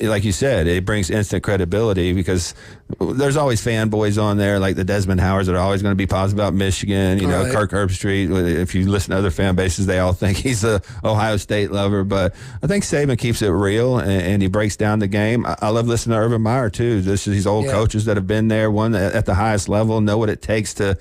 like you said, it brings instant credibility because there's always fanboys on there, like the Desmond Howards that are always going to be positive about Michigan. Right. Kirk Herbstreit. If you listen to other fan bases, they all think he's a Ohio State lover. But I think Saban keeps it real and he breaks down the game. I love listening to Urban Meyer too. These old coaches that have been there, one at the highest level, know what it takes to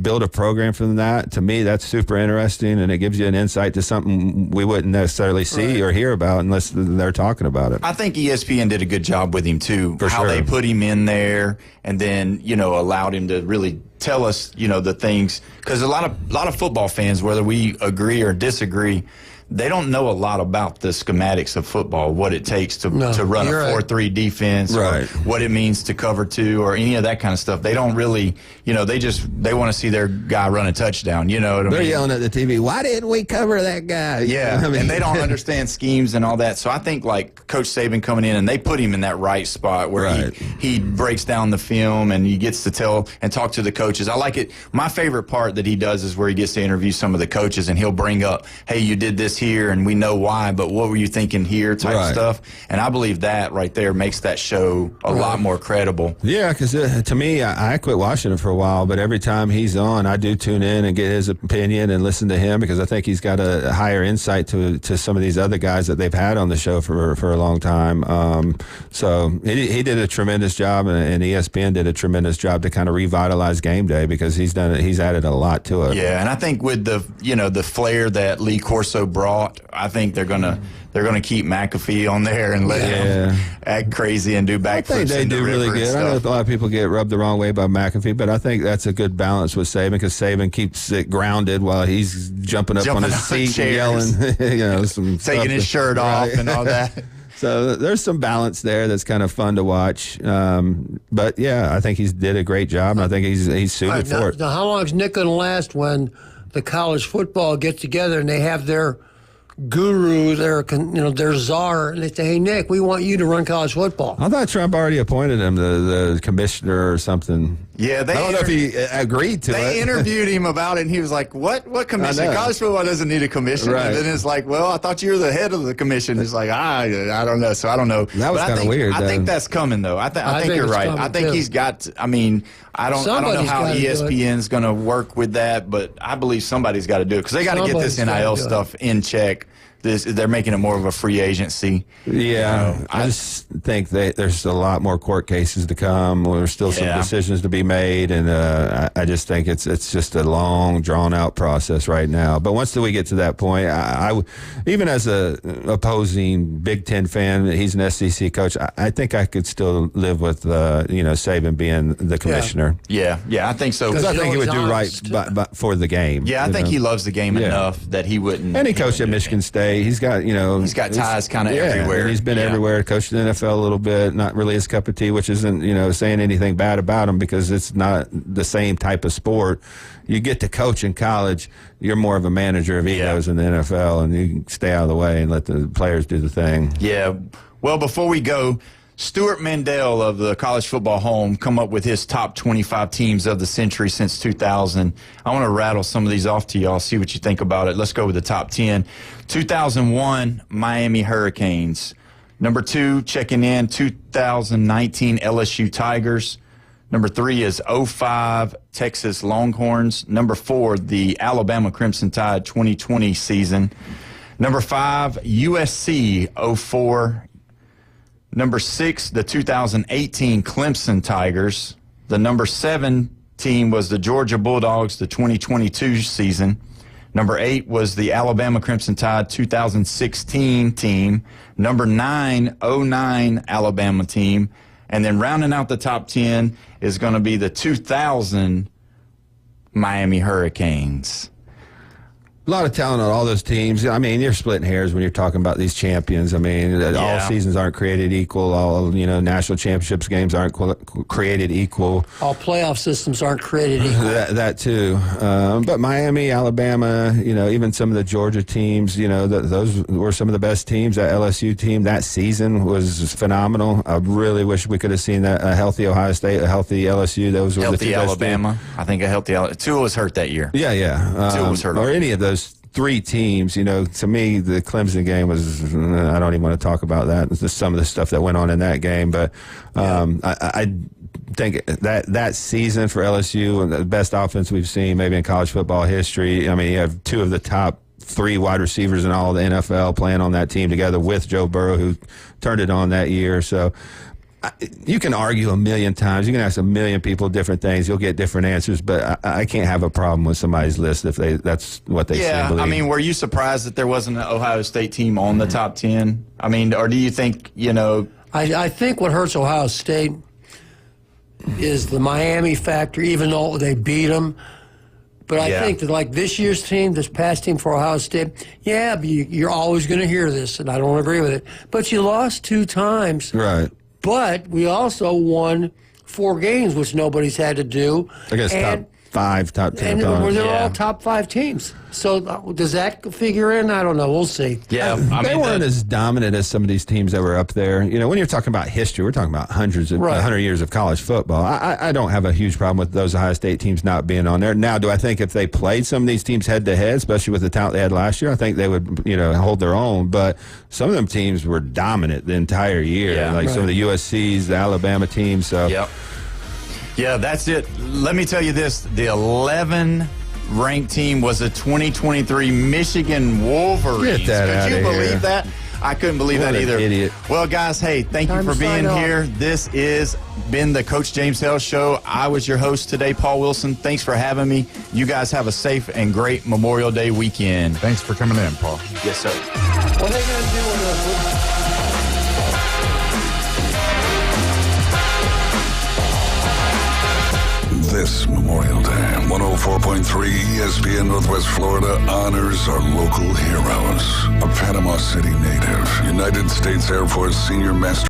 build a program from that. To me, that's super interesting, and it gives you an insight to something we wouldn't necessarily see or hear about unless they're talking about it. I think ESPN did a good job with him too. For how they put him in there, and then allowed him to really tell us the things, because a lot of football fans, whether we agree or disagree, they don't know a lot about the schematics of football, what it takes to run a 4-3 defense, or what it means to cover two, or any of that kind of stuff. They don't really, they want to see their guy run a touchdown. You know what I mean? They're yelling at the TV, "Why didn't we cover that guy?" Yeah, I mean, and they don't understand schemes and all that. So I think like Coach Saban coming in, and they put him in that right spot where he breaks down the film and he gets to tell and talk to the coaches. I like it. My favorite part that he does is where he gets to interview some of the coaches, and he'll bring up, "Hey, you did this here, and we know why, but what were you thinking here?" type stuff. And I believe that right there makes that show a lot more credible. Yeah, because to me, I quit watching him for a while, but every time he's on, I do tune in and get his opinion and listen to him, because I think he's got a higher insight to some of these other guys that they've had on the show for a long time. So he did a tremendous job, and ESPN did a tremendous job to kind of revitalize game day, because he's added a lot to it. Yeah, and I think with the flair that Lee Corso brought, I think they're gonna keep McAfee on there and let him act crazy and do backflips. I think they do really good. I know a lot of people get rubbed the wrong way by McAfee, but I think that's a good balance with Saban, because Saban keeps it grounded while he's jumping on his seat and yelling, taking his shirt off and all that. So there's some balance there that's kind of fun to watch. But yeah, I think he's did a great job, and I think he's suited for it. Now, how long is Nick going to last when the college football get together and they have their guru, their czar, and they say, "Hey, Nick, we want you to run college football." I thought Trump already appointed him the commissioner or something. Yeah, I don't know if he agreed to it. They interviewed him about it, and he was like, "What commission? College football doesn't need a commission." Right. And then it's like, "Well, I thought you were the head of the commission." It's like, I don't know. So I don't know. That was kind of weird. I think that's coming, though. I think you're right. I think he's got. I mean, I don't know how ESPN's going to work with that, but I believe somebody's got to do it because they got to get this NIL stuff in check. They're making it more of a free agency. Yeah, I just think there's a lot more court cases to come. There's still some decisions to be made, and I just think it's just a long, drawn-out process right now. But once we get to that point, I even as a opposing Big Ten fan, he's an SEC coach. I think I could still live with Saban being the commissioner. Yeah, I think so. Because I think he would do right for the game. Yeah, I think he loves the game enough that he wouldn't. And he coached at Michigan State. He's got ties kind of everywhere. And he's been everywhere. Coached in the NFL a little bit. Not really his cup of tea, which isn't saying anything bad about him because it's not the same type of sport. You get to coach in college, you're more of a manager of egos in the NFL, and you can stay out of the way and let the players do the thing. Yeah. Well, before we go, Stuart Mandel of the College Football Home come up with his top 25 teams of the century since 2000. I want to rattle some of these off to y'all, see what you think about it. Let's go with the top 10. 2001, Miami Hurricanes. Number 2, checking in, 2019 LSU Tigers. Number 3 is 05 Texas Longhorns. Number 4, the Alabama Crimson Tide 2020 season. Number 5, USC 04. Number 6, the 2018 Clemson Tigers. The number 7 team was the Georgia Bulldogs, the 2022 season. Number 8 was the Alabama Crimson Tide 2016 team. Number 9, 09 Alabama team. And then rounding out the top 10 is going to be the 2000 Miami Hurricanes. A lot of talent on all those teams. I mean, you're splitting hairs when you're talking about these champions. I mean, all seasons aren't created equal. All national championships games aren't created equal. All playoff systems aren't created equal. That too. But Miami, Alabama, even some of the Georgia teams, those were some of the best teams. That LSU team that season was phenomenal. I really wish we could have seen that a healthy Ohio State, a healthy LSU. Those were healthy the two Alabama. best teams. I think a healthy Tua was hurt that year. Yeah. Tua was hurt. Or any of those 3 teams, to me, the Clemson game was, I don't even want to talk about that. It's just some of the stuff that went on in that game. But I think that season for LSU, and the best offense we've seen maybe in college football history. I mean, you have 2 of the top 3 wide receivers in all of the NFL playing on that team together with Joe Burrow, who turned it on that year. So you can argue a million times. You can ask a million people different things. You'll get different answers, but I can't have a problem with somebody's list if that's what they say. I mean, were you surprised that there wasn't an Ohio State team on the top 10? I mean, or do you think, I think what hurts Ohio State is the Miami factor, even though they beat them. But I think that, like this year's team, this past team for Ohio State, but you're always going to hear this, and I don't agree with it. But you lost 2 times. Right. But we also won 4 games, which nobody's had to do. I guess top 5, top 10. And they're all top 5 teams. So does that figure in? I don't know. We'll see. Yeah. They weren't as dominant as some of these teams that were up there. When you're talking about history, we're talking about 100 years of college football. I don't have a huge problem with those Ohio State teams not being on there. Now, do I think if they played some of these teams head-to-head, especially with the talent they had last year, I think they would, hold their own. But some of them teams were dominant the entire year, some of the USCs, the Alabama teams. So. Yep. Yeah, that's it. Let me tell you this. The 11 ranked team was a 2023 Michigan Wolverines. Get that Could you believe here. that? I couldn't believe that either. Idiot. Well, guys, hey, thank you for being here. This is been the Coach James Hale Show. I was your host today, Paul Wilson. Thanks for having me. You guys have a safe and great Memorial Day weekend. Thanks for coming in, Paul. Yes, sir. What are they going to do with This Memorial Day, 104.3 ESPN Northwest Florida honors our local heroes. A Panama City native, United States Air Force Senior Master